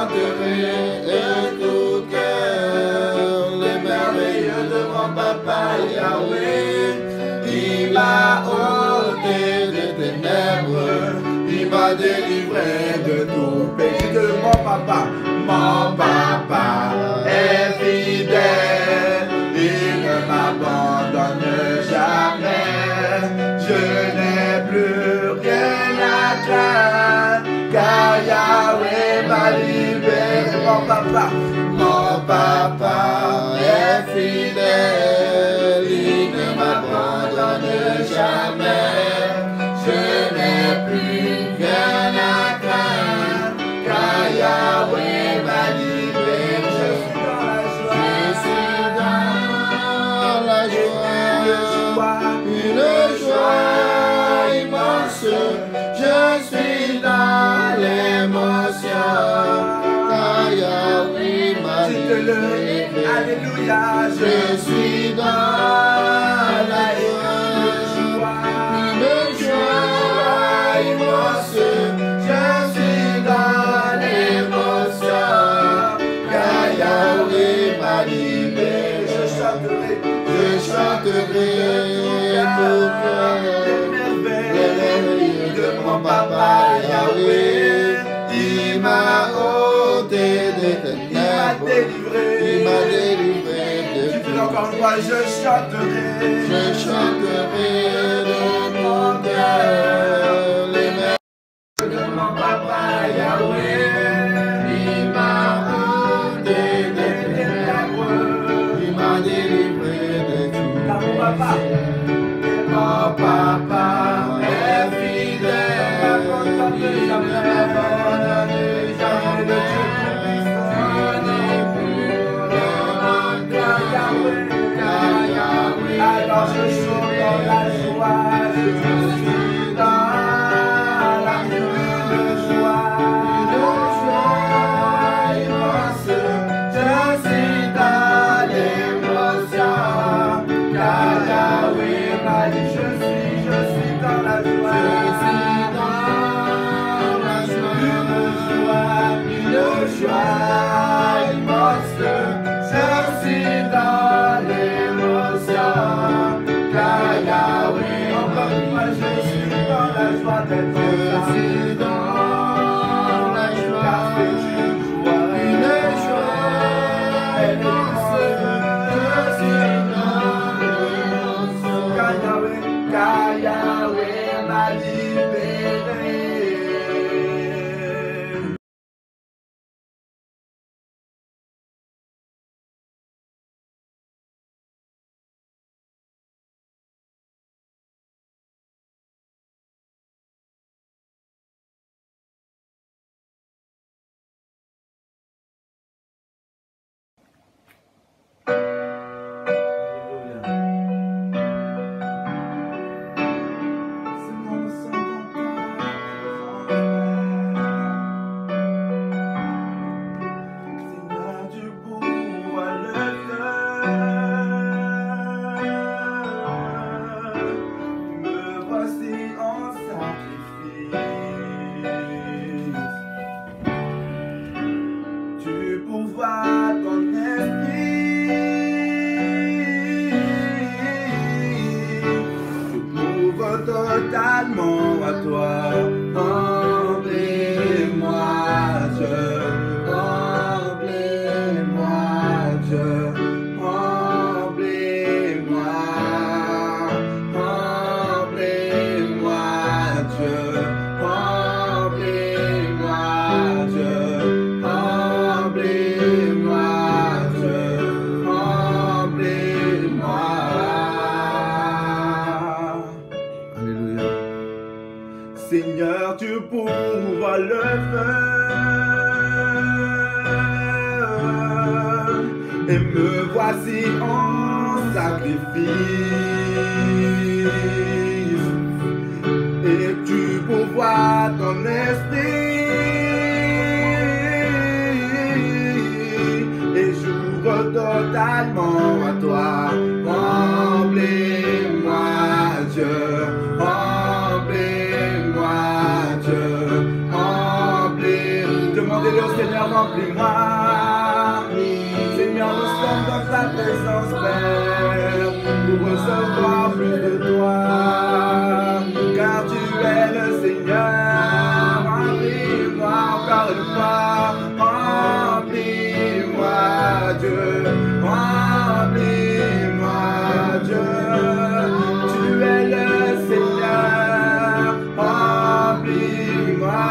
chanterai de tout cœur les merveilles de mon papa Yahweh. Il m'a ôté des ténèbres, il m'a délivré de tout péché. De mon papa est fidèle, il ne m'abandonne jamais. Je n'ai plus rien à craindre, car Yahweh m'a libéré. Mon papa est fidèle, il ne m'abandonne jamais. Je n'ai plus rien à craindre, car Yahweh m'a libéré. Je suis dans la joie, une joie immense. Je suis dans l'émotion, car Yahweh m'a libéré. Alléluia, je suis dans la joie, une joie immense. Je suis dans l'émotion, car Yahweh m'a libéré. Je chanterai pour que les merveilles de mon papa Yahweh. Il m'a ôté des ténèbres, il m'a délivré de tout. Encore une fois, je chanterai de mon cœur les merveilles de mon papa Yahweh. Il m'a ôté des ténèbres, il m'a délivré de tout. Mon papa est fidèle, il ne m'abandonne jamais. Je n'ai plus rien qu'à Yahweh. Alors je chante dans la joie, je suis dans la joie immense. Je suis dans l'émotion, car Yahweh m'a dit je suis dans la joie. Je suis dans la joie, une joie immense. Je suis dans l'émotion, car Yahweh, encore une fois, je suis dans la joie d'être. Je suis dans la joie, car c'est une joie immense. Je suis dans l'émotion, car Yahweh m'a libéré. Totalement à toi, remplis-moi, Dieu, remplis-moi, Dieu, remplis-moi, remplis-moi, Dieu, remplis-moi, Dieu, remplis-moi, Dieu, remplis-moi. Seigneur, tu pourvois le feu, et me voici en sacrifice, et tu pourvois ton esprit, et j'ouvre totalement à toi. Remplis-moi, Dieu, remplis-moi, Dieu, remplis. Demandez-le au Seigneur, remplis-moi. Seigneur, nous sommes dans ta présence, Père, pour recevoir plus de toi, car tu es le Seigneur. Remplis-moi encore une fois, remplis-moi, Dieu, remplis-moi, Dieu, tu es le Seigneur. Remplis-moi.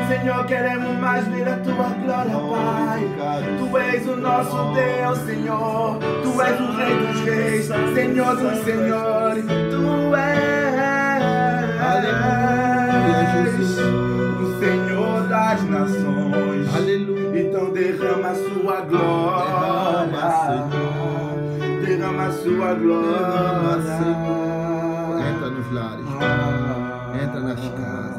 Senhor, queremos mais ver a tua glória, Pai. Tu és o nosso Deus, Senhor. Tu és o Rei dos Reis, Senhor dos Senhores. Tu és o Senhor das nações. Aleluia. Então derrama a sua glória. Derrama a sua glória. Entra nos lares, entra nas casas.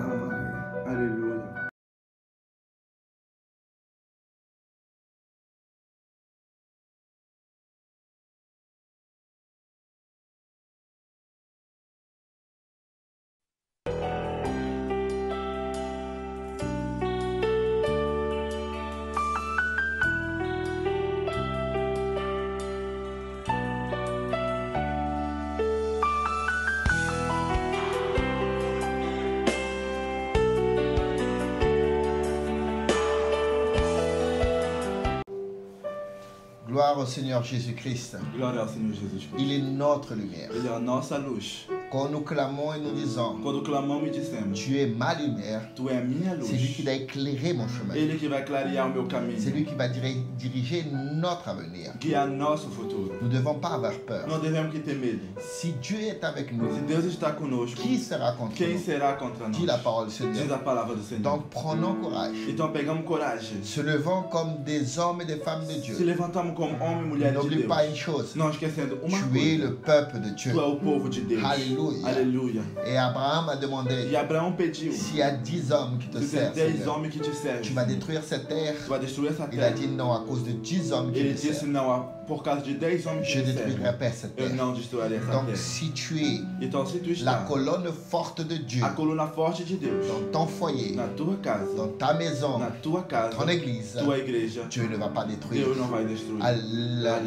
Gloire au Seigneur Jésus-Christ. Glória ao Senhor Jesus Cristo. Il est notre lumière. Ele é a nossa luz. Quand nous clamons et nous disons, Quando clamamos e dissemos, tu es ma lumière, tu és a minha luz. c'est lui qui va éclairer mon chemin. Ele que vai clarear o meu caminho. C'est lui qui va diriger notre avenir. Guiar nosso futuro. Nous ne devons pas avoir peur. Não devemos que ter medo. Si Dieu est avec nous, Se Deus está conosco, qui sera contre quem nous? será contra nós? Dit la parole du Diz Seigneur. a palavra do Senhor. Donc prenons courage, Então pegamos coragem. se levant comme des hommes et des femmes de Se Dieu. levantamos como homem e mulher de N'oublie Deus. pas une chose, Não esquecendo uma tu es coisa. le peuple de Dieu. Tu é o povo de Deus. Alléluia. Alléluia. Aleluia. Et Abraham a demandé, E Abraão pediu, s'il y a 10 hommes qui te se tem servent, 10 Seigneur, homens que te servem, tu vas détruire cette terre. tu vai destruir essa Il a terra. dit non, à cause de 10 hommes qui Ele te disse servent, não, por causa de 10 homens je que te détruirai servem, pas cette eu terre. não destruirei essa Donc terra. si tu es Então se tu la está colonne forte de Dieu a coluna forte de Deus dans ton foyer, na tua casa, dans ta maison, na tua casa, ton église, tua igreja, Dieu ne va pas détruire. Deus não vai destruir.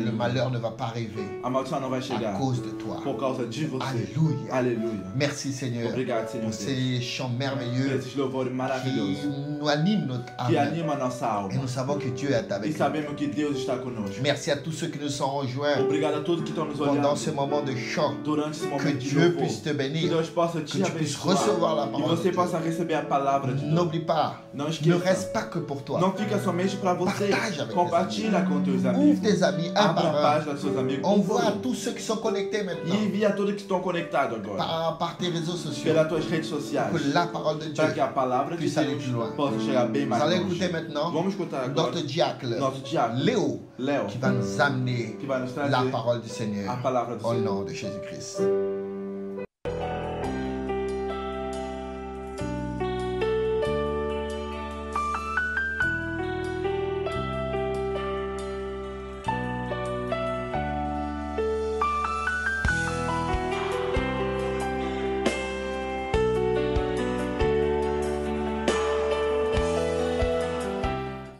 Le malheur ne va pas arriver A maldição não vai à chegar cause de toi. por causa de você. Alléluia. Aleluia. Merci Seigneur Obrigado, Senhor pour Deus. ces chants Por merveilleux esses louvores qui maravilhosos nous animent notre que âme. anima a nossa Et alma. nous savons que Dieu est E avec nous. sabemos que Deus está conosco. Merci à tous ceux qui nous sont rejoints Obrigado a todos que estão nos pendant olhando ce moment de chant. durante esse Que momento de Dieu louvor. puisse te Que bénir. Deus possa Que te tu puisses recevoir la abençoar. E parole de você Dieu. possa receber a palavra de Deus. N'oublie pas, Não ne esqueça. reste pas que pour toi. Não fica somente para você. Partage avec Compartilha com teus Ouvre amigos. tes amis un Abra a par un. página dos seus amigos. Envoie à tous ceux qui sont connectés E maintenant envia a todos que estão conectados agora. par tes réseaux sociaux. Pelas tuas redes sociais. Que la parole de Dieu Para que a palavra de puisse aller Deus plus loin. possa chegar bem Vous mais allez longe. écouter maintenant Vamos escutar agora notre diacre, nosso diácono Léo, Léo, qui va nous amener que vai nos trazer la parole du a Seigneur palavra do au Senhor. nom de Jésus-Christ.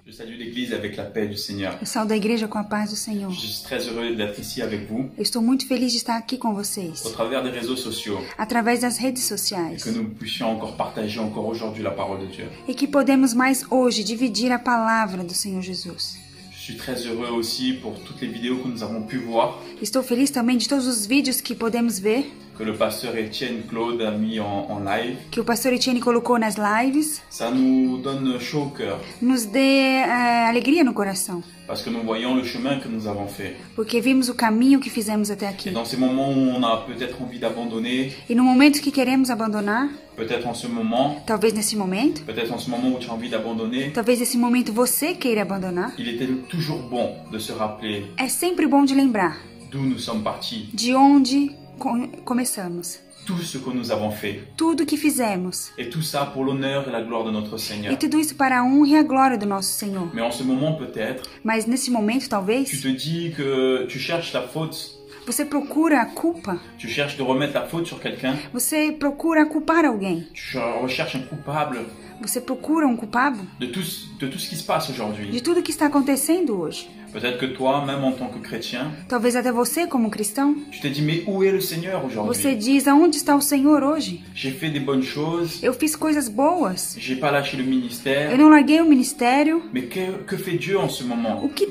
Je salue l'Église avec la paix du Seigneur. Eu saúdo a igreja com a paz do Senhor. Je suis très heureux d'être ici avec vous Eu estou muito feliz de estar aqui com au vocês, travers des réseaux sociaux através das redes et sociais, que nous puissions encore partager encore aujourd'hui la parole de Dieu. e que podemos mais hoje dividir a palavra do Senhor Jesus. Je suis très heureux aussi pour toutes les vidéos que nous avons pu voir, Estou feliz também de todos os vídeos que podemos ver, que le pasteur Étienne Claude a mis en live. que o pastor Etienne colocou nas lives. Ça nous donne chaud au cœur Nos dê alegria no coração, parce que nous voyons le chemin que nous avons fait. porque vimos o caminho que fizemos até Et aqui. dans ces moments où on a peut-être envie d'abandonner, E no momento que queremos abandonar, peut-être en ce moment, talvez nesse momento, peut-être en ce moment où tu as envie d'abandonner, talvez nesse momento você queira abandonar, il était toujours bon de se rappeler é sempre bom de lembrar d'où nous sommes partis, de onde começamos. tout ce que nous avons fait. Tudo que fizemos. Et tout ça pour l'honneur et la gloire de notre Seigneur. E tudo isso para a honra e a glória do nosso Senhor. Mais en ce moment, peut-être, Mas nesse momento, tu talvez, te dis que tu cherches la faute, você procura a culpa. tu cherches de remettre la faute sur quelqu'un, Você procura culpar alguém. tu recherches un coupable Você procura um culpado de tout ce qui se passe aujourd'hui. de tudo que está acontecendo hoje. Peut-être que toi, même en tant que chrétien, Talvez até você, como cristão, tu t'es dit, mais où est le Seigneur você aujourd'hui? diz: aonde está o Senhor hoje? J'ai fait des bonnes choses, Eu fiz coisas boas. j'ai pas lâché le Eu ministère, não larguei o ministério. mais que fait Dieu en ce moment? O que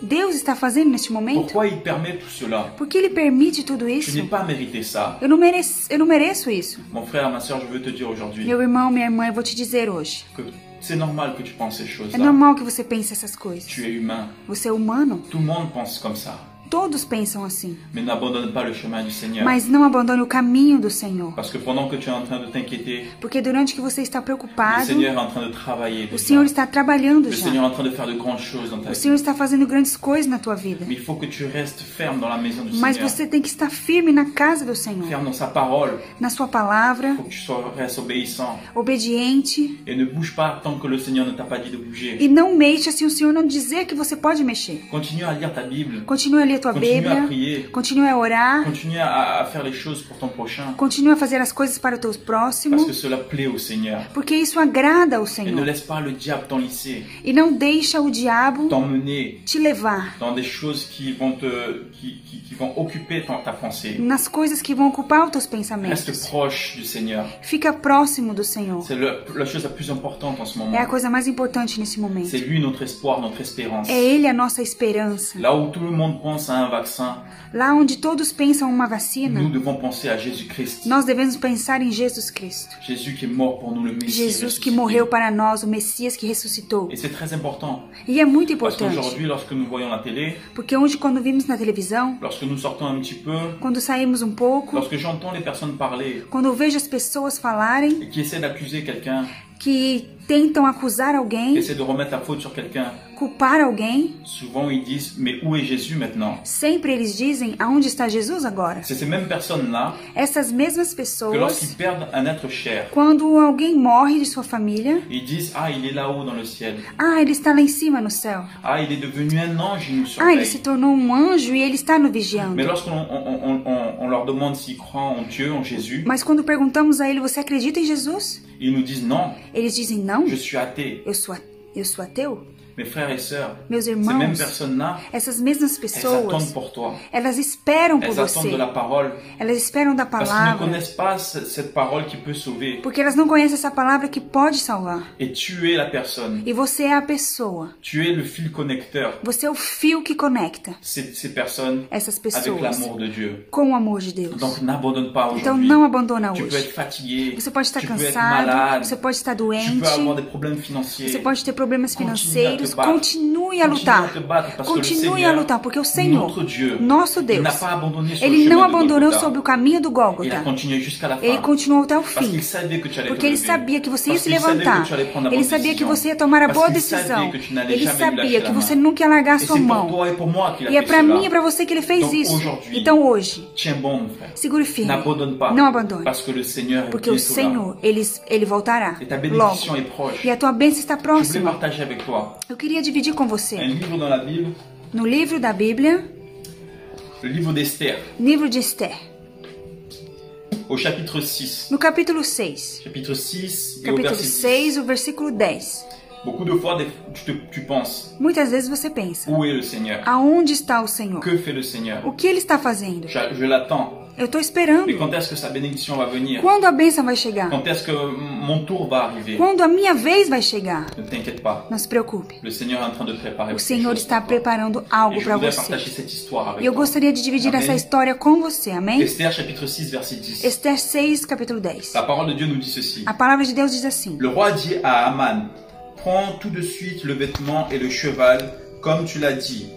Deus está fazendo neste momento? Pourquoi il permet tout cela? Por que Ele permite tudo Je isso? n'ai pas mérité ça. Eu não mereço isso. Mon frère, ma soeur, je veux te dire aujourd'hui Meu irmão, minha irmã, eu vou te dizer hoje. que c'est normal que tu penses ces É choses-là. normal que você pense essas coisas. Tu es humain. Você é humano. Tout le monde pense comme ça. Todos pensam assim. Mais n'abandonne pas le chemin du Seigneur. Mas não abandone o caminho do Senhor. Parce que pendant que tu es en train de t'inquiéter, Porque durante que você está le preocupado, Seigneur est en train de travailler. o déjà. Senhor está trabalhando Le já. Seigneur est en train de faire de grandes choses dans ta O vie. Senhor está fazendo grandes coisas na tua vida. Mais il faut que tu restes ferme dans la maison du Mas Seigneur. você tem que estar firme na casa do Senhor. Ferme dans sa parole. Na sua palavra, Il faut que tu restes obéissant. obediente. Et ne bouge pas tant que le Seigneur ne t'a pas dit de bouger. E não mexa se o Senhor não dizer que você pode mexer. Continue à lire ta Bible. Continue a ler a tua Continue à Bíblia. prier. Continue a orar. Continue à faire les choses pour ton prochain. Continue a fazer as coisas para o teu Parce próximo. que cela plaît au Seigneur. Porque isso agrada ao Et ne Senhor. laisse pas le diable t'enlisser, E não deixa o diabo t'emmener te levar dans des choses qui vont qui vont occuper ta pensée. nas coisas que vão ocupar os teus Reste pensamentos. proche du Seigneur. Fica próximo do Senhor. C'est la chose la plus importante en ce moment. É a coisa mais importante nesse momento. C'est lui notre espoir, notre espérance. É Ele a nossa esperança. Là où tout le monde pense à un vaccin, Lá onde todos pensam uma vacina, nous devons penser à Jésus-Christ. nós devemos pensar em Jesus Cristo. Jésus qui est mort pour nous, le Messie. Jesus que ressuscité. morreu para nós, o Messias que ressuscitou. Et c'est très important. E é muito Parce importante, qu'aujourd'hui, lorsque nous voyons la télé, porque hoje quando vimos na televisão, lorsque nous sortons un petit peu, quando saímos um pouco, lorsque j'entends les personnes parler quando eu vejo as pessoas falarem et qui essaient d'accuser quelqu'un, que tentam acusar alguém, essaient de remettre la faute sur quelqu'un, culpar alguém, souvent ils disent mais où est Jésus maintenant? sempre eles dizem: aonde está Jesus agora? C'est ces mêmes personnes-là Essas mesmas que pessoas, lorsqu'ils perdent un être cher, quando alguém morre de sua família, ils disent ah il est là-haut dans le ciel, ah, ele está lá em cima no céu. ah il est devenu un ange, il nous Ah, ele se surveille. tornou um anjo e ele está nos vigiando. Mais lorsqu'on leur demande s'ils croient en Dieu, en Jésus, Mas quando perguntamos a ele: você acredita em Jesus? ils nous disent non, Eles dizem: não, je suis athée. eu sou ateu. Mes frères et sœurs, Meus ces mêmes irmãos, personnes-là, essas mesmas elles attendent pessoas, pour toi. elas esperam por Elles attendent você. de la parole. Elas esperam da Parce qu'ils ne palavra, connaissent pas cette parole qui peut sauver. porque elas não conhecem essa palavra que pode salvar. Et tu es la personne. E você é a pessoa. Tu es le fil connecteur. Você é o fio que conecta Ces personnes essas avec pessoas l'amour de Dieu. com o amor de Deus. Donc n'abandonne pas Então aujourd'hui. não abandona Tu peux être hoje. fatigué. Você pode estar tu peux être cansado, malade. você pode estar Tu doente, peux avoir des problèmes financiers. você pode ter problemas Continue financeiros. a te battre. Continue a lutar. Continue a lutar, porque o Senhor, notre Dieu, nosso il Deus, n'a pas abandonné sur Ele le não chemin de abandonou Golgotha. sobre o caminho do Il a Gólgota. continué jusqu'à la fin. Ele continuou até o Parce fim. qu'il savait que tu allais Porque te ele lever. sabia que você ia Parce se qu'il savait levantar. que tu allais prendre la Ele bonne sabia que décision. você ia tomar a Parce boa qu'il savait decisão. que tu n'allais Ele jamais lui sabia lâcher que la você main. nunca ia largar a Et sua c'est pour mão. toi et pour moi qu'il a E é fait pra cela. mim e pra você que ele fez Donc, isso. aujourd'hui, Então hoje, Tiens bon, mon frère. segure firme. N'abandonne pas. Não abandone. Parce que le Seigneur est Porque o bientôt là. Senhor, ele voltará Et ta logo. bénédiction est proche. E a tua bênção está Je voulais próxima. partager avec toi Eu queria dividir com un você. livre dans la Bible, No livro da Bíblia, le livre d'Esther, livro de Esther, au chapitre 6. no capítulo 6. Chapitre 6 et au Capítulo verset 10. 6, o versículo 10. Beaucoup de fois, tu penses, Muitas vezes você pensa: où est le Seigneur? aonde está o Senhor? Que fait le Seigneur? O que ele está fazendo? Je l'attends. Eu estou esperando. Mais quand est-ce que sa bénédiction va venir? Quando a bênção vai chegar? Quand est-ce que mon tour va arriver? Quando a minha vez vai chegar? Ne t'inquiète pas. Não se preocupe. Le Seigneur est en train de préparer O quelque Senhor chose está pour toi. preparando Et algo je para voudrais você. partager cette histoire avec E eu toi. gostaria de dividir Amém. essa história com você, amém? Esther chapitre 6 verset 10. Esther 6, capítulo 10. La parole de Dieu nous dit ceci. A palavra de Deus diz assim: Le roi dit à Aman, prends tout de suite le vêtement et le cheval, comme tu l'as dit,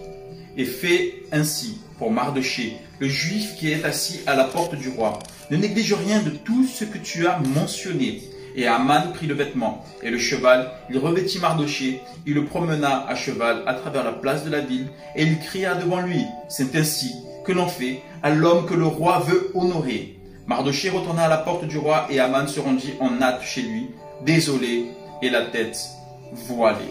et fais ainsi pour Mardochée, le juif qui est assis à la porte du roi. Ne néglige rien de tout ce que tu as mentionné. Et Aman prit le vêtement et le cheval, il revêtit Mardochée, il le promena à cheval à travers la place de la ville, et il cria devant lui, c'est ainsi que l'on fait à l'homme que le roi veut honorer. Mardochée retourna à la porte du roi et Aman se rendit en hâte chez lui, désolé et la tête voilée.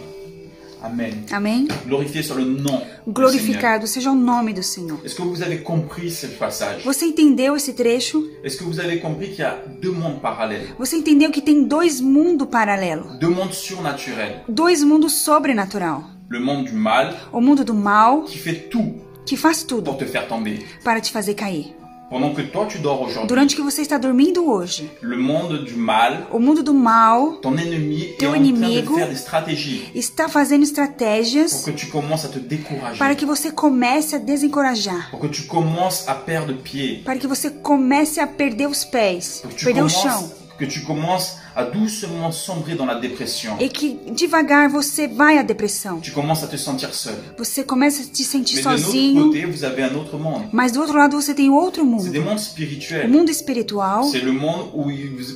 Amen. Amém? Glorifié sur le nom du Seigneur. Glorificado seja o nome do Senhor. Est-ce que vous avez compris ce passage? Você entendeu esse trecho? Est-ce que vous avez compris qu'il y a deux mondes parallèles? Você entendeu que tem dois mundos paralelos? Deux mondes surnaturels. Dois mundos sobrenatural. Le monde du mal O mundo do mal, qui fait tout que faz tudo pour te faire tomber. para te fazer cair. Pendant que toi tu dors aujourd'hui, Durante que você está dormindo hoje, le monde du mal, o mundo do mal ton ennemi est Teu en train de inimigo faire des stratégies está fazendo pour estratégias que tu commences à te décourager, para que você comece a desencorajar, pour que tu commences à perdre pied, para que você comece a perder os pés, pour que perder o chão, tu commences à doucement sombrer dans la dépression. e que devagar você vai à depressão. Tu commences à te sentir seul. Você começa a se sentir Mais de l'autre sozinho, côté, vous avez un autre monde. mas do outro lado você tem outro C'est mundo, des mondes o spirituels. mundo espiritual, C'est le monde où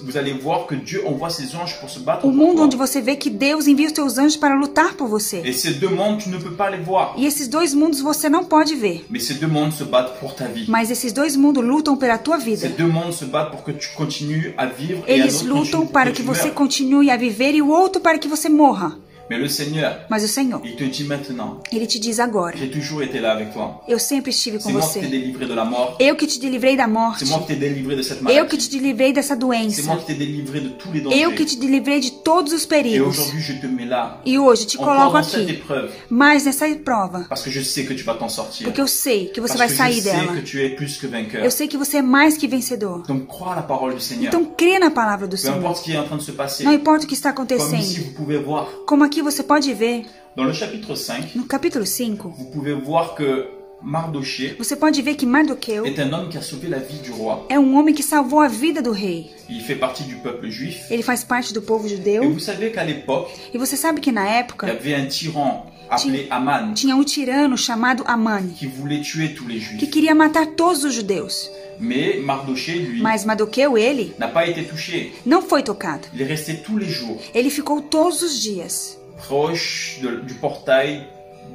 vous allez voir que Dieu envoie ses anges pour se battre o pour mundo toi. onde você vê que Deus envia os seus anjos para lutar por você. Et ces deux mondes, tu ne peux pas les voir. E esses dois mundos você não pode ver, Mais ces deux mondes se battent pour ta vie. mas esses dois mundos lutam pela tua vida. Ces deux mondes se battent pour que tu continues à vivre et un Eles autre lutam continue para que que tu você meurs. continue a viver e o outro para que você morra. Mais le Seigneur, Mas o Senhor, il te dit maintenant, Ele te diz agora: j'ai toujours été là avec toi. eu sempre estive com C'est moi qui t'ai você. délivré de la mort. Eu que te livrei da morte. C'est moi qui t'ai délivré de cette Eu que maladie. te livrei dessa C'est doença. moi qui t'ai délivré de tous les Eu que dangers. te livrei de todos os Et perigos. aujourd'hui, je te mets là, E hoje te encore coloco dans cette aqui, épreuve, mas nessa prova, parce que je sais que tu vas t'en sortir. porque eu sei que você Parce vai que je sair sais dela. que tu es plus que vainqueur. Eu sei que você é mais que vencedor. Donc crois à la parole du Seigneur. Então crê na palavra do Peu Senhor. importe ce qui est en train de se passer. Não importa o que está Comme ici, acontecendo. vous pouvez voir, Como aqui você pode ver, dans le chapitre 5, no capítulo 5, vous pouvez voir que Mardochée você pode ver que Mardoqueu est un homme qui a sauvé la vie du roi. é um homem que salvou a vida do rei. Il fait partie du peuple juif. Ele faz parte do povo Et judeu. vous savez qu'à l'époque, E você sabe que na il y época avait un tyran appelé Aman tinha um tirano chamado Amani, qui voulait tuer tous les que juifs. queria matar todos os judeus. Mais Mardoché, lui, Mas Mardoqueu, ele, n'a pas été touché. não foi tocado. Il est resté tous les jours Ele ficou todos os dias proche du portail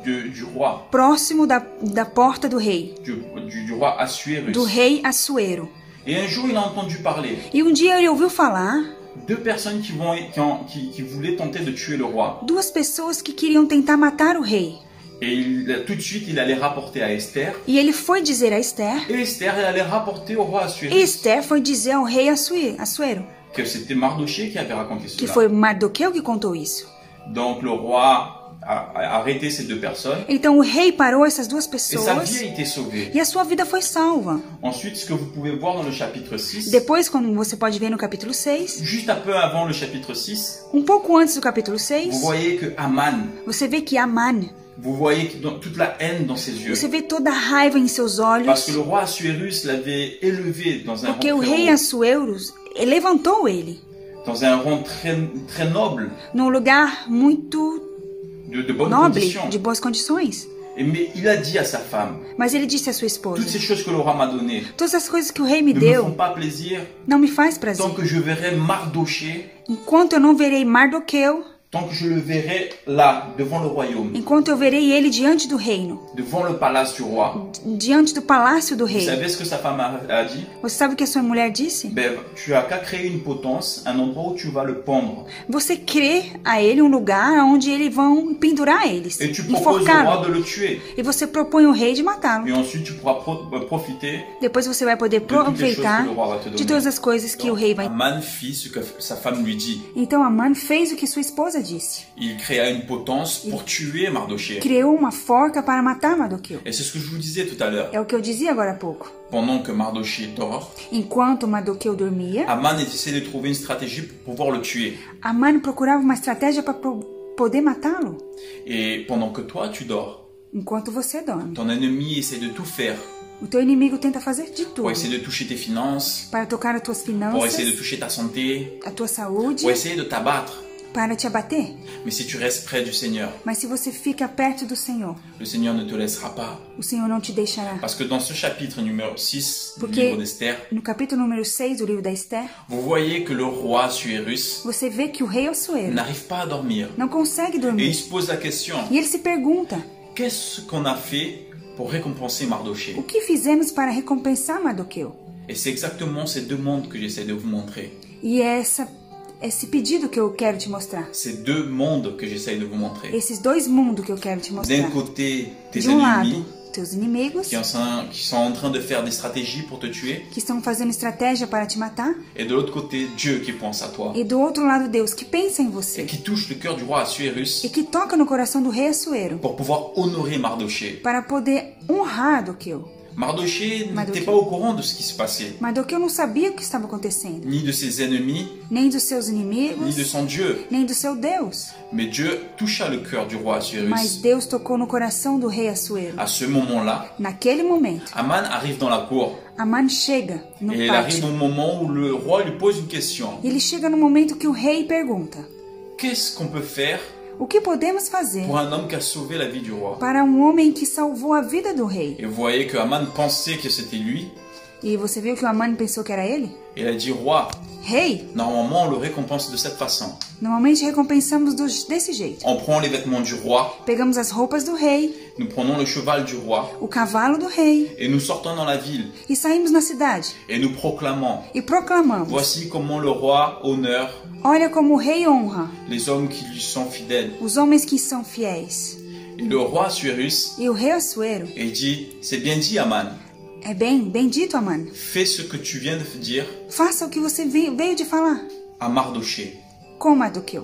du roi, próximo da porta do rei, du roi Assuérus. do rei Assuero. Et un jour, il a entendu parler E um dia ele ouviu falar deux personnes qui voulaient tenter de tuer le roi. duas pessoas que queriam tentar matar o rei. Et tout de suite, il allait rapporter à Esther. E ele foi dizer a Esther, Et Esther, elle allait rapporter au roi e Assuérus Esther foi dizer ao rei Assuero, que c'était Mardoché qui avait raconté que cela. foi Mardoqueu que contou isso. Donc le roi a arrêté ces deux personnes Então o rei parou essas duas et sa vie pessoas a été sauvée. e a sua vida foi salva. Ensuite, ce que vous pouvez voir dans le chapitre 6, Depois, quando você pode ver no capítulo 6, juste un peu avant le chapitre 6, pouco antes do capítulo 6, vous voyez que Aman, você vê que Aman, vous voyez toute la haine dans ses yeux. você vê toda a raiva em seus olhos, Parce que le roi Assuérus l'avait élevé dans un porque o rang rei très haut, Assuero levantou ele dans un rang très noble, num lugar muito de bonnes noble, conditions. de boas condições. Mais il a dit à sa femme, Mas ele disse à sua toutes ces esposa, choses que le roi m'a données todas as coisas que o rei me ne me font deu pas plaisir não me faz prazer. tant que je verrai Mardoché, Enquanto eu não verei Mardoqueu, tant que je le verrai là, devant le royaume, enquanto eu verei ele diante do reino, devant le palace du roi. diante do palácio do Vous rei. savez ce que sa femme a dit? Você sabe o que a sua mulher disse? Ben, tu as qu'à créer une potence, un endroit où tu vas le pendre. Você crê a ele um lugar onde eles vão pendurar eles, Et tu proposes au roi enforcá-lo. de le tuer. E você propõe ao rei de matá-lo. Et ensuite, tu pourras profiter Depois você vai poder toutes les choses aproveitar que le roi va te de donner. todas as coisas que o rei vai. Aman fit ce que sa femme lui dit. Então Amã fez o que sua esposa disse. Il créa une potence pour tuer Mardoché. Criou uma forca para matar Mardoqueu. Et c'est ce que je vous disais tout à l'heure. É o que eu dizia agora há pouco. Pendant que Mardoché dort, Enquanto Mardoqueu dormia, Aman essaie de trouver une stratégie pour pouvoir le tuer. Amã procurava uma estratégia para poder matá-lo. Et pendant que toi, tu dors, Enquanto você dorme. ton ennemi essaie de tout faire O teu inimigo tenta fazer de pour tudo essayer de toucher tes finances, para tocar as tuas pour essayer de finanças, toucher ta santé, a tua saúde, pour essayer de t'abattre. para te abater. Mais si tu restes près du Seigneur, Mas se você fica perto do Senhor, le Seigneur ne te laissera pas. o Senhor não te deixará. Parce que dans ce chapitre numéro 6 du Porque livre d'Esther, no capítulo número 6 do livro da Esther, vous voyez que le roi Assuérus você vê que o rei Assuero n'arrive pas à dormir. não consegue Et il dormir. se pose la question, E ele se pergunta, qu'est-ce qu'on a fait pour récompenser Mardoché? o que fizemos para recompensar Mardoqueu? Et c'est exactement ces deux mondes que j'essaie de vous montrer. E é esse pedido que eu quero te mostrar. Ces deux mondes que j'essaie de vous montrer. Esses dois mundos que eu quero te D'un mostrar. côté, tes De um ennemis lado, teus inimigos, qui sont en train de faire des stratégies pour te tuer. que estão fazendo estratégia para te matar. Et de l'autre côté, Dieu qui pense à toi. E do outro lado, Deus, que pensa em Et você. qui touche le cœur du roi Assuérus E que toca no coração do rei Assuero. pour pouvoir honorer Mardoché. Para poder honrar Mardoqueu. Mardoché n'était pas au courant de ce qui se passait, Mardoqueu não sabia o que estava acontecendo. ni de ses ennemis, Nem dos seus ni inimigos, de son Dieu. nem do seu Deus. Mais Dieu toucha le cœur du roi Mas Assuérus. Deus tocou no coração do rei Assuero. À ce moment-là, Naquele momento, Aman arrive dans la cour. Amã chega no Et il arrive pátio. au moment où le roi lui pose une question. Ele chega no momento que o rei pergunta: Qu'est-ce qu'on peut faire o que podemos fazer pour un homme qui a sauvé la vie du roi? para um homem que salvou a vida do rei? Et vous voyez que Aman pensait que c'était lui. E você viu que o Amã pensou que era ele? Il a dit, roi, Rei, normalement on le récompense de cette façon. normalmente recompensamos desse jeito. On prend les vêtements du roi, Pegamos as roupas do rei, nous prenons le cheval du roi o cavalo do rei, et nous sortons dans la ville e saímos na cidade et nous proclamons. e proclamamos: Voici comment le roi honore olha como o rei honra les hommes qui lui sont fidèles. os homens que são fiéis. Et le roi Assuérus, E o rei Assuero, il dit, c'est bien dit Aman, é bendito Amã, fais ce que tu viens de dire faça o que você veio de falar à Mardoché. com Mardoqueu.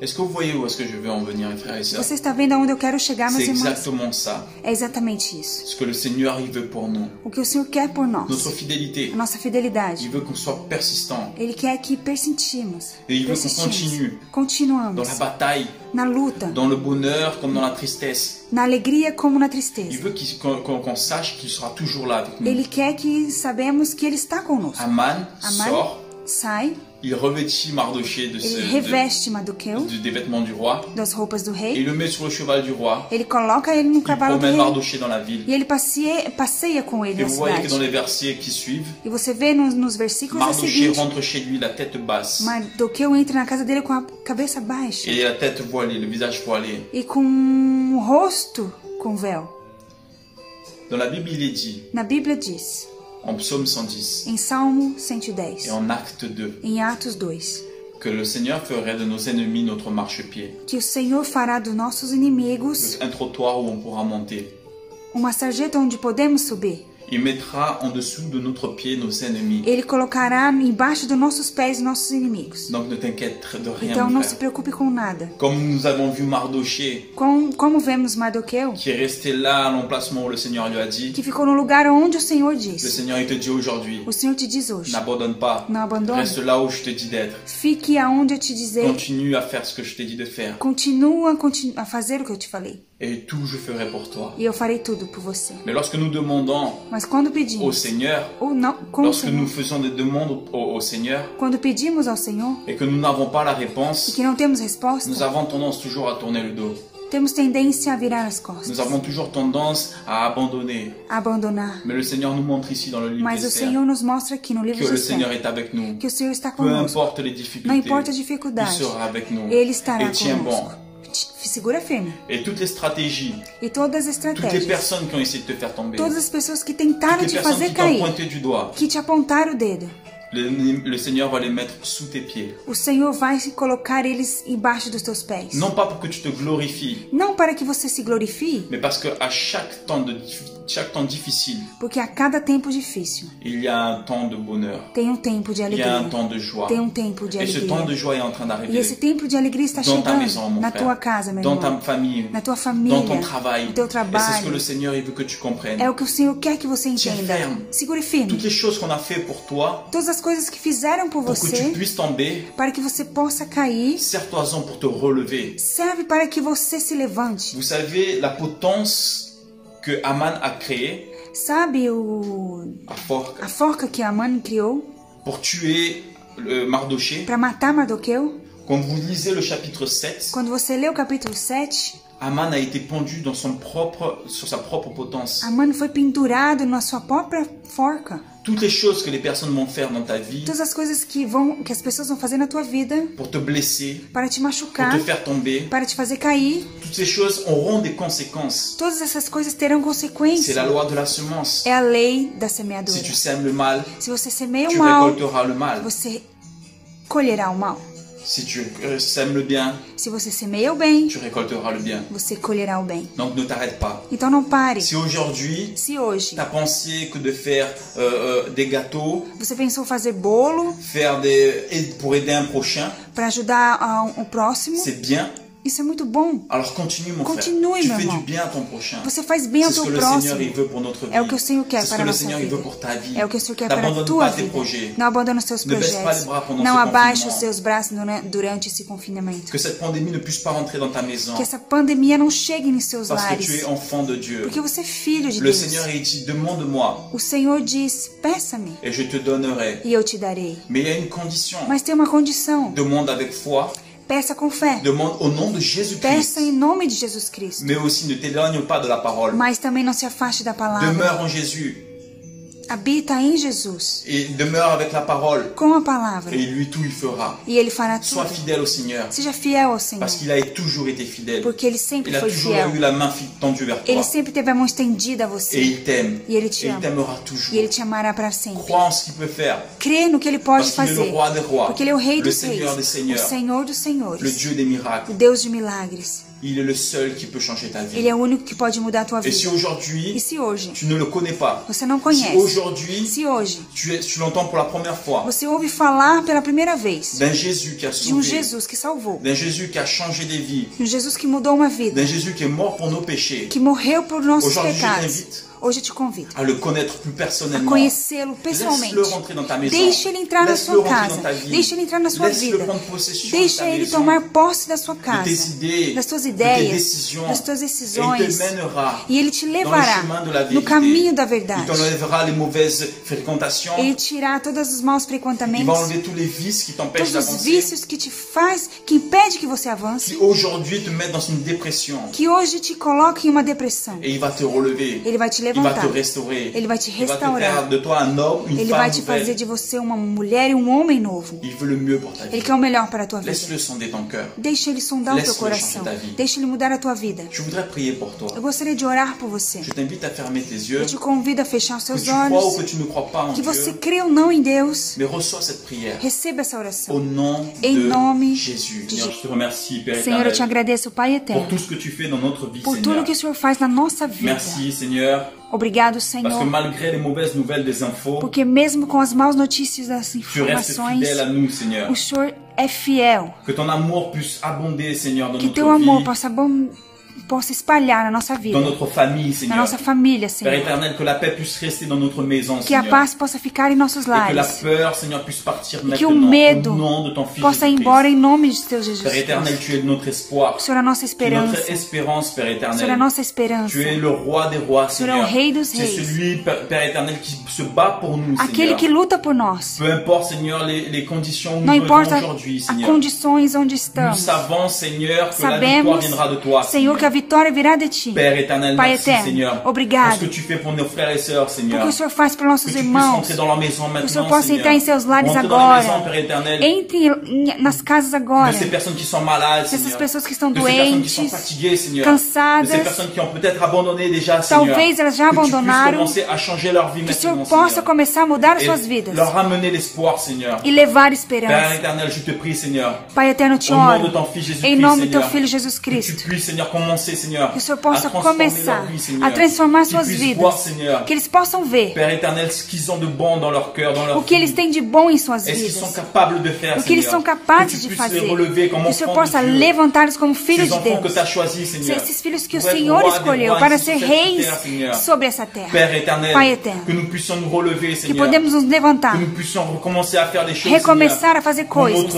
Est-ce que vous voyez où est-ce que je veux en venir, frères et sœurs? Você está vendo aonde eu quero chegar, meus C'est irmãos? exactement ça, É exatamente isso. ce que le Seigneur il veut pour nous. O que o Senhor quer por nós. Notre fidélité, A nossa fidelidade. il veut qu'on soit persistant. Ele quer que persistimos. Et il veut qu'on continue dans Continuamos. la bataille, Na luta. dans le bonheur comme dans la tristesse. Na alegria como na Il tristeza. veut qu'on sache qu'il sera toujours là avec nous. Ele quer que sabemos que Ele está conosco. Aman Amã sort sai il revêtit Mardochée Ele reveste Mardoqueu des vêtements du roi. das roupas do Et rei. il le met sur le cheval du roi. Ele coloca ele no Il cavalo do promène rei. Mardochée dans la ville. E ele passeia com ele Et na vous voyez que dans cidade. les versets qui suivent, E você vê nos versículos a Mardochée seguinte: rentre chez lui la tête basse Mardoqueu entra na casa dele com a cabeça baixa et la tête voilée, le visage voilé. e com um rosto com véu. Dans la Bible, il est dit, Na Bíblia diz, en psaume 110 em Salmo et 110, en acte 2, em Atos 2, que le Seigneur ferait de nos ennemis notre marchepied, que o Senhor fará dos nossos inimigos un trottoir où on pourra monter. uma sarjeta onde podemos subir. Il mettra en dessous de notre pied nos ennemis. Ele colocará embaixo dos nossos pés nossos inimigos. Donc ne t'inquiète de rien, Então mon não se frère. preocupe com nada. Comme nous avons vu Mardochée, Como vemos Mardoqueu, qui est resté là à l'emplacement où le Seigneur lui a dit, que ficou no lugar onde o Senhor le disse. Seigneur il te dit aujourd'hui, O Senhor te diz hoje, n'abandonne pas, não abandone. reste là où je te dis d'être. Fique aonde eu te dizer. Continue à faire ce que je t'ai dit de faire. Continua a fazer o que eu te falei. Et tout je ferai pour toi. E eu farei tudo por você. Mais lorsque nous demandons Mas quando au pedimos, Seigneur, ou não, com o lorsque Senhor, nous faisons des demandes au Seigneur quando pedimos ao Senhor et que nous n'avons pas la e réponse, que não temos resposta, nous avons tendance toujours à tourner le dos. temos tendência a virar as Nous costas, avons toujours tendance à abandonner. a abandonar. Mais le Seigneur nous montre ici dans le livre Mas o d'Esther Senhor nos mostra aqui no livro que de le Seigneur Esther est avec nous. que o Senhor está Peu conosco. importe les Não difficultés, importa a il dificuldade, sera avec nous. Ele estará Et tiens bon. conosco. Segura firme. Et toutes les stratégies, E todas as toutes les estratégias, personnes qui ont essayé de te faire tomber, todas as pessoas que toutes tentaram les te personnes fazer qui t'ont cair, pointé du doigt, que te apontaram o dedo, le Seigneur va les mettre sous tes pieds. o Senhor vai colocar eles embaixo dos teus pés. Non pas pour que tu te glorifies, Não para que você se glorifie, mais parce qu'à chaque temps difficile, porque a cada tempo difícil il y a un temps de bonheur, tem um tempo de il y a un alegria. temps de joie. Tem um tempo de Et ce temps de alegria. joie est en train E d'arriver esse tempo de alegria está dans ta maison, chegando mon na frère, tua casa, meu dans ta irmão, famille, na tua dans família, ton travail. no teu Et c'est ce que trabalho. le Seigneur il veut que tu comprennes. É o que o Senhor quer que você Tiens entenda. ferme. Segure Toutes firme. les choses qu'on a fait pour toi, Todas as coisas que fizeram por pour que tu você, puisses tomber, para que você possa cair, serre-toi-en pour te relever. serve para que você se levante. Vous savez, la potence que Aman a créée Sabe à a forca que Amã criou pour tuer Mardochée, para matar Mardoqueu? quand vous lisez le chapitre 7, Quando você lê o capítulo 7, Aman a été pendu sur sa propre potence. Amã foi pendurado na sua própria forca. Toutes les choses que les personnes vont faire dans ta vie Todas as coisas que as pessoas vão fazer na tua vida pour te blesser, para te pour machucar, te faire tomber, para te fazer cair, toutes ces choses auront des conséquences. todas essas coisas terão C'est consequências. la loi de la semence. É a lei da semeadura. Si tu sèmes le mal, Se você semeia tu o mal, récolteras le mal. você colherá o mal. Si tu sèmes le bien, Se você semeia o bem, tu récolteras le bien. você colherá o bem. Donc ne t'arrête pas. Então não pare. Si aujourd'hui, Se hoje tu as pensé que de faire des gâteaux, você pensou fazer bolo pour aider un prochain, para ajudar o próximo, c'est bien. isso é muito bom. Alors continue mon frère. Continue, Tu meu fais irmão. du bien à ton prochain. Você faz bem ao C'est ce teu que le Seigneur próximo. il veut pour notre vie. É o que o Senhor quer C'est ce para que a le nossa Seigneur il veut vida. pour ta vie. É o que o Senhor quer para a N'abandonne tua pas tes vida. projets. Não abandone os teus Ne baisse pas projetos. les bras pendant Não ce abaixe confinement. os seus braços durante esse confinamento. Que cette pandémie ne puisse pas rentrer dans ta maison. Que essa pandemia não chegue nos seus Parce que tu es lares. enfant de Dieu. Porque você é filho de Le Deus. Seigneur il dit demande-moi O Senhor diz, peça-me et je te donnerai. e eu te darei. Mais il y a une condition. Mas tem uma condição. Demande avec foi. Peça com fé. Demande au nom de Jésus-Christ. Peça em nome de Jesus Cristo. Mais aussi ne t'éloigne pas de la parole. Mas também não se afaste da palavra. Demeure en Jésus Habita em Jesus. et demeure avec la parole. Com a palavra. Et lui tout il fera. E Ele fará Sois tudo. fidèle au Seigneur. Seja fiel ao Senhor. Parce qu'il a toujours été fidèle. Porque Ele sempre Il a foi toujours fiel. eu la main tendue vers toi. Ele sempre teve a mão estendida a Et você. il t'aime. E Ele te Et il ama. t'aimera E toujours. Ele te amará para sempre. Crois en ce qu'il peut faire. Crê no que Ele pode Parce qu'il est le fazer. roi des rois. Porque Ele é o Rei Le dos Seigneur des reis. seigneurs. O Senhor dos Le senhores. Dieu des miracles. O Deus de milagres. Il est le seul qui peut changer ta vie. Ele é o único que pode mudar a tua Et si vida. aujourd'hui, E se hoje tu ne le connais pas, você não si conhece, aujourd'hui, se hoje tu l'entends pour la première fois, você ouve falar pela primeira vez d'un Jésus qui a de um sauvé, Jesus que salvou, d'un Jésus qui a changé des vies, de um Jesus que mudou uma vida, d'un Jésus qui est mort pour nos péchés, que morreu por nossos aujourd'hui je pecados. t'invite Hoje eu te convido à le connaître plus a personnellement. conhecê-lo pessoalmente. Laisse-le rentrer dans ta maison. Deixa ele entrar na Laisse-le sua rentrer casa. dans ta vie. Deixa ele entrar na sua Laisse-le vida. prendre possession Deixa de ta ele maison, tomar posse da sua de casa, tes idées, das tuas de tes ideias, décisions. das tuas Et il decisões. te mènera E ele te dans le levará chemin de la no vérité. caminho da Il verdade. t'enlèvera les mauvaises fréquentations. Ele tirar todos os maus Il va frequentamentos, enlever tous les vices qui t'empêchent todos os d'avancer. vícios que te faz, que impede que você avance, Qui aujourd'hui te mettent dans une dépression. que hoje te coloca em uma depressão. Et il va te relever. Ele vai te Il va levantar. te restaurer. Ele vai te Il va te restaurar. faire de toi un homme, une Ele femme vai te fazer nouvelle. de você uma mulher e um homem novo. Il veut le mieux pour ta Ele vie. quer o melhor para a tua vida. Laisse-le sonder ton cœur. Deixa ele sondar o teu Laisse-le coração. changer ta vie. Deixa ele mudar a tua vida. Je voudrais prier pour toi. Eu gostaria de orar por você. Je t'invite à fermer tes yeux. Eu te convido a fechar os Que seus tu crois ou que olhos. tu ne crois pas en Que você Dieu. crê ou não em Deus, Mais reçois cette prière. receba essa Au oração. nom Em nome de Jésus. de Seigneur, je te remercie, Père Senhor, eu te éternel, agradeço, Pai pour eterno, tout ce que tu fais dans notre vie, por tudo Seigneur. que o Senhor faz na nossa vida. Merci, Seigneur, Obrigado, parce que Senhor, malgré les mauvaises nouvelles des infos, porque mesmo com as más notícias das tu restes informações, fidèle à nous, Seigneur. o Senhor é fiel. Que ton amour puisse abonder, Seigneur, dans Que notre teu amor vie, possa espalhar na nossa vida, dans notre famille, na Seigneur. nossa família, Père Senhor. éternel, que la paix puisse rester dans notre maison, Que a Seigneur. paz possa ficar em nossos Et que la lares. peur, Seigneur, puisse partir E que o maintenant medo au nom de ton Fils possa ir Jésus-Christ. embora em nome de Teu Jesus Père éternel, Cristo. tu es notre espoir. O Senhor é a nossa Tu es esperança. notre espérance, Père O Senhor é a éternel. nossa esperança. Tu es le roi des rois, Senhor é o Seigneur. Rei dos C'est reis. celui, Père éternel, qui se bat pour nous, Aquele Seigneur. que luta por nós. Peu importe, Seigneur, les conditions où Não nous importa vivons aujourd'hui, as Seigneur. condições onde Nous estamos. savons, Seigneur, que la victoire Sabemos, viendra de toi, Senhor, que a vitória virá de Ti. Père éternel, Pai merci, eterno, Seigneur, pour obrigado. ce que tu fais pour nos frères et sœurs, Porque Seigneur. o Senhor faz para nossos Que tu puisses irmãos. entrer dans leur maison Que o Senhor maintenant, possa Seigneur. entrar em seus lares Rentre dans les maisons, agora. Père éternel, Entre nas casas agora. de ces personnes qui sont malades, Dessas Seigneur. pessoas que estão De ces personnes qui sont doentes, fatiguées, Seigneur. cansadas. De ces personnes qui ont peut-être abandonné déjà, Seigneur. Talvez elas já Que tu puisses abandonaram. commencer à changer leur vie Que o Senhor maintenant, possa Seigneur. começar a mudar as suas Et vidas. leur ramener l'espoir, Seigneur. E levar Père esperança. éternel, je te prie, Seigneur. Pai eterno, eu te Au nom de oro. ton Fils Jésus-Christ, Em nome do Teu Seigneur. Filho Jesus Que tu Cristo. puisses, Seigneur, commencer, Seigneur, Que o Senhor à possa transformer começar leur vie, Seigneur. a transformar suas Qu'ils puissent voir, vidas. Seigneur, Que eles possam ver Père éternel, ce qu'ils ont de bon dans leur cœur, dans leur o que eles vie. têm de bom em suas Est-ce qu'ils sont vidas. capables de faire, O que eles Seigneur? são capazes Que tu de puisses les fazer. relever comme Que o Senhor enfants possa de Dieu. levantá-los como filhos Ces de enfants que Deus. tu as choisis, Seigneur. Esses filhos que o Pour être Senhor roi des escolheu rois para ici ser sur cette reis terre, Seigneur. sobre essa terra. Père éternel, Pai eterno. que nous puissions nous relever, Que Seigneur. podemos nos levantar. Que nous puissions recommencer à faire des choses, Recomeçar Seigneur, a fazer pour coisas.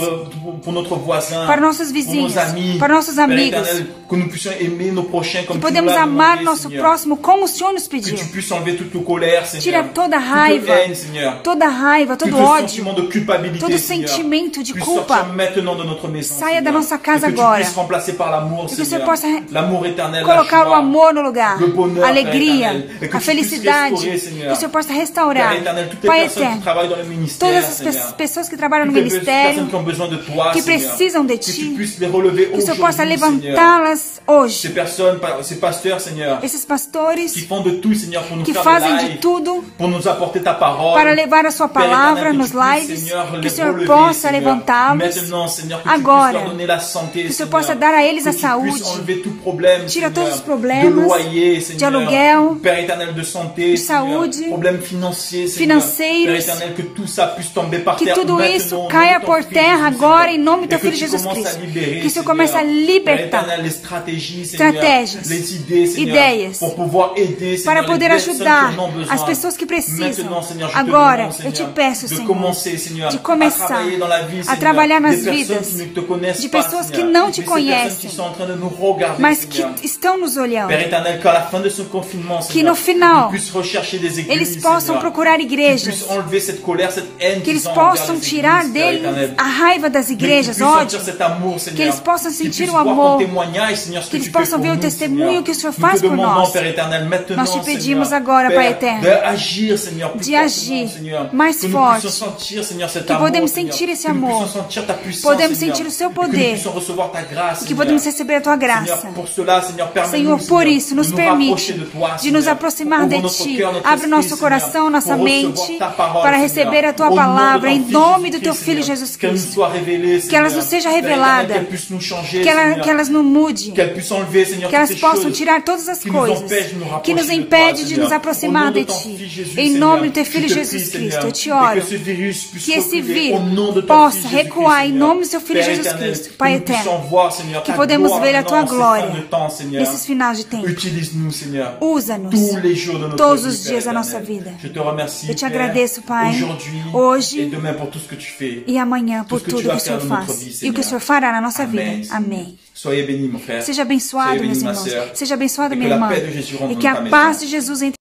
pour notre voisin, Para nossos pour vizinhos. nos amis, Para nossos Père amigos. éternel, que nous puissions aimer nos prochains comme Que tu nous podemos l'as amar demandé, nosso Seigneur. próximo como o Senhor nos Que pediu. tu puisses enlever toute colère, Seigneur. Tira toda a toute raiva, haine, Seigneur. toda raiva, Tout todo le ódio, sentiment de culpabilité, todo Seigneur, sentimento de puisse culpa. sortir maintenant de notre maison, Saia da Seigneur. nossa casa Et que agora. tu puisses remplacer par l'amour, E que o Senhor Seigneur. possa L'amour éternel, la colocar o joie, amor no lugar, le bonheur, a alegria, Père éternel. Et que a tu puisses felicidade. restaurer, Que Seigneur. o Senhor possa restaurar. Père éternel, toutes les Pai personnes qui eterno, travaillent dans le ministère, todas as Seigneur. pessoas que trabalham no Toutes les personnes ministério, qui ont besoin de toi, que Seigneur. precisam de Que tu Ti, puisses les relever que o Senhor possa aujourd'hui, Seigneur. levantá-las Ces hoje. personnes, ces pasteurs, Seigneur, Esses pastores qui font de tout, Seigneur, pour nous que faire fazem des de lives, tudo pour nous apporter ta parole. para levar a Sua Père palavra éternel, nos que tu puisses, lives, Seigneur, que les o Senhor relever, possa Seigneur. levantá-los Maintenant, Seigneur, que tu agora, puisses leur donner la santé, que o Senhor Seigneur. possa dar a eles a Que tu puisses saúde. enlever tout problème, Tira Seigneur, todos os de problemas loyer, Seigneur, de aluguel, Père éternel, de santé, de Seigneur, saúde, problèmes financiers, Seigneur. financeiros, Père éternel, que tout ça puisse tomber par que terre tudo maintenant, isso au nom caia de ton por Fils terra Jésus, agora Seigneur. em nome do Teu Et que Filho tu Jesus commences à Cristo. libérer, Que o Senhor Seigneur. comece a Père libertar éternel, les stratégies, Seigneur, estratégias, les idées, Seigneur, ideias, pour pouvoir aider, Seigneur, para les poder personnes ajudar qui en ont besoin. as pessoas que precisam. Maintenant, Seigneur, je te Agora, demande, eu te Seigneur, peço, de Senhor, commencer, Seigneur, de começar à travailler dans la vie, a Seigneur, trabalhar nas des personnes vidas qui ne te connaissent de pas, pessoas que Seigneur, não te de ces personnes conhecem, qui sont en train de nous regarder, mas que Seigneur. estão nos olhando. Père éternel, qu'à la fin de ce confinement, Que Seigneur, no final, ils puissent rechercher des églises, eles possam Seigneur. procurar Qu'ils igrejas, puissent enlever cette colère, cette haine que eles qu'ils ont envers possam les tirar églises, Père deles éternel. a raiva das Mais qu'ils igrejas, puissent ódio, sentir cet amour, Seigneur. que eles possam Qu'ils sentir puissent o voir ton amor, témoignage, Seigneur, ce que que eles tu fais possam pour ver o nous, testemunho Seigneur. que o Senhor Nous faz te por demandons, nós. Père éternel, maintenant, Nós te pedimos Seigneur, agora, Pai Père, eterno, d'agir, Seigneur, plus de fortement, agir Seigneur. mais Que nous forte, puissions sentir, Seigneur, cet que amour, podemos Seigneur. sentir esse Que nous amor, puissions sentir ta puissance, podemos Seigneur. sentir o Seu Et que nous poder, puissions recevoir ta grâce, que Seigneur. podemos receber a Tua graça. Seigneur, pour cela, Seigneur, Senhor, permets-nous, por isso, nos de nous permite rapprocher de toi, de nos Seigneur. aproximar Ouvre de notre Ti. cœur, notre Abre esprit, nosso Seigneur, coração, nossa pour mente, recevoir ta parole, para Seigneur. receber a Tua Au nom de palavra, ton em Fils nome do Teu Jésus-Christ, Filho Seigneur. Jesus Qu'elle nous Cristo. soit révélée, Que elas Seigneur. nos sejam Père éternel, reveladas, qu'elle puisse nous changer, que Seigneur. elas nos mude, Qu'elle puisse enlever enlever, Seigneur, que elas toutes ces possam choses tirar todas as qui nous coisas empêchent de nous rapprocher que nos de toi, impedem de Seigneur. nos aproximar Au nom de de ton Ti. Fils Jésus, Em Seigneur, nome do Teu je Filho te prie, Jesus Seigneur, Cristo, eu te et oro que ce virus puisse que esse reculer vírus au nom de ton possa Fils Jésus-Christ, recuar em Seigneur. nome do Seu Filho Père Jesus éternel, Cristo, Pai que nous puissions eterno, voir, Seigneur, que ta podemos gloire ver a Tua dans ces glória fins de temps, Seigneur. nesses finais de tempo. Utilise-nous, Seigneur, Usa-nos tous les jours de notre todos vie, os Père dias da éternel. nossa vida. Je te remercie, Eu te Père, agradeço, Pai, aujourd'hui hoje et demain pour tout ce que tu fais. e amanhã por Tudo que tudo tu que vai o Senhor fazer na nossa faz vida, e o que o Senhor. Senhor fará na nossa Amém. vida. Amém. Soyez bénis, mon frère. Seja abençoado, Soyez meus bénis, ma irmãos. sœur. Seja abençoada, Et minha que la irmã. paix de Jésus rentre E dans que ta a maison. paz de Jesus entre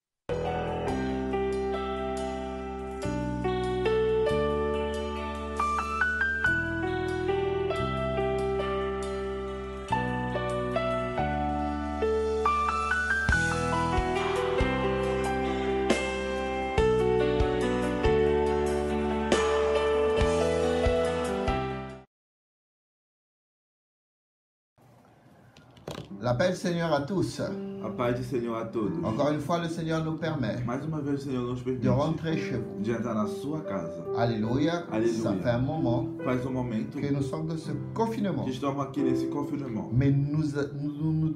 La paix du Seigneur à tous. A paz do Senhor a todos. Encore une fois, le Seigneur nous permet Mais uma vez o Senhor nos de permite rentrer chez vous. de entrar na sua casa. Alléluia. Alléluia. Ça fait un moment Faz um momento que nous sommes dans ce confinement. que estamos aqui nesse confinement. Mais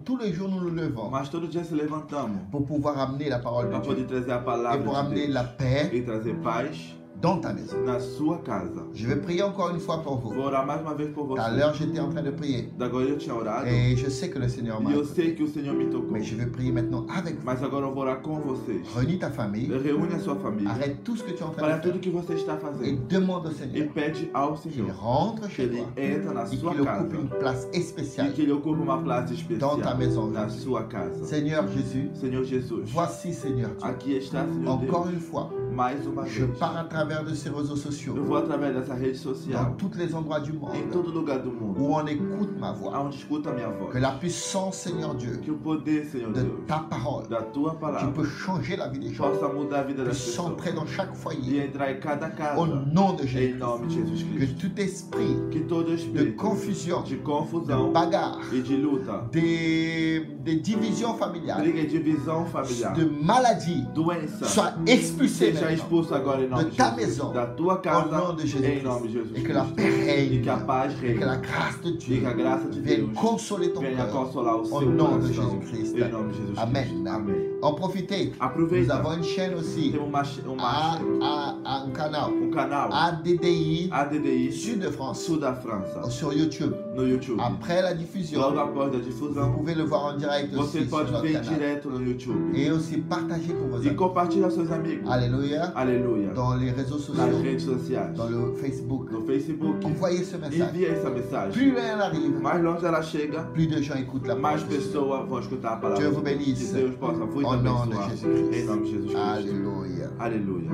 tous les jours, nous nous levons Mas todo dia se levantamos pour pouvoir amener la parole para de poder Dieu trazer a et palavra pour de amener Deus la paix e trazer paz dans ta maison. na sua casa. Je vais prier encore une fois pour vous. Vou orar mais uma vez por Tout você. à l'heure, j'étais en train de prier. D'agora eu tinha orado Et je sais que le Seigneur m'a e eu écouté. sei que o Senhor me tocou. Mais je vais prier maintenant avec vous. Mas agora eu vou orar com vocês. Réunis ta famille. Reúne a sua família. Arrête tout ce que tu es en train Para de faire. tudo que você está Et fazendo. demande au E Seigneur pede ao qu'il Senhor rentre que chez Ele toi entra na et sua qu'il casa occupe une place e spéciale que Ele ocupe uma place dans ta especial maison. na sua casa. Seigneur Jésus, Senhor Jesus, voici Seigneur Dieu. aqui está, Senhor Encore Deus, une fois, mais uma je vez. pars à travers de ces réseaux Eu sociaux, vou através dessa rede dans social, tous les endroits du em monde todo lugar do mundo, où on écoute ma voix. aonde escuta a minha voz. Que la puissance, Seigneur Dieu, Que o poder, Senhor de Deus, ta parole, da tua qui palavra, peut changer la vie des gens, possa mudar a vida das puisse pessoas entrer dans chaque e foyer. entrar em cada casa, Au nom de em Jésus. nome de Jesus Que Cristo. tout esprit Que todo de espírito confusion, de de confusão bagarre, e de luta, des divisions familiales, briga e divisão familiar, de maladies, doença, soit expulsé seja maintenant. expulso agora em nome de de ta Jesus, maison, da tua Au casa, nom de Jésus em nome de Christ. Jesus Et que la Cristo. paix E règne. que a paz Et que la reine, grâce de e Dieu que a graça de vienne Deus consoler ton venha cœur. consolar o Au seu nom de coração, Jésus-Christ. em nome de Jesus Amen. Cristo. Amém. En profitez. Nous Aproveita, avons une chaîne aussi. tem Un canal. canal ADDI ADDI Sud de France Sul da França sur YouTube. no YouTube. Après la diffusion, Logo após a vous difusão, pouvez le voir en direct você aussi sur pode notre ver canal. direto no YouTube Et aussi partager pour vos e amis. compartilhar aos seus amigos. Alléluia. Aleluia. Dans les réseaux Nas sociaux, redes sociais, dans le Facebook. no Facebook. Envoyez ce message. Envia essa mensagem. Plus loin elle arrive, Mais longe ela chega, plus de gens écoutent la mais parole. pessoas vão escutar a palavra. Dieu vous de Deus. bénisse. Que Deus possa vos Au nom de abençoar. Jésus-Christ. Em nome de Jesus Cristo. Alléluia. Aleluia.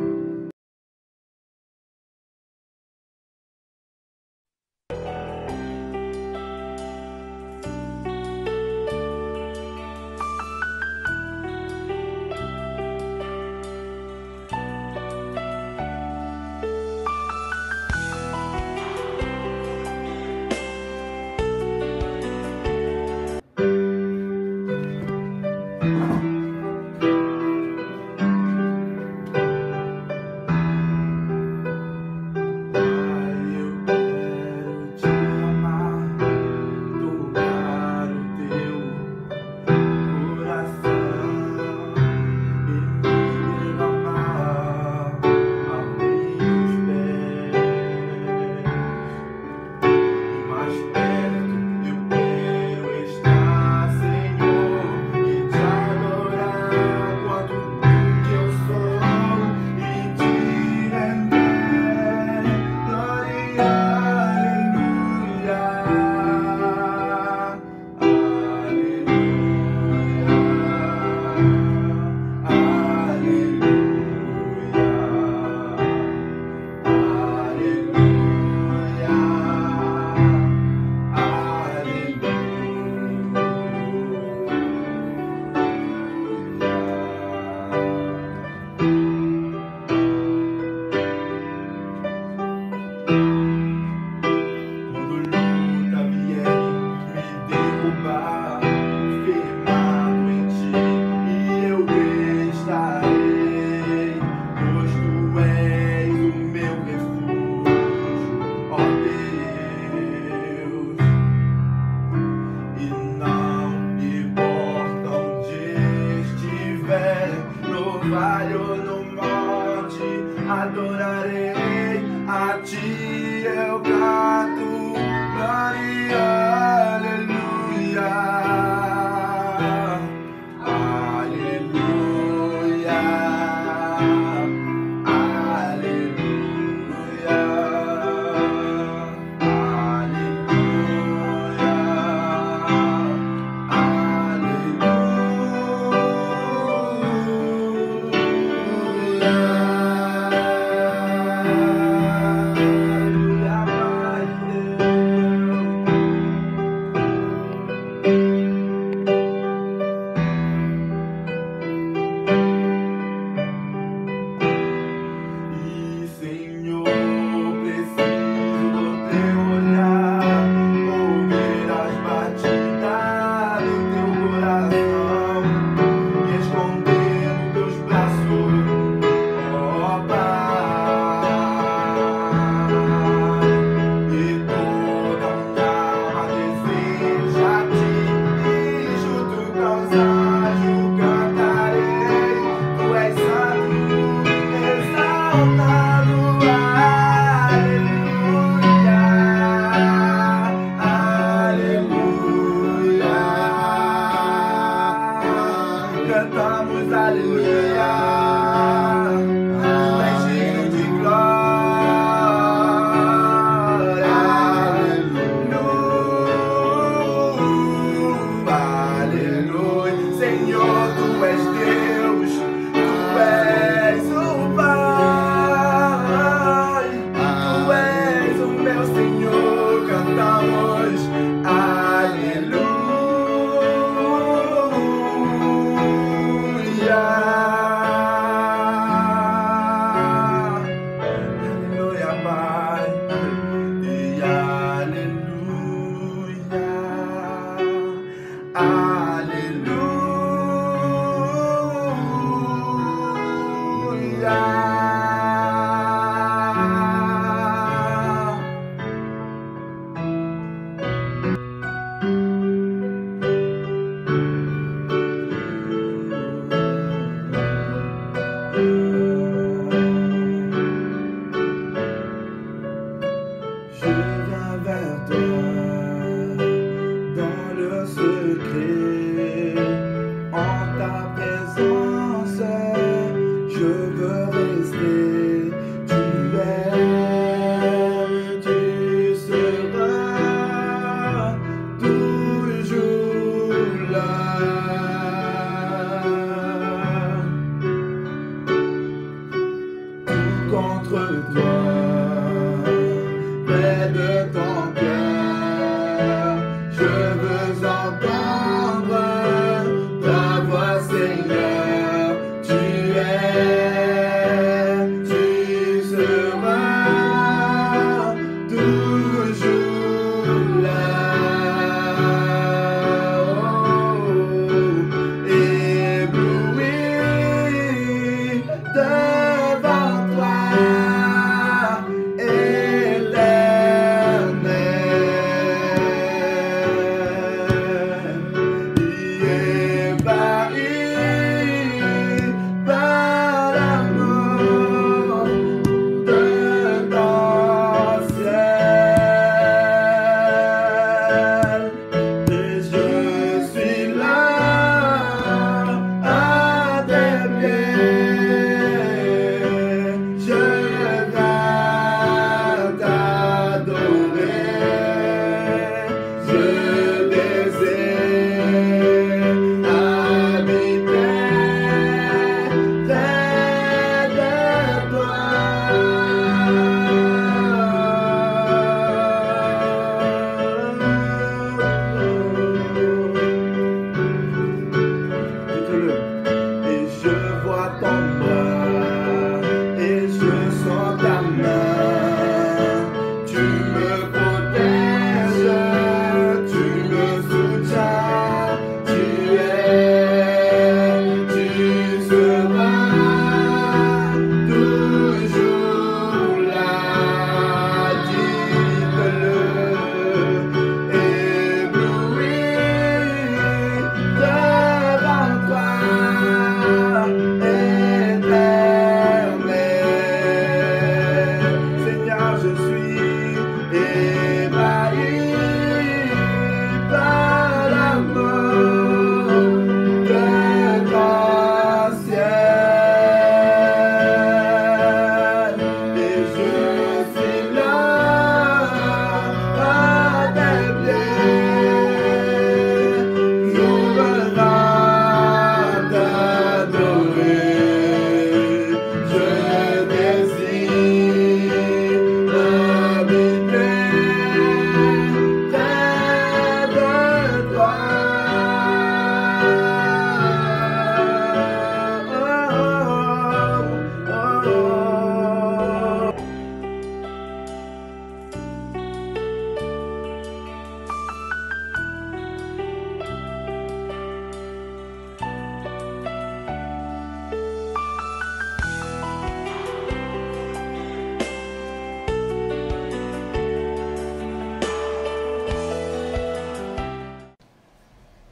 raio no monte, adorarei a ti, eu canto, glória, aleluia, aleluia, cantamos aleluia, tu és digno de glória, aleluia, Senhor, tu és Deus, tu és o Pai, tu és o meu Senhor, cantamos aleluia. Aleluia, Pai, e aleluia, aleluia. Je viens vers toi dans le secret, en ta présence, je veux rester. Tu seras toujours là. Tout contre toi, près de ton cœur, je veux entendre ta voix, Seigneur. Tu seras toujours là. Ébloui devant toi,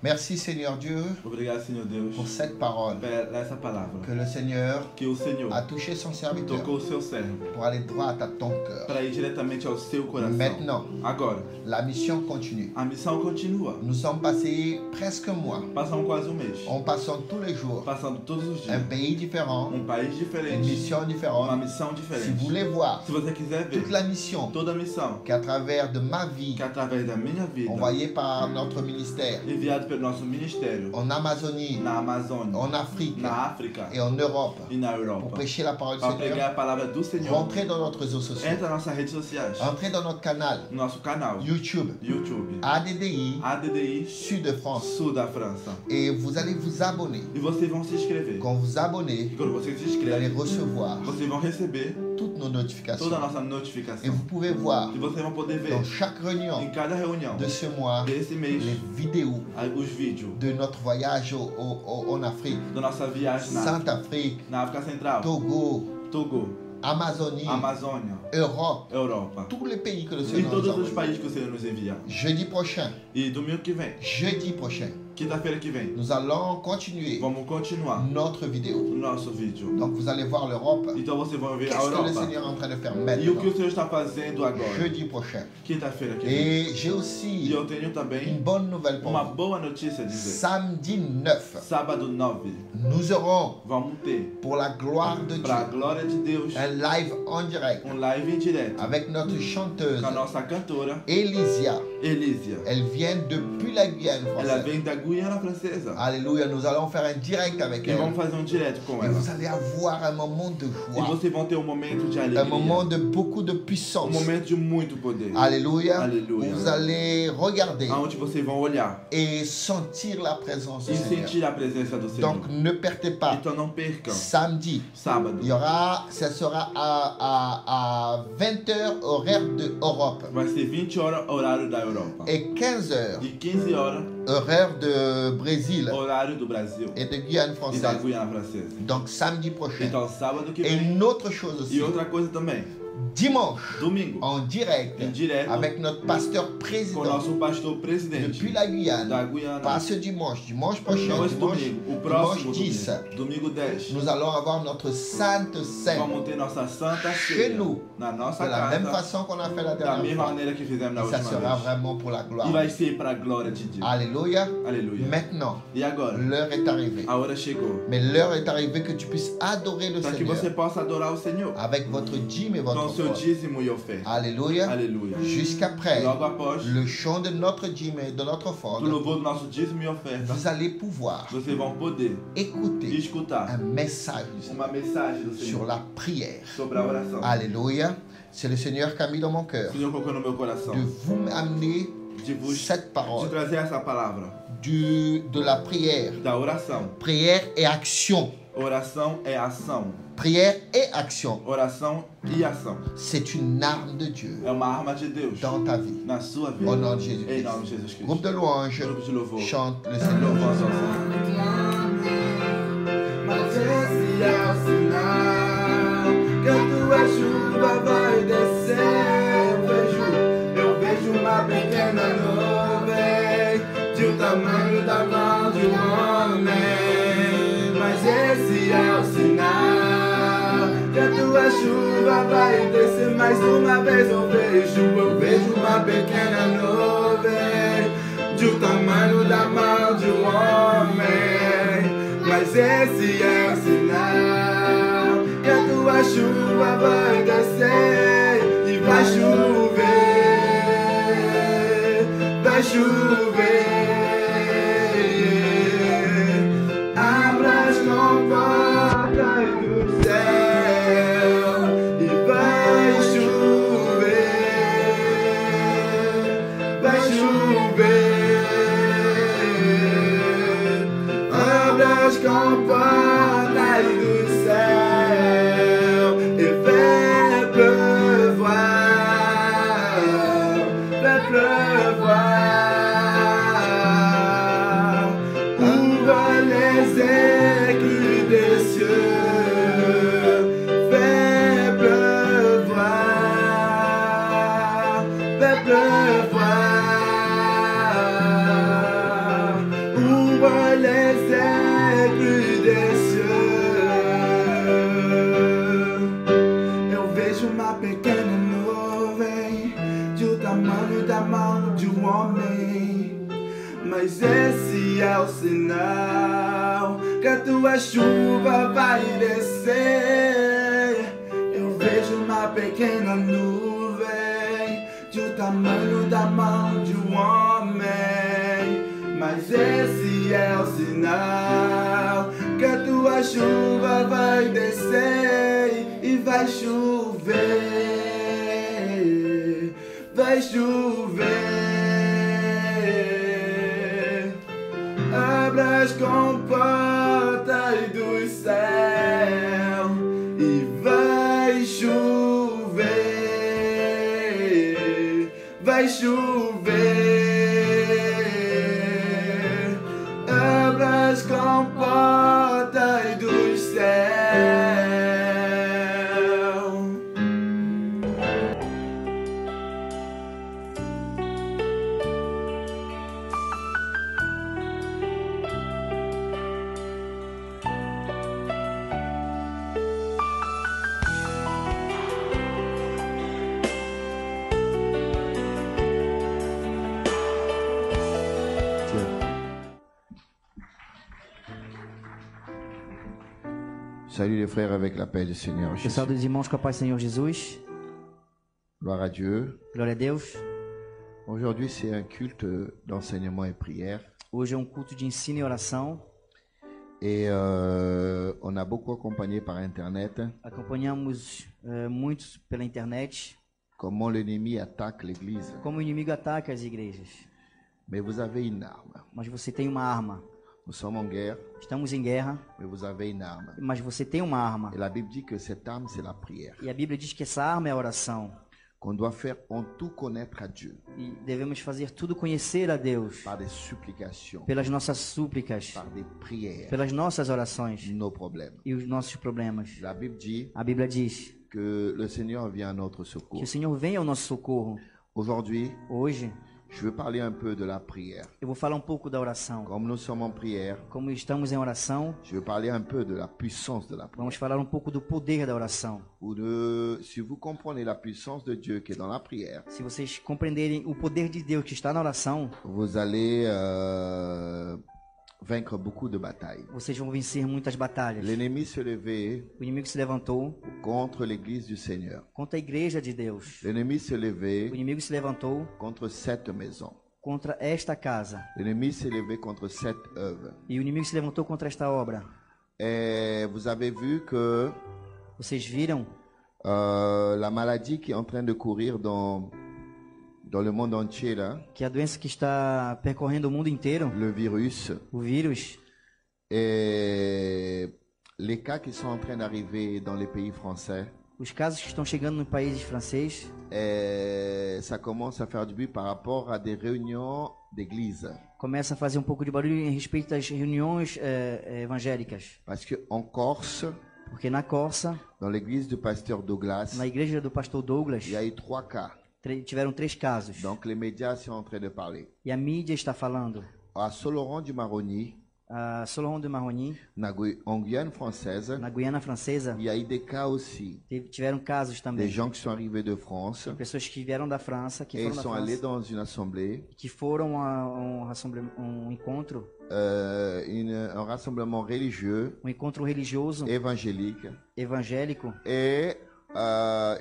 Merci Seigneur Dieu Obrigado, Senhor Deus, pour cette parole por essa palavra. que le Seigneur Que o Senhor a touché son serviteur tocou o seu servo pour aller droit à ton cœur. para ir diretamente ao seu coração. Maintenant, Agora, la mission continue. a missão continua. Nous sommes passés presque un mois Passamos quase um mês. en passant tous les jours Passando todos os un dias. pays différent, País une diferente. mission Uma différente. missão Si diferente. vous voulez voir Se você quiser ver toute la mission toda a missão qu'à travers de ma vie, que através da minha vida, envoyée par notre ministère enviado pelo nosso ministério en Amazonie, na Amazônia, en Afrique na África et en Europe e na pour Europa, prêcher la parole du para Seigneur, pregar a palavra do Senhor, rentrez dans notre réseau social, entra nas nossas redes sociais, entrez dans notre canal no nosso canal YouTube, YouTube, ADDI, ADDI Sud de France, Sul da França. et vous allez vous abonner. E vocês vão se inscrever. Quand vous E abonnez, quando vocês se vous allez inscrevem, recevoir vocês vão receber toutes nos toda a notifications. nossa Et notificação. vous pouvez voir E vocês vão poder ver dans chaque réunion em cada reunião de ce mois desse mês les vidéos os vídeos de notre voyage en Afrique, da nossa viagem na Centrafrique, África Central, Togo, Togo, Amazonie, Amazônia, Europe, Europa. tous les pays que le Em Seigneur nous todos a os envoyés. países que o Senhor nos envia. Jeudi prochain, E domingo que vem, jeudi prochain, quinta-feira que vem, nous allons continuer vamos continuar notre vidéo. o nosso vídeo. Donc vous allez voir l'Europe. Então vocês vão ver a Qu'est-ce que le Europa. Seigneur est en train de faire E o que maintenant, o Senhor está fazendo agora, jeudi prochain. quinta-feira que vem. Et j'ai E aussi eu tenho une também bonne nouvelle pour uma vous. boa notícia a dizer. Samedi 9, Sábado 9, nous aurons, vamos ter, pour la gloire de para a Dieu, glória de Deus, un live en direct live em direto avec notre chanteuse com a nossa cantora, Elysia. Elísia. Elle vient depuis la Guyane Ela française. vem da Guiana Francesa. Alléluia, nous allons faire un direct avec E elle. vamos fazer direto com Et ela. vous allez avoir un moment de E joie, vocês vão ter momento de un alegria. moment de beaucoup de puissance. Momento de muito poder. Alléluia. Alléluia. Vous allez regarder Aonde vocês vão olhar et sentir la présence du e Seigneur. sentir a presença do Senhor. Donc ne perdez pas. Então não percam. Samedi, Sábado. ça sera à 20h horaire de Europe Vai ser 20 horas horário da Europa. et 15h E 15 horas horaire de Brésil horário do Brasil. et de Guyane E da française. Guiana Francesa. Donc samedi prochain. Então sábado que Et vem. une autre chose aussi, E outra coisa também. dimanche, Domingo. en direct, Em direto avec notre pasteur com o président nosso pastor presidente depuis la Guyane. da Guiana. Pas ce dimanche, dimanche prochain, Não esse dimanche, domingo. O dimanche próximo 10, domingo. Domingo 10. nous allons avoir notre Sainte Seine Vamos ter nossa Santa chez Ceia nous, na nossa de la même casa, façon qu'on a fait la da dernière mesma fois. maneira que fizemos na Et ça última sera vez. vraiment pour la gloire. E vai ser para a glória de Deus. Alléluia. Aleluia. Maintenant, E agora? l'heure est arrivée. A hora chegou. Mais l'heure est arrivée que tu puisses adorer le Para que Seigneur você possa adorar o Senhor avec votre dîme et com votre seu offrande. dízimo e oferta. Alléluia. Aleluia. Jusqu'après Logo após le chant de notre dîme et de notre o offrande, louvor do nosso dízimo e oferta, vous allez pouvoir vocês vão poder écouter escutar un message du Seigneur uma mensagem do sur Senhor la prière. sobre a oração. Alléluia. C'est le Seigneur qui a mis dans mon cœur O Senhor colocou no meu coração de vous amener de vos cette de parole trazer essa palavra de la prière. da oração. Prière et action. Oração é ação. Prière et action. Oração e ação. C'est une arme de Dieu É uma arma de Deus dans ta vie. na sua vida. Au nom de Em Jésus-Christ. nome de Jesus Cristo. Groupe de louanges Grupo de louvor. chante le Seigneur. Louvamos ao Senhor. Mas esse é o sinal que a tua chuva vai descer. Eu vejo uma pequena nuvem de tamanho da mão de homem. Mas esse é o sinal que a tua chuva vai descer. Mais uma vez eu vejo uma pequena nuvem de tamanho da mão de homem. Mas esse é o sinal que a tua chuva vai descer e vai chover, vai chover. Abra as comportas do céu e vai chover, vai chover. Abra as comportas do céu et fais pleuvoir. homem, mas esse é o sinal que a tua chuva vai descer. Eu vejo uma pequena nuvem do tamanho da mão de um homem, mas esse é o sinal que a tua chuva vai descer e vai chover, vai chover. Abra as comportas do céu e vai chover, vai chover. Abra as comportas do céu. Salut les frères avec la paix du Seigneur Eu Jésus. saúdo os irmãos com a paz do Senhor Jesus. Gloire à Dieu. Glória a Deus. Aujourd'hui, c'est un culte d'enseignement et prière. Hoje é um culto de ensino e oração. Et on a beaucoup accompagné par Internet Acompanhamos muitos pela internet comment l'ennemi attaque l'Église. como o inimigo ataca as igrejas. Mais vous avez une arme. Mas você tem uma arma. Nous sommes en guerre, Estamos em guerra, mais vous avez une arme. mas você tem uma arma. Et la Bible dit que cette arme, c'est la prière. E a Bíblia diz que essa arma é a oração. Qu'on doit faire en tout connaître à Dieu E devemos fazer tudo conhecer a Deus par des supplications, pelas nossas súplicas, par des prières, pelas nossas orações nos problèmes. e os nossos problemas. La Bible dit A Bíblia diz que le Seigneur vient à notre que secours. o Senhor vem ao nosso socorro. Aujourd'hui, Hoje, je veux parler un peu de la prière. eu vou falar um pouco da oração. Comme nous sommes en prière, Como estamos em oração, je veux parler un peu de la puissance de la prière. vamos falar um pouco do poder da oração. Ou de, si vous comprenez la puissance de Dieu qui est dans la prière, Se vocês compreenderem o poder de Deus que está na oração, vous allez vaincre beaucoup de batailles. vocês vão vencer muitas batalhas. L'ennemi se levait O inimigo se levantou contre l'église du Seigneur. contra a igreja de Deus. L'ennemi se O levait inimigo se levantou contre cette maison. contra esta casa. L'ennemi s'est levé contre cette œuvre. E o inimigo se levantou contra esta obra. Et vous avez vu que Vocês viram la maladie qui est en train de courir dans le monde entier, là, que a doença que está percorrendo o mundo inteiro, le virus, o vírus, et les cas qui sont en train d'arriver dans les pays français, os casos que estão chegando no país francês, et ça commence à faire du bruit par rapport à des réunions d'église. começa a fazer um pouco de barulho em respeito das reuniões evangélicas. Parce que en Corse, Porque na Corsa, dans l'église du pasteur Douglas, na igreja do pastor Douglas, il y a eu 3 cas. tiveram 3 casos. Donc les médias sont en train de parler. E a mídia está falando. À Soloron du Maroni, A Solon de Marroni, en Guyane française, na Guiana Francesa, il y a eu des cas aussi. tiveram casos Des também. gens qui sont arrivés de France Pessoas que vieram da França, que et foram ils da sont allés França, dans une assemblée, que foram a um encontro, un rassemblement religieux, um encontro religioso, évangélique, evangélico, et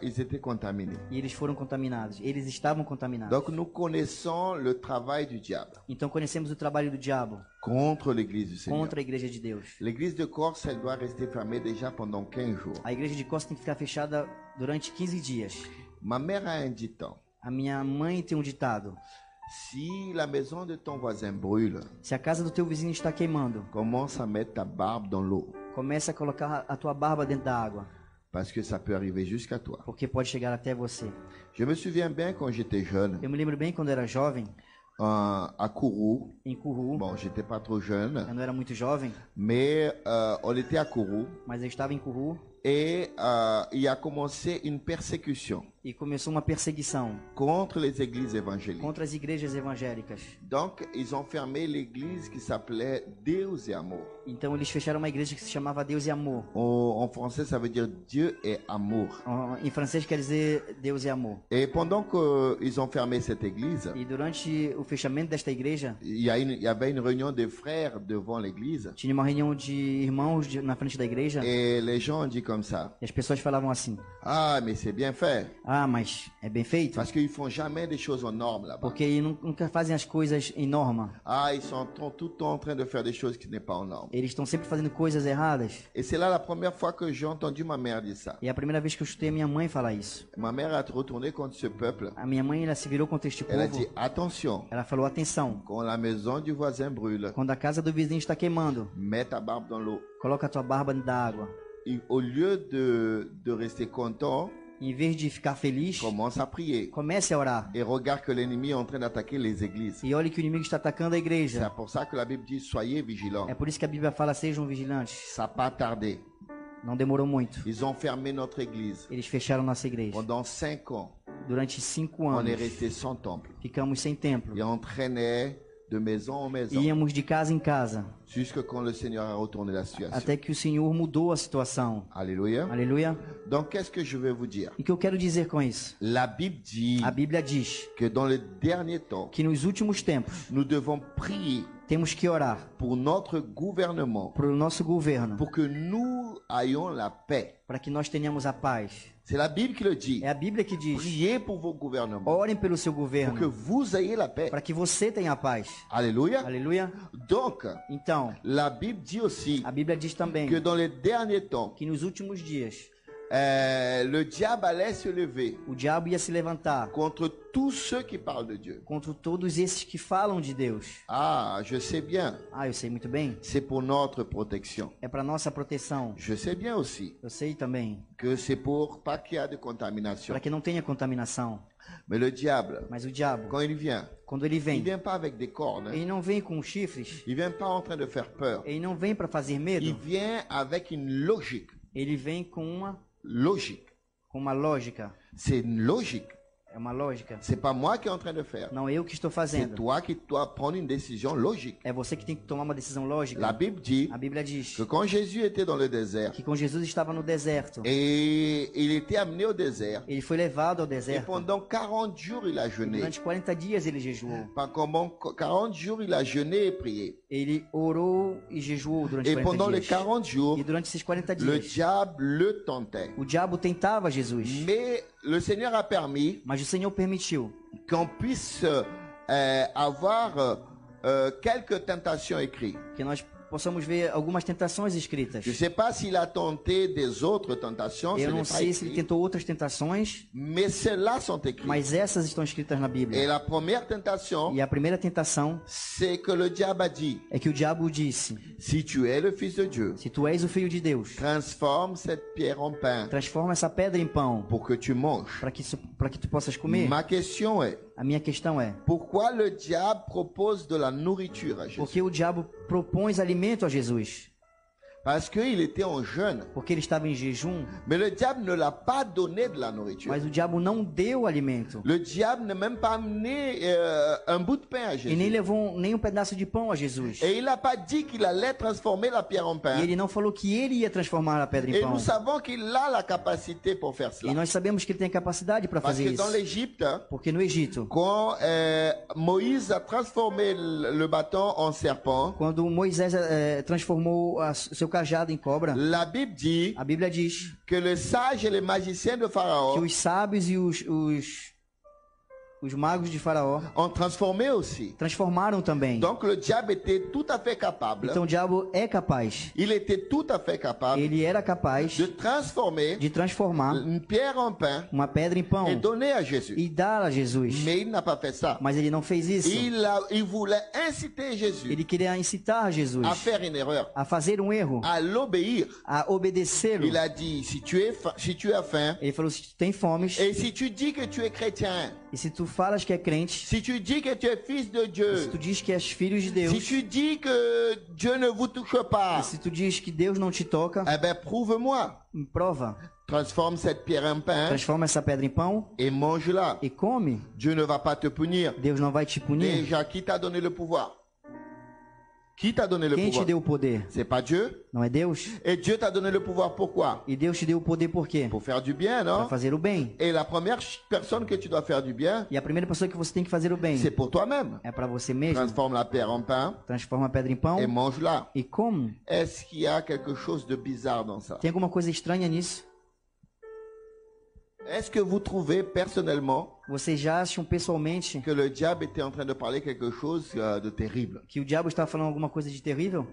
ils étaient contaminés. e eles foram contaminados. Eles estavam contaminados. Donc nous connaissons le travail du diable Então conhecemos o trabalho do diabo contre l'église du Seigneur. contra a igreja de Deus. L'église de Corse, elle doit rester fermée déjà pendant 15 jours. A igreja de Costa tem que ficar fechada durante 15 dias. Ma mère a un dicton. A minha mãe tem um ditado: Si la maison de ton voisin brûle, se a casa do teu vizinho está queimando, commence à mettre ta barbe dans l'eau. começa a colocar a tua barba dentro da água, Parce que ça peut arriver jusqu'à toi. porque pode chegar até você. Je me souviens bien quand j'étais jeune, Eu me lembro bem quando eu era jovem, à Kourou. em Kourou. Bon, j'étais pas trop jeune, Eu não era muito jovem, mais on était à Kourou mas eu estava em Kourou et il a commencé une persécution. E começou uma perseguição contre les églises évangéliques. contra as igrejas evangélicas. Donc, ils ont fermé l'église qui s'appelait Deus et Amour. Então eles fecharam uma igreja que se chamava Deus e Amor. En français, ça veut dire Dieu est amour. Em francês quer dizer Deus e Amor. Et pendant qu'ils ont fermé cette église, E durante o fechamento desta igreja, il y avait une réunion de frères devant l'église. tinha uma reunião de irmãos na frente da igreja. Et les gens ont dit comme ça: E as pessoas falavam assim: ah, mais c'est bien fait. ah, mas é bem feito. Parce qu'ils font jamais des choses en normes là-bas. Porque eles nunca fazem as coisas em norma. Ah, ils sont tout le temps en train de faire des choses qui n'est pas en norme. Eles estão sempre fazendo coisas erradas. Et c'est là la première fois que j'ai entendu ma mère dire ça. E é a primeira vez que eu escutei a minha mãe falar isso. Ma mère a retourné contre ce peuple. A minha mãe, ela se virou contra este Elle a povo. dit: attention, Ela falou: atenção, quand la maison du voisin brûle, quando a casa do vizinho está queimando, mets ta barbe dans l'eau. coloca a tua barba dentro da água. Et au lieu de rester content, Em vez de ficar feliz, commence à prier. comece a orar. Et regarde que l'ennemi est en train d'attaquer les églises. E olhe que o inimigo está atacando a C'est igreja. pour ça que la Bible dit: soyez vigilants. É por isso que a Bíblia fala: sejam vigilantes. Ça n'a pas tardé. Não demorou muito. Ils ont fermé notre église. Eles fecharam nossa igreja. Pendant 5 ans, Durante 5 on anos, est resté sans temple. ficamos sem templo. Et on traînait de maison en maison. Íamos de casa em casa, Jusque quand le Seigneur a retourné la situation. até que o Senhor mudou a situação. Alléluia. Aleluia. Donc, qu'est-ce que je vais vous dire? E o que eu quero dizer com isso? La Bible dit A Bíblia diz que dans les derniers temps, que nos últimos tempos nous devons prier temos que orar pour notre gouvernement, para o nosso governo, pour que nous ayons la paix. para que nós tenhamos a paz. C'est la Bible qui le dit. É a Bíblia que diz: Priez pour vos gouvernements, orem pelo seu pour que governo, vous ayez la paix. para que você tenha a paz. Alléluia. Aleluia. Donc, Então, la Bible dit aussi a Bíblia diz também que dans les derniers temps, que nos últimos dias le diable allait se lever o diabo ia se levantar contre tous ceux qui parlent de Dieu. contra todos esses que falam de Deus. Ah, je sais bien, Ah, eu sei muito bem. c'est pour notre protection. É para nossa proteção. Je sais bien aussi Eu sei também. que c'est pour pas qu'il y ait de contamination. Para que não tenha contaminação. Mais le diable, Mas o diabo, quand il vient quando ele vem, pas avec des cornes, hein. ele não vem com chifres. Il vient pas en train de faire peur. Ele não vem para fazer Il medo. vient avec une logique. Ele vem com uma lógica. C'est une logique. É uma lógica. C'est pas moi qui est en train de faire. Não eu que estou C'est fazendo. toi qui dois prendre une décision logique. É você que tem que tomar uma decisão La lógica. Bible dit A Bíblia diz que quand Jésus était dans le désert que quando Jesus estava no deserto, et il était amené au désert, ele foi levado ao et deserto. pendant 40 jours il a jeûné. Durante 40 dias ele jejuou. Pendant 40 jours il a jeûné et prié. Ele orou e jejuou durante Et 40 pendant les dias. 40 jours, E durante esses 40 le dias, diable le tentait. o diabo tentava Jesus. Mais le Seigneur a permis Mas o Senhor permitiu qu'on puisse avoir quelques tentations écrites. que nós possamos ver algumas tentações escritas. Je ne sais pas s'il a tenté des autres tentations, ce Eu não n'est pas sei se ele écrit, tentou outras tentações, mais celles-là sont écrites. mas essas estão escritas na Et Bíblia. la première tentation, E a primeira tentação c'est que le diable a dit, é que o diabo disse: si tu es le Fils de Dieu, se tu és o Filho de Deus, transforme cette pierre en pain transforma essa pedra em pão pour que tu manges. para que tu possas comer. Ma question est, A minha questão é: pourquoi le diable propose de la nourriture à Jésus? por que o diabo propõe alimento a Jesus? Parce qu'il était en jeûne. Porque ele estava em jejum, Mais le diable ne l'a pas donné de la nourriture. mas o diabo não deu alimento. Le diable n'a même pas amené un bout de pain à E nem Jésus. levou nem um pedaço de pão a Jesus. Et il n'a pas dit qu'il allait transformer la pierre en E pain. ele não falou que ele ia transformar a pedra em Et pão. nous savons qu'il a la capacité pour faire E cela. nós sabemos que ele tem a capacidade para Parce fazer que dans isso. l'Égypte, Porque no Egito, quand Moïse a transformé le bâton en serpent, quando Moisés transformou seu cajado em cobra, la Bible dit a Bíblia diz que les sages et les magiciens de que Pharaon os sábios e os magos de Faraó ont transformé aussi. transformaram também. Donc le diable était tout à fait capable, Então o diabo é capaz, il était tout à fait capable ele era capaz de transformer de transformar une pierre en pain uma pedra em pão et donner à Jésus. e dar a Jesus. Mais il n'a pas fait ça. Mas ele não fez isso. Il voulait inciter Jésus Ele queria incitar Jesus à faire une erreur, a fazer um erro, à l'obéir. a obedecê-lo. Il a dit, si tu as faim, Ele falou: se tu tem fomes et si tu dis que tu es chrétien, E se tu falas que é crente, si tu dis que tu es fils de se Dieu, tu diz que és filho de Deus, si tu dis que Dieu ne vous touche e pas, se tu diz que Deus não te toca, eh ben prouve-moi. me prova. Transforme cette pierre en pain Transforma essa pedra em pão et mange-la. e come. Dieu ne va pas te punir. Deus não vai te punir. Déjà, qui t'a donné le pouvoir? Qui t'a donné le Quem te pouvoir? deu o poder? C'est pas Dieu. Não é Deus? Et Dieu t'a donné le pouvoir pourquoi? E Deus te deu o poder por quê? Pour faire du bien, Para non? fazer o bem. Et la première personne que tu dois faire du bien, E a primeira pessoa que você tem que fazer o bem c'est pour toi-même. é para você mesmo. Transforme la pierre en pain Transforma a pedra em pão et mange-la. e come. Est-ce qu'il y a quelque chose de bizarre dans ça? Tem alguma coisa estranha nisso? Est-ce que vous trouvez personnellement Vocês já acham pessoalmente que le diable était en train de parler quelque chose de terrible? que o diabo está falando alguma coisa de terrível?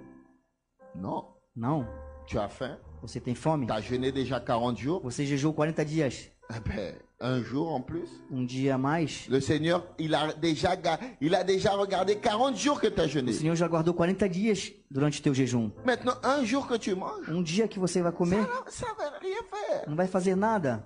Non. Não. Tu as faim? Você tem fome? Tu as jeûné déjà 40 jours? Você jejuou 40 dias. Eh ben, un jour en plus. Dia a mais. Le Seigneur, il a déjà regardé 40 jours que tu as O jeûné. Senhor já guardou 40 dias durante teu jejum. Maintenant, un jour que tu manges, Dia que você vai comer, ça va rien faire. não vai fazer nada.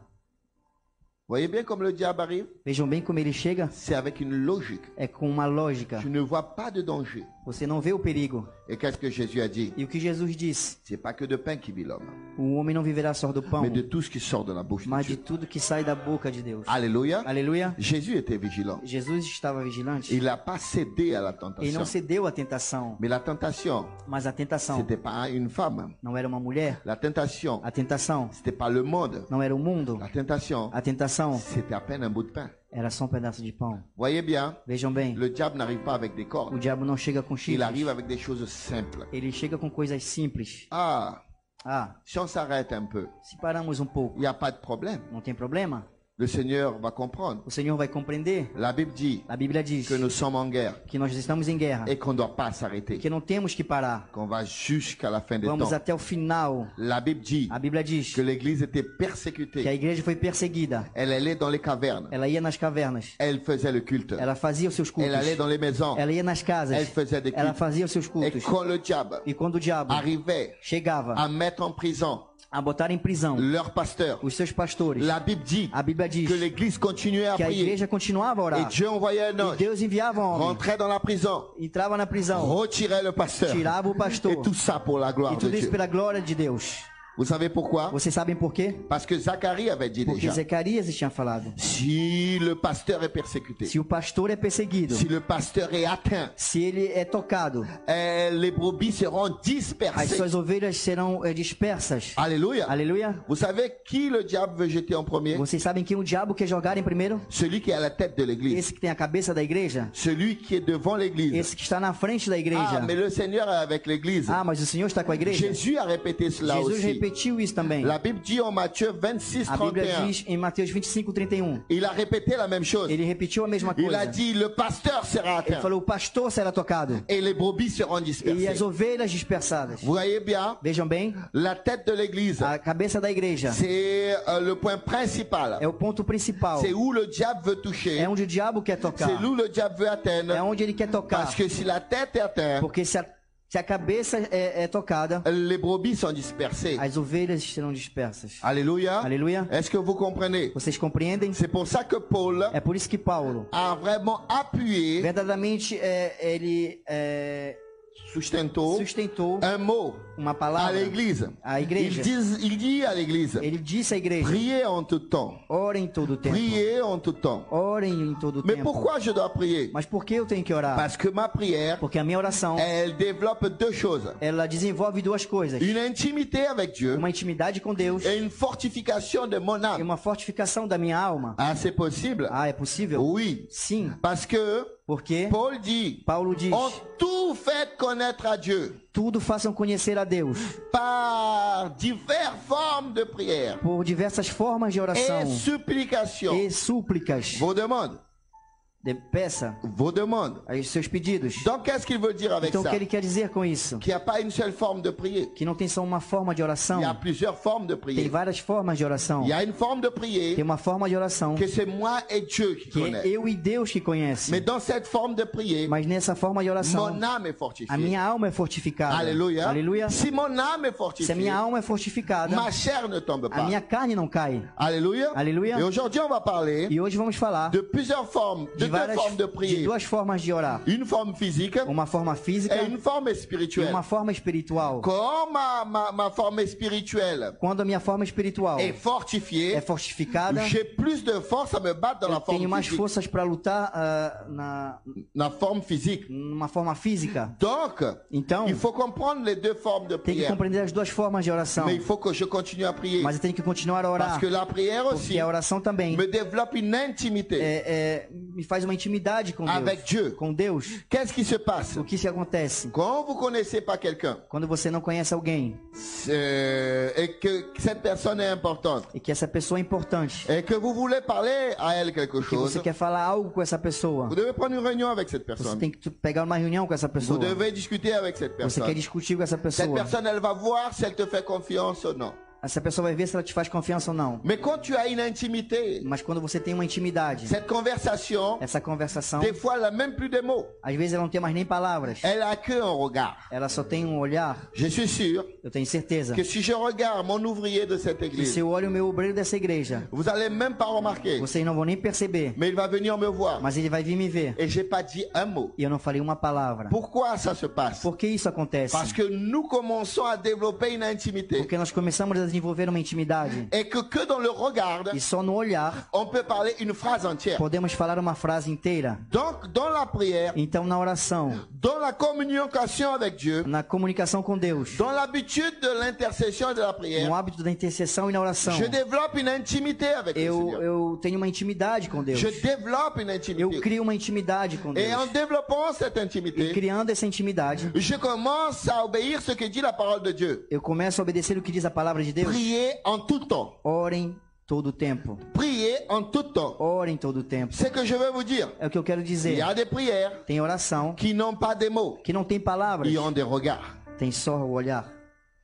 Voyez bien comme le diable arrive? Vejam bem como ele chega. C'est avec une logique. É com uma lógica. Tu ne vois pas de danger. Você não vê o perigo. Et qu'est-ce que Jésus a dit? E o que Jesus disse? C'est pas que de pain qui vit l'homme, O homem não viverá só do pão, mais de tout ce qui sort de la bouche de mas de Dieu. tudo que sai da boca de Deus. Alléluia. Aleluia. Jésus était vigilant. Jesus estava vigilante. Il n'a pas cédé à la Ele tentation. não cedeu à tentação. Mais la tentation, Mas a tentação c'était pas une femme. não era uma mulher. La tentation, A tentação c'était pas le monde. não era o mundo. La tentation, A tentação c'était à peine un bout de pain. era só um pedaço de pão. Voyez bien, Vejam bem, le diable n'arrive pas avec des o cordes. diabo não chega com Il arrive chifres. avec des choses simples. Ele chega com coisas simples. Ah, Ah, si on s'arrête un peu, se paramos um pouco, il n'y a pas de problème. não tem problema? Le Seigneur va comprendre. O Senhor vai compreender. La Bible dit A Bíblia diz que nous sommes en guerre que nós estamos em guerra, et qu'on ne doit pas s'arrêter, que não temos que parar. qu'on va jusqu'à la fin des Vamos temps. até o final. La Bible dit A Bíblia diz que l'Église était que a persécutée. igreja foi perseguida. Elle allait dans les cavernes. Ela ia nas cavernas. Elle faisait le culte. Ela fazia os seus cultos. Elle allait dans les maisons. Ela ia nas casas. Elle faisait des Ela cultes. fazia os seus Et cultos. quand le diable E quando o diabo arrivait chegava à mettre en prison a botar em prisão leur pasteur, os seus pastores, la Bible dit a Bíblia diz que l'Église continuait à que a prier. igreja continuava a Et orar. Dieu envoyait un E ange, Deus enviava um homem, rentrait dans la prison, entrava na prisão, retirait le pasteur. tirava o Et pastor. tout ça pour la gloire E de tudo isso Dieu. pela glória de Deus. Vous savez pourquoi? Vocês sabem por quê? Parce que Zacharie avait dit Porque déjà, Zacarias tinha falado. si le pasteur est persécuté, Se o pastor é perseguido, si le pasteur est atteint, se ele é tocado, les brebis seront as dispersées. suas ovelhas serão dispersas. Alléluia. Aleluia. Vous savez qui le diable veut jeter en premier? Vocês sabem quem o diabo quer jogar em primeiro? Celui qui est à la tête de l'église. Esse que tem a cabeça da igreja? Celui qui est devant l'église. Esse que está na frente da igreja? Ah, mais le Seigneur est avec l'église. Ah, mas o Senhor está com a igreja? Jésus a répété cela Jesus aussi. repetiu isso também. La Bible dit en Matthieu 26, A Bíblia 31. diz em Mateus 25:31. Il a répété la même chose. Ele repetiu a mesma Il a coisa. dit, le pasteur sera Ele atteint. falou: o pastor será tocado Et les brebis seront e dispersées. as ovelhas dispersadas. Vous voyez bien, Vejam bem, la tête de l'église, a cabeça da igreja c'est le point principal. é o ponto principal. C'est où le diable veut É toucher. onde o diabo quer tocar. C'est où le diable veut atteindre. É onde ele quer tocar. Parce que si la tête est atteinte, Porque se a cabeça é tocada, les brebis sont dispersées. as ovelhas serão dispersas. Alléluia. Aleluia. Est-ce que vous comprenez? Vocês compreendem? C'est pour ça que Paul É por isso que Paulo a vraiment appuyé, verdadeiramente ele sustentou sustentou un mot uma à palavra l'église. à igreja. Il dit à l'église, Ele disse à igreja: priez en tout temps. orem em todo o tempo. Priez en tout temps. Orem em todo o Mais tempo. pourquoi je dois prier? Mas por que eu tenho que orar? Parce que ma prière, Porque a minha oração, elle développe deux choses. ela desenvolve duas coisas: Une intimité avec Dieu uma intimidade com Deus et une fortification de mon e âme. uma fortificação da minha alma. Ah, c'est possible? Ah, é possível? Oui. Sim, Parce que porque Paul dit, Paulo diz: en tout fait connaître à Dieu tudo façam conhecer a Deus par diverses formes de prière por diversas formas de oração et supplication. e súplicas. Vos demandes. Peça vos demandes. os seus pedidos. Donc, qu'est-ce qu'il veut dire avec Então o ça? que ele quer dizer com isso? Qu'il n'y a pas une seule forme de prier. Que não tem só uma forma de oração. Il y a plusieurs formes de Tem prier. várias formas de oração. Il y a une forme de prier Tem uma forma de oração que c'est moi et Dieu qui que é connaissent. eu e Deus que conhecem. Mais dans cette forme de prier, Mas nessa forma de oração, mon âme est a fortifiée. minha alma é fortificada. Alléluia. Aleluia. Si mon âme est Se a fortifiée, minha alma é fortificada, ma chair ne tombe a pas. minha carne não cai. Alléluia. Alléluia. Et aujourd'hui, on va parler E hoje vamos falar de plusieurs formes, de deux formes de de prier. duas formas de orar. Une forme physique Uma forma física et une forme e spirituelle. uma forma espiritual. Quand ma forme spirituelle Quando a minha forma espiritual est fortifiée, é fortificada, j'ai plus de force à me battre dans eu la forme tenho mais physique. forças para lutar La forme physique. numa forma física. Donc, Então, il faut comprendre les deux formes de tem que prière. compreender as duas formas de oração. Mais il faut que je continue à prier. Mas eu tenho que continuar a Parce orar. que la prière aussi Porque a oração também me développe une intimité me faz uma intimidade com avec Dieu. Deus. Com Deus. Qu'est-ce qui se passe? O que se acontece? Quand vous connaissez pas quelqu'un Quando você não conhece alguém et que cette personne est importante e que essa pessoa é importante, et que vous voulez parler à elle quelque que chose, você quer falar algo com essa pessoa, vous devez prendre une réunion avec cette você personne. tem que pegar uma reunião com essa Vous pessoa. devez discuter avec cette Você quer personne. discutir com essa Cette pessoa. personne, elle va voir si elle te fait confiance ou non. Essa pessoa vai ver se ela te faz confiança ou não. Mais quand tu as une intimité, Mas quando você tem uma intimidade, cette conversation, essa conversação, des fois, elle n'a même plus de mots. às vezes ela não tem mais nem palavras. Elle a que un regard. Ela só tem um olhar. Je suis sûr Eu tenho certeza que si je regarde mon ouvrier de cette que église, se eu olho o meu obreiro dessa igreja, vous allez même pas remarquer, vocês não vão nem perceber. mais il va venir me voir. Mas ele vai vir me ver. Et j'ai pas dit un mot. E eu não falei uma palavra. Pourquoi ça se passe? Por que isso acontece? Parce que nous commençons à développer une intimité. Porque nós começamos a desenvolver uma intimidade. Et que dans le regard, E só no olhar on peut parler une phrase entière. podemos falar uma frase inteira. Donc, dans la prière, Então, na oração, dans la communication avec Dieu, na comunicação com Deus, dans l'habitude de l'intercession et de la no prière, hábito da intercessão e na oração, je développe une intimité avec le Seigneur. eu tenho uma intimidade com Deus. Je développe une Eu intimité. crio uma intimidade com Et en Deus. développant cette E intimité, criando essa intimidade, je commence à obéir ce que dit la parole de Dieu. eu começo a obedecer o que diz a palavra de Deus. Priez en tout temps. Orem todo o tempo. Priez en tout temps. Orem todo o tempo. C'est que je veux vous dire. É o que eu quero Il dizer. y a des prières Tem oração qui n'ont pas des mots, que não tem palavras, ils ont des regards. tem só o olhar.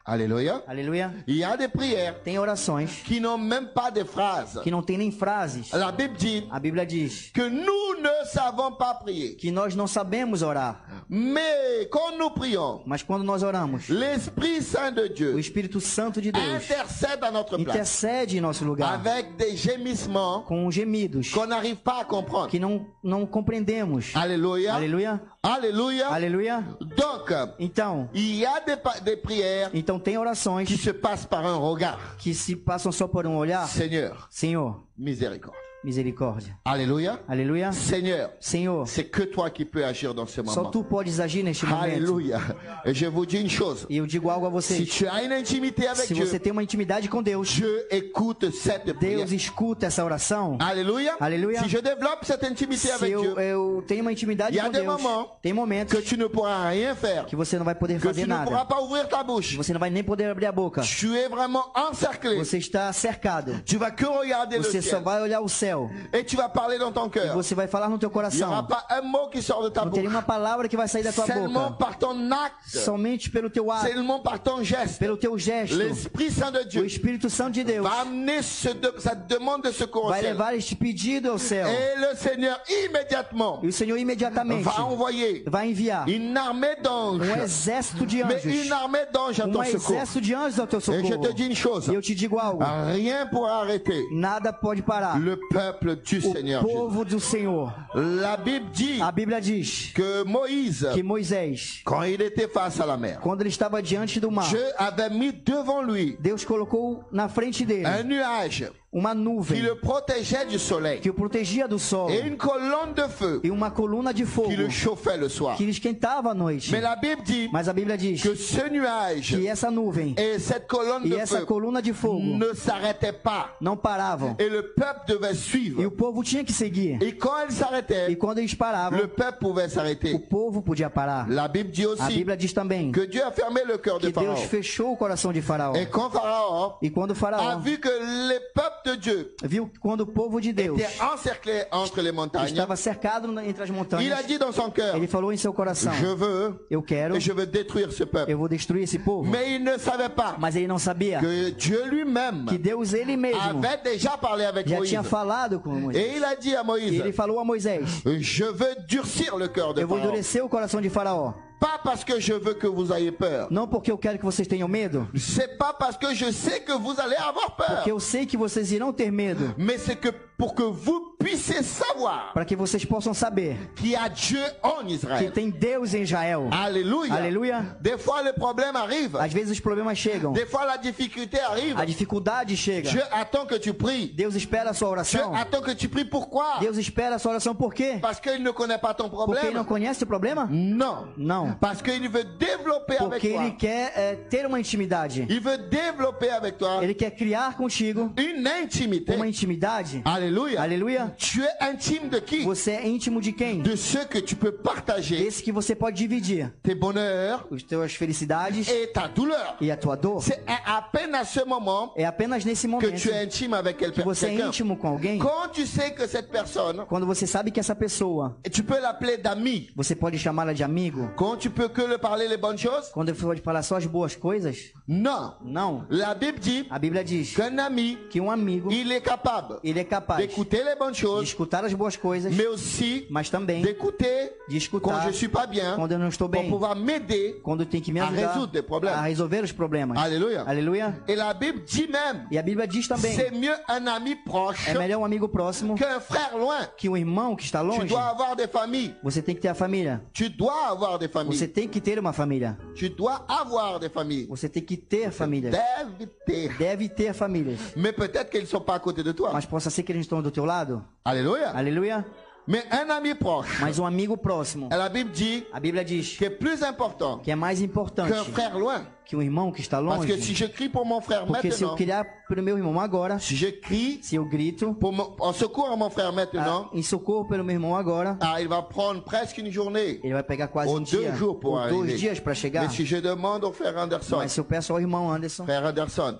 Alléluia. Aleluia. Il y a des prières Tem orações qui n'ont même pas de phrases. que não tem nem frases. La Bible dit A Bíblia diz que nous ne savons pas prier. que nós não sabemos orar, Mais quand nous prions, mas quando nós oramos, l'Esprit Saint de o Dieu Espírito Santo de Deus intercède à notre place intercede em nosso lugar avec des gémissements com gemidos qu'on n'arrive pas à comprendre. que não compreendemos. Alléluia. Aleluia. Alléluia. Aleluia. Donc, Então, il y a des prières tem orações qui se passent par un regard. que se passam só por um olhar. Seigneur, Senhor, miséricorde. misericórdia. Alléluia. Aleluia. Seigneur, Senhor, c'est que toi qui peux agir dans ce só moment. tu podes agir neste momento. Alléluia. Et je vous dis une chose. E eu digo algo a Si vocês. tu as une intimité avec Se Dieu, você tem uma intimidade com Deus, Dieu écoute cette prière. Deus escuta essa oração. Alléluia. Alléluia. Si je développe cette intimité Se avec Dieu, eu tenho uma intimidade Il y a com des Deus, moments tem momentos que tu ne pourras rien faire, que você não vai poder que fazer tu ne pourras nada. pas ouvrir ta bouche. Você não vai nem poder abrir a boca. Tu es vraiment encerclé. Você está cercado. Tu vas que regarder le Você só ciel. vai olhar o céu. Et tu vas parler dans ton E cœur. você vai falar no teu Il n'y aura coração. pas un mot qui sort de ta Não tem bouche. nenhuma palavra que vai sair da tua Seulement boca. par ton acte. Somente pelo teu ato, Seulement par ton geste. pelo teu gesto. L'Esprit Saint de O Dieu Espírito Santo de Deus va amener cette demande de secours au vai ciel. levar este pedido ao céu. Et le Seigneur immédiatement E o Senhor imediatamente va envoyer vai enviar une armée d'anges. exército de Mais une anjos. armée d'anges à ton secours. Exército de anjos ao teu Et je te socorro. dis une chose. E eu te digo algo. Rien pourra arrêter Nada pode parar. le peuple du Seigneur O Jésus. povo do Senhor. La Bible dit A Bíblia diz que Moïse, que Moisés, quand il était face à la mer, quando ele estava diante do mar, Dieu avait mis devant lui Deus colocou na frente dele un nuage uma qui nuvem le protégeait du soleil que o protegia do sol et une colonne de feu e uma coluna de fogo qui le chauffait le soir. que lhe esquentava à noite. Mais la Bible dit Mas a Bíblia diz que ce nuage que essa nuvem et cette colonne e de essa feu coluna de fogo ne s'arrêtaient pas não paravam. et le peuple devait E suivre. o povo tinha que seguir. Et quand il E s'arrêtait, quando eles paravam, le peuple pouvait o s'arrêter. povo podia parar. La Bible dit A aussi Bíblia diz também que Dieu a fermé le cœur de que Deus Pharaon. fechou o coração de Faraó. Et quand Pharaon E quando a Faraó vu que les peuples de Dieu viu quando o povo de Deus était encerclé entre les montagnes, estava cercado entre as il a montanhas, dit dans son cœur, ele falou em seu coração: je veux eu quero, et je veux détruire ce peuple. eu vou destruir esse povo. Mais il ne savait pas Mas ele não sabia que Dieu lui-même que Deus ele mesmo avait déjà parlé avec já Moïse. tinha falado com Et Moisés. il a dit à E Moïse, ele falou a Moisés: je veux durcir le cœur de eu vou Pharaon. endurecer o coração de Faraó. Pas parce que je veux que vous ayez peur. Não porque eu quero que vocês tenham medo, C'est pas parce que je sais que vous allez avoir peur. porque eu sei que vocês irão ter medo, Mais c'est que pour que vous puissiez savoir para que vocês possam saber qu'il y a Dieu en que Israël. tem Deus em Israel. Alléluia. Aleluia. Des fois le problème arrive. Às vezes os problemas chegam, Des fois la difficulté arrive. a dificuldade chega. Dieu attend que tu pries. Deus espera a sua Dieu oração. attend que tu pries. Pourquoi? Deus espera a sua oração por quê? Parce qu'il ne connaît pas ton Porque ele não problème. conhece o problema? Non. Não. Parce qu'il veut développer avec Porque toi. ele quer ter uma intimidade. Il veut développer avec toi Ele quer criar contigo une intimité. uma intimidade. Alléluia. Aleluia. Tu es intime de qui? Você é íntimo de quem? De ceux que tu peux partager Esse que você pode dividir tes bonheurs as tuas felicidades et ta douleur. e a tua dor. C'est à peine à ce moment É apenas nesse que momento tu es intime avec que você é quelqu'un. íntimo com alguém. Quand tu sais que cette personne, Quando você sabe que essa pessoa, tu peux l'appeler d'ami. você pode chamá-la de amigo. Quand tu peux que le parler les bonnes choses. Quando você pode falar só as boas coisas. Non. Não. La Bible dit A Bíblia diz qu'un ami, que um amigo, il est capable ele é capaz d'écouter les bonnes de choses, escutar as boas coisas, mais aussi mas também d'écouter de quand escutar je suis pas bien, quando eu não estou pour bem, pouvoir m'aider. quando tem que me a ajudar résoudre des problèmes. a resolver os problemas. Alléluia. Aleluia. Et la Bible dit même, E a Bíblia diz também, c'est mieux un ami proche é melhor um amigo próximo qu'un frère loin. que um irmão que está Tu longe. dois avoir des familles. Você tem que ter a família. Tu dois avoir des familles. Você tem que ter uma família. Tu dois avoir des familles. Você tem que ter famílias. Deve ter. Deve ter famílias. Mais peut-être qu'ils ne sont pas à côté de toi. Mas possa ser que eles estão do teu lado. Alléluia. Aleluia. Mais un ami proche, Mas um amigo próximo. la Bible dit, A Bíblia diz qui est plus important que é mais importante qu'un frère loin. que um irmão que está Parce que si longe. je crie pour mon frère Porque se eu maintenant, criar para o meu irmão agora, si je crie se eu grito en secours à mon frère maintenant, em socorro pelo meu irmão agora, il va prendre presque une journée. ele vai pegar quase Ou um 2 dia jours pour ou arriver. 2 dias para chegar. Mais si je demande au frère Anderson, Mas se eu peço ao irmão Anderson,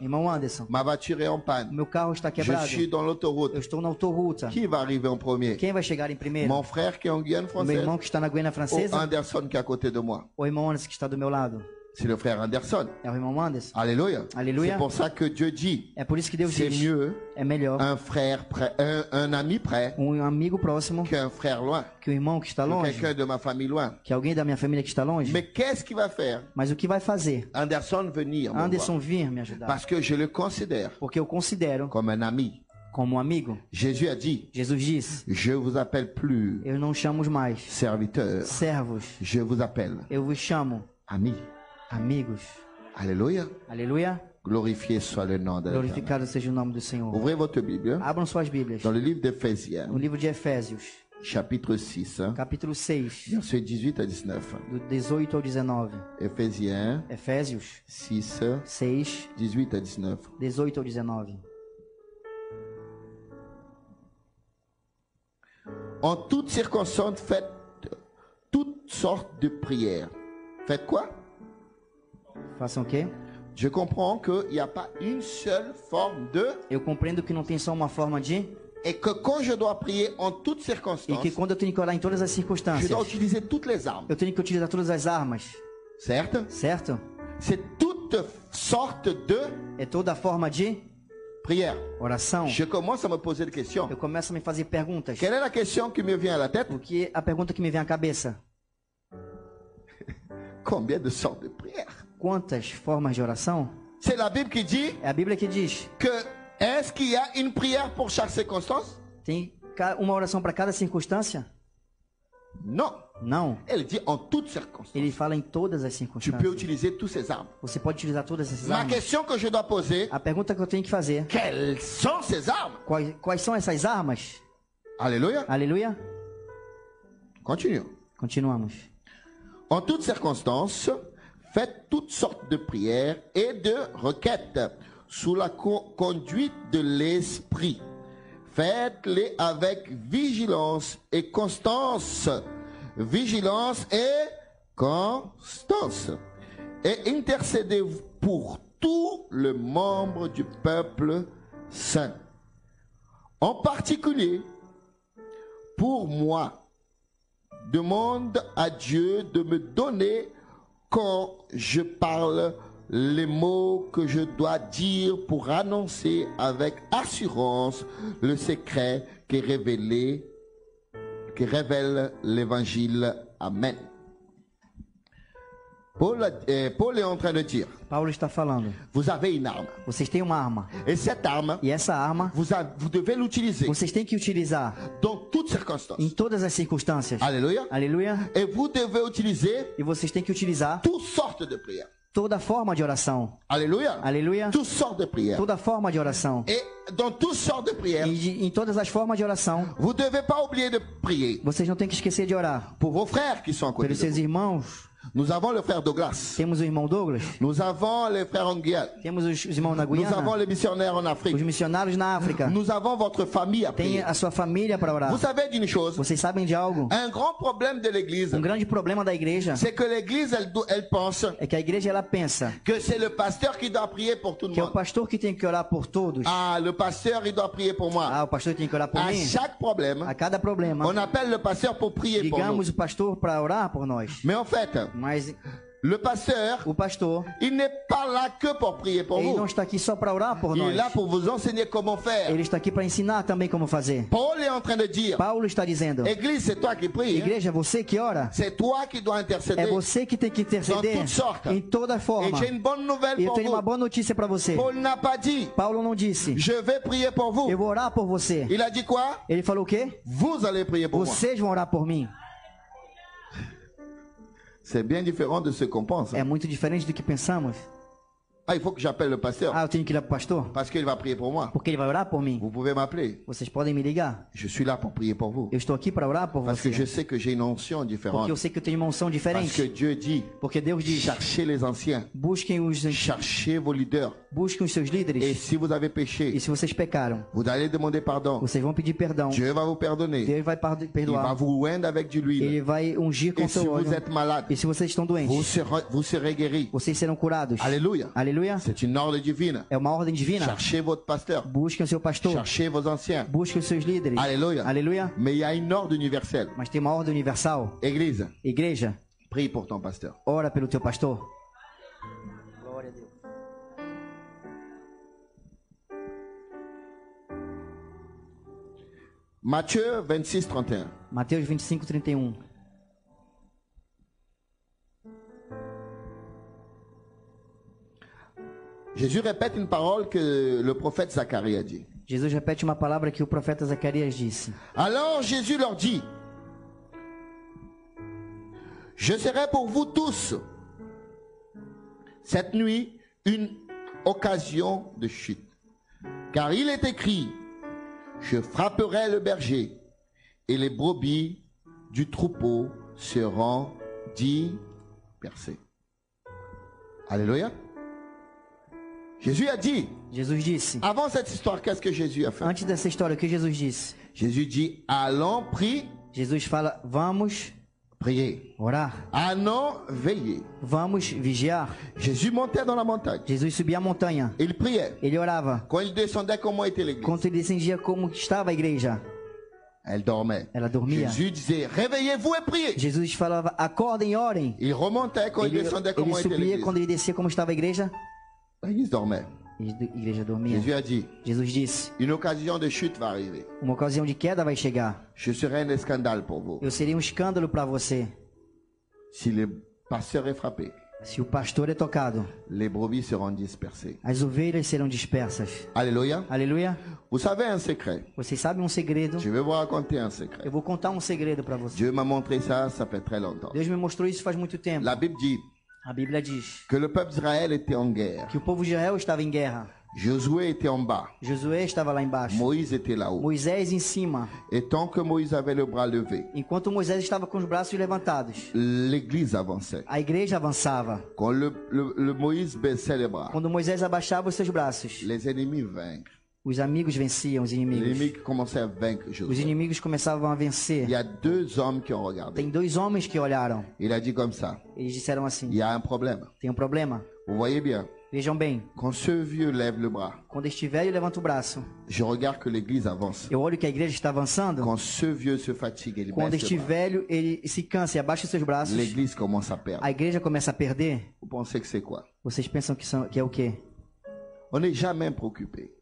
irmão Anderson, ma voiture est en panne. meu carro está Je quebrado, suis dans l'autoroute. eu estou na autoruta. Qui va arriver en premier? Quem vai chegar em primeiro? Mon frère qui est en Guyane O meu française irmão que está na Guiana ou Francesa Anderson qui est à côté de moi? ou o irmão Anderson que está do meu lado? C'est le frère Anderson. É o irmão Anderson. Alléluia. Alléluia. C'est pour ça que Dieu dit, É por isso que Deus c'est diz, mieux é melhor un frère près, un ami près um amigo próximo qu'un frère loin, que o irmão que está que longe, quelqu'un de ma famille loin. que alguém da minha família que está longe. Mais qu'est-ce qu'il va faire? Mas o que vai fazer? Anderson venir me Anderson voir. vir me ajudar. Parce que je le considère Porque eu considero comme un ami. como um amigo. Jésus a dit, Jesus disse, je vous appelle plus eu não chamo os mais serviteurs, servos, je vous appelle eu vos chamo amis. amigos. Alléluia. Aleluia. Glorifié soit le nom de l'Éternel. Glorificado seja o nome do Senhor. Ouvrez votre Bible Abram suas Bíblias. dans le livre d'Éphésiens, No livro de Efésios, chapitre 6, capítulo 6, versets 18 à 19. do 18 ao 19. Éphésiens Efésios 6, 6, 18 à 19. 18 ao 19. En toutes circonstances, faites toutes sortes de prières. Faites quoi? Façam o quê? Je comprends qu'il n'y a pas une seule forme de... Eu compreendo que não tem só uma forma de... Et que quand je dois prier en toutes E circonstances, que quando eu tenho que orar em todas as je circunstâncias, dois utiliser toutes les armes. eu tenho que utilizar todas as armas, Certes? certo? C'est toutes sortes de É toda forma de prières. oração. Je commence à me poser des questions. Eu começo a me fazer perguntas. Quelle est la question qui me vient à la tête? O que a pergunta que me vem à cabeça? Combien de sortes de prières? Quantas formas de oração? C'est la Bible qui dit É a Bíblia que diz. que est-ce qu'il y a une prière pour chaque circonstance? Tem uma oração para cada circunstância? Non. Não. Elle dit en toutes circonstances. Ele fala em todas as Tu peux circunstâncias. utiliser toutes ces armes. Você pode utilizar todas essas Ma armas. question que je dois poser, A pergunta que eu tenho que fazer: quelles sont ces armes? quais são essas armas? Alléluia. Aleluia. Continuons. Continuamos. En toutes circonstances, faites toutes sortes de prières et de requêtes sous la conduite de l'Esprit. Faites-les avec vigilance et constance. Vigilance et constance. Et intercédez pour tous les membres du peuple saint. En particulier, pour moi, demande à Dieu de me donner quand je parle les mots que je dois dire pour annoncer avec assurance le secret qui révèle l'évangile. Amen. Paul est en train de dire, Paulo está falando. vous avez une arme. Vocês têm uma arma. Et cette arme, E essa arma, vous devez l'utiliser vocês têm que utilizar dans toutes circonstances. em todas as circunstâncias. Alléluia. Aleluia. Et vous devez utiliser E vocês têm que utilizar toutes sortes de prières. toda forma de oração. Alléluia. Aleluia. Toutes sortes de prières. Toda forma de oração. Et dans toutes sortes de prières, Em todas as formas de oração, vous ne devez pas oublier de prier vocês não têm que esquecer de orar. pour vos frères qui sont à côté Pelos de seus vous. irmãos. Nous avons le frère Douglas. Temos o irmão Douglas. Nous avons les frères en Guyane. Temos os irmãos na Nous avons Guiana. les missionnaires en Os Afrique. missionários na África. Nous avons votre famille à Tem prier. a sua família para orar. Vous savez d'une chose, Vocês sabem de algo? un grand problème de l'église, Grande problema da igreja c'est que l'église, elle pense é que a igreja ela pensa que c'est le pasteur qui doit prier pour tout le que é o monde. pastor que tem que orar por todos. Ah, le pasteur, il doit prier pour moi. Ah, o pastor tem que orar por À mim. chaque problème, A cada problema, on appelle le pasteur pour prier pour nous. ligamos o pastor para orar por nós. Mais en fait, Mas le pasteur, o pastor, il n'est pas là que pour prier pour ele vous. não está aqui só para orar por Il est nós. là pour vous enseigner comment faire. Ele está aqui para ensinar também como fazer. Paul est en train de dire, Paulo está dizendo: Église, c'est toi qui pries. Hein? igreja, é você que ora. C'est toi qui dois É intercéder. você que tem que interceder Dans toutes sortes. em toda Et forma. j'ai une bonne nouvelle E eu pour tenho uma vous. boa notícia para você. Paul n'a pas dit, Paulo não disse: je vais prier pour vous. eu vou orar por você. Il a dit quoi? Ele falou o quê? Vous allez prier pour moi. Vocês vão orar por mim. C'est bien différent de ce qu'on pense. É muito diferente do que pensamos. Ah, il faut que j'appelle le pasteur. Ah, eu tenho que ligar pro pastor? Parce qu'il va prier pour moi. Porque ele vai orar por mim. Vous pouvez m'appeler. Vocês podem me ligar. Je suis là pour prier pour vous. Eu estou aqui para orar por Parce que je você. sais que j'ai une onction Porque différente. eu sei que eu tenho uma unção Parce que diferente. Dieu dit, Porque Deus diz: cherchez les anciens. busquem os antigos, Cherchez vos leaders. busquem os seus Et líderes. si vous avez E péché, se vocês pecaram, vous allez demander pardon. vocês vão pedir perdão. Dieu va vous pardonner. Deus vai Il va perdoar. vous oindre avec de Ele l'huile. vai ungir com Et si seu vous óleo. êtes malade, E se vocês estão vous doentes, serez guéris. vocês serão curados. Alléluia. Aleluia. C'est une ordre divine. É uma ordem divina. Cherchez votre pasteur. Busquem o seu pastor. Cherchez vos anciens. Busquem os seus líderes. Alléluia. Aleluia. Mais il y a une ordre universelle. Mas tem uma ordem universal. Église, Igreja, prie pour ton pasteur. ora pelo teu pastor. Glória a Deus. Matthieu 26, 31. Mateus 25, 31. Jésus répète une parole que le prophète Zacharie a dit. Jesus repete uma palavra que o profeta Zacarias disse. Alors Jésus leur dit, je serai pour vous tous cette nuit une occasion de chute. Car il est écrit, je frapperai le berger et les brebis du troupeau seront dispersées. Alléluia. Jésus a dit, Jesus disse. avant cette histoire, qu'est-ce que Jésus a fait? Antes dessa história, o que Jesus disse? Jésus dit, allons prier, Jesus fala: vamos prier. orar. Allons veiller. Vamos vigiar. Jésus montait dans la montagne. Jesus subia a montanha. Il priait. Ele orava. Quand il descendait, comment était l'église? Quando ele descendia, como estava a igreja? Elle dormait. Ela dormia. Jésus disait, réveillez-vous et priez. Jesus falava: acordem e orem. Il remontait quand il Ele, descendait, ele comment était subia, l'église? quando ele descia, como estava a igreja? L'église dormait. A igreja dormia. Jésus a dit, Jesus disse: une occasion de chute va arriver. uma ocasião de queda vai chegar. Je serai un scandale pour vous. Eu seria um escândalo para você. Si le pasteur est frappé, Se o pastor é tocado, les brebis seront dispersées. as ovelhas serão dispersas. Alléluia. Aleluia. Vous savez un secret? Vocês sabem um segredo? Je vais vous raconter un secret. Eu vou contar um segredo para você. Dieu m'a montré ça, ça fait très longtemps. Deus me mostrou isso faz muito tempo. La Bible dit A Bíblia diz que le peuple d'Israël était en guerre. que o povo de Israel estava em guerra. Josué était en bas. Josué estava lá embaixo. Moïse était là-haut. Moisés em cima. Et tant que Moïse avait le bras levé, Enquanto Moisés estava com os braços levantados, l'église avançait. a igreja avançava. Quand le Moïse baissait les bras, Quando Moisés abaixava os seus braços, les ennemis vaincre. os amigos venciam os inimigos. L'ennemi commençait à vaincre Os Josué. inimigos começavam a Il y vencer. a deux hommes qui ont regardé. Tem dois homens que olharam. Il a dit comme ça, Eles disseram assim: il y a un problème. tem um problema. Vous voyez bien, Vejam bem, quand ce vieux lève le bras, quando este velho levanta o braço, je regarde que l'église avance. eu olho que a igreja está avançando. Quand ce vieux se fatigue, il Quando baisse este le bras. velho ele se cansa e abaixa os seus braços, L'église commence à perdre. a igreja começa a perder. Vous pensez que c'est quoi? Vocês pensam que é o quê? On n'est jamais préoccupé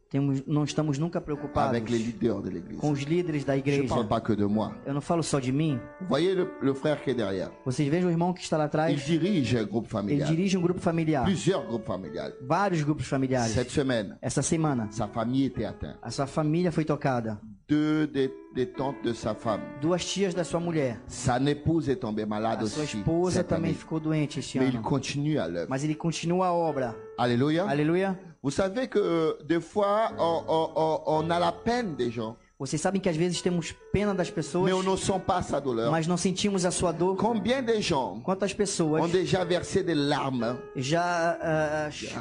Não estamos nunca preocupados avec les leaders de l'église. com os líderes da Je ne igreja. parle pas que de moi. Eu não falo só de mim. Vous voyez le frère qui est derrière. Vocês vejam o irmão que está lá Il atrás. dirige un groupe Ele familial. dirige um grupo familiar. Plusieurs groupes familiales. Vários grupos familiares. Cette semaine, Essa semana, sa famille était atteinte. a sua família foi tocada. Deux des tantes de sa femme. 2 tias da sua mulher. Sa épouse est tombée malade A sua aussi. esposa cette também année. ficou doente este Mais il ano. continue à l'œuvre. Mas ele continua a obra. Alléluia. Aleluia. Vous savez que des fois, on a la peine des gens, Vocês sabem que às vezes temos pena das pessoas, mais on ne sent pas sa douleur. mas não sentimos a sua dor. Combien de gens Quantas pessoas ont déjà versé des larmes, já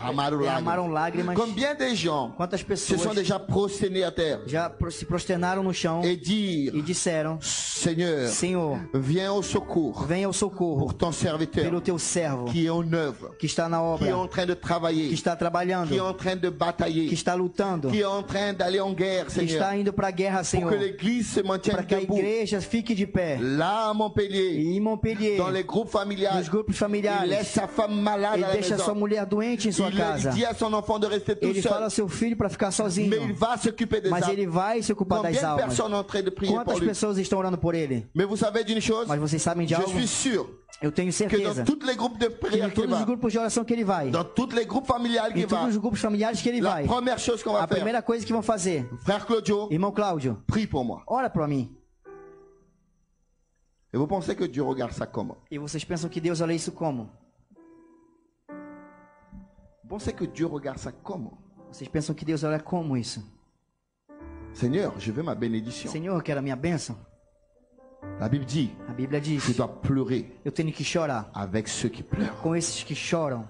derramaram lágrimas? combien de gens Quantas se pessoas sont déjà prosternés à terre já se prosternaram no chão et dire, e disseram: Seigneur, Senhor, viens au secours venha ao socorro pour ton serviteur pelo teu servo qui est en œuvre, que está na qui est en obra, train de travailler, que está trabalhando, qui est en train de batailler, que está lutando, qui est en train d'aller en guerre, que Seigneur, está indo para a guerra, pour Senhor, que l'église se maintienne para que a debout. igreja fique de pé. Là, à Montpellier, E em Montpellier, dans les groupes familiales, nos grupos il familiares, laisse sa femme malade ele à la deixa sua maison. mulher doente em sua Il casa. dit à son enfant de rester tout Ele fala ao seul, seu filho para ficar mais il sozinho, va s'occuper des mas âmes. ele vai se ocupar das Combien de almas. personnes sont en train de prier Quantas pour lui? pessoas estão orando por ele? Mais vous savez d'une chose, Mas vocês sabem de je algo? suis sûr Eu tenho que certeza dans tous les groupes de que prière em qu'il todos os va, grupos de oração que ele vai, dans tous les groupes familiales qu'il em todos va, os grupos familiares que ele la vai, première chose qu'on va a faire, primeira coisa que vão fazer: frère Claudio, irmão Cláudio, prie pour moi. ora para mim. Et vous pensez que Dieu regarde ça comment? E vocês pensam que Deus olha isso como? Vous pensez que Dieu regarde ça comment? Vocês pensam que Deus olha como isso? Seigneur, je veux ma bénédiction. Senhor, eu quero a minha bênção. La Bible dit, A Bíblia diz: je dois pleurer eu tenho que chorar avec ceux qui pleurent. com esses que choram.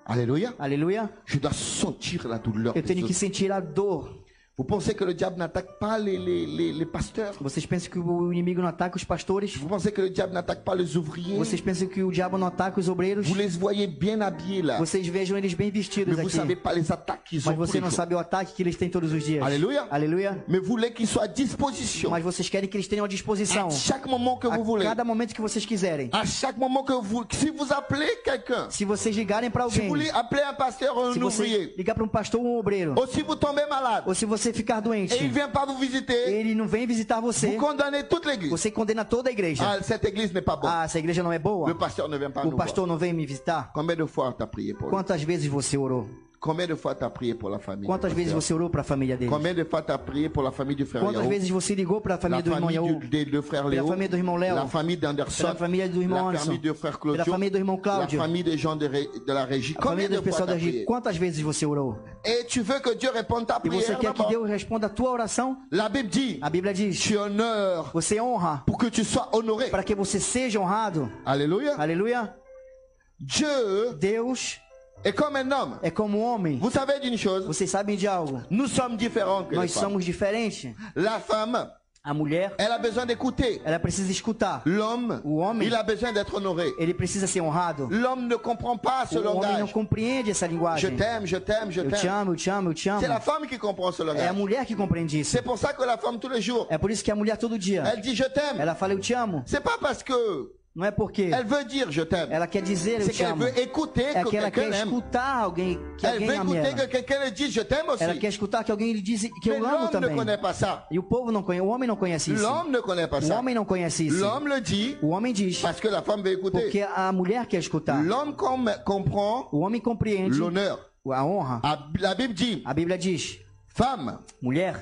Alléluia. Aleluia. Je dois sentir la douleur Eu des tenho que autres. sentir a dor. Vous pensez que le diable n'attaque pas les pasteurs? Vocês pensam que o inimigo não ataca os pastores? Vous pensez que le diable n'attaque pas les ouvriers? Vocês pensam que o diabo não ataca os obreiros? Vous les voyez bien habillés là. Vocês vejam eles bem vestidos Mais vous savez aqui. pas les attaques qu'ils ont Mas tous você les não jours. sabe o ataque que eles têm todos os dias. Alléluia. Aleluia. Mais vous voulez qu'ils soient à disposition. Mas vocês querem que eles tenham à disposição. À chaque moment que vous voulez. A cada momento que vocês quiserem. À chaque moment que vous... Si vous appelez quelqu'un, Se vocês ligarem para si alguém, vous appelez un pasteur ou se un você ouvrier, ligar para um pastor ou um obreiro, ou si vous tombez malade, ou se você ficar doente, et il vient pas vous visiter, ele não vem visitar vous você, condamnez toute l'église. você condena toda a igreja. Ah, cette église n'est pas bonne. Ah, essa igreja não é boa? Le pasteur ne vient pas O nous voir. pastor não vem me visitar? Combien de fois tu as prié pour lui? Quantas vezes você orou? Combien de fois tu as prié pour la famille? Quantas du vezes pasteur? você orou para a família dele? Combien de fois tu as prié pour la famille du frère Quantas Yahoo? vezes você ligou para a La família do irmão famille Yahu? du frère Pela Léo? família do irmão Léo? La famille d'Anderson? Pela família do irmão La Anderson? famille du frère Claudio? Pela família do irmão La Cláudio? famille des gens de la régie? A Combien família de do fois pessoal tu da as G. prié? Quantas vezes você orou? Et tu veux que Dieu réponde ta E você prière quer que d'abord? Deus responda a tua oração? La Bible dit, A Bíblia diz: tu honores você honra pour que tu sois honoré. para que você seja honrado. Alléluia. Aleluia. Dieu Deus est comme un homme. é como um homem. Vous savez d'une chose, Vocês sabem de algo? nous sommes différents que les Nós femmes. somos diferentes. La femme, A mulher, elle a besoin d'écouter. ela precisa escutar. L'homme, O homem, il a besoin d'être honoré. ele precisa ser honrado. L'homme ne comprend pas ce O homem não langage. compreende essa Je linguagem. t'aime, je t'aime, je Eu te t'aime. amo, eu te amo, eu te amo. C'est la femme qui comprend ce É a langage. mulher que compreende isso. C'est pour ça que la femme, tous les jours, É por isso que a mulher todo dia, elle dit je t'aime. ela fala eu te amo. C'est pas parce que Não é porque elle veut dire je t'aime. ela quer dizer eu C'est te qu'elle amo. veut écouter É que que ela quelqu'un quer l'aime. escutar alguém, que Elle alguém veut ame écouter ela. que quelqu'un lui dise je t'aime aussi. Ela quer escutar que alguém lhe diz que Mais eu amo l'homme ne também. connaît pas ça. E o povo não conhece, o homem não conhece isso. L'homme ne connaît pas O ça. homem não conhece isso. L'homme le dit O homem diz parce que la femme veut écouter. porque a mulher quer escutar. L'homme comprend O homem compreende l'honneur. a honra. La Bible dit A Bíblia diz femme. mulher.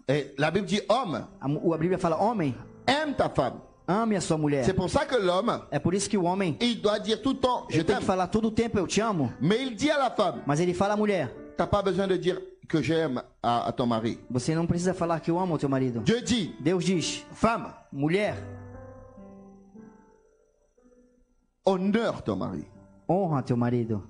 Et la Bible dit homme. A Bíblia fala homem, Aime ta femme. ame a sua mulher. C'est pour ça que l'homme, É por isso que o homem il doit dire tout le temps je ele tem t'aime. que falar todo o tempo eu te amo. Mais il dit à la femme, Mas ele fala à mulher, t'as pas besoin de dire que j'aime à ton mari. você não precisa falar que eu amo o teu marido. Dieu dit, Deus diz, femme, mulher, honore ton mari. honra teu marido.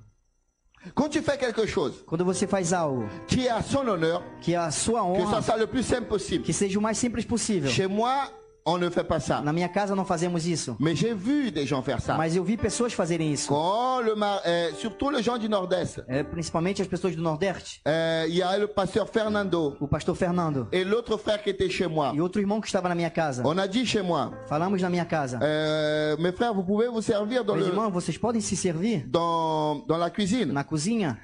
Quand tu fais quelque chose Quando você faz algo qui est à son honneur, que é a sua que ça honra, soit le plus simple possible. que seja o mais simples possível. Chez moi, on ne fait pas ça. Na minha casa não fazemos isso. Mais j'ai vu des gens faire ça. Mas eu vi pessoas fazerem isso. Quand surtout les gens du Nord-Est. Principalmente as pessoas do Nordeste. Il y a le pasteur Fernando O pastor Fernando. et l'autre frère qui était chez moi. E outro irmão que estava na minha casa. On a dit chez moi, Falamos na minha casa. mes frères, vous pouvez vous servir Meus irmãos, vocês podem se servir dans la cuisine. na cozinha?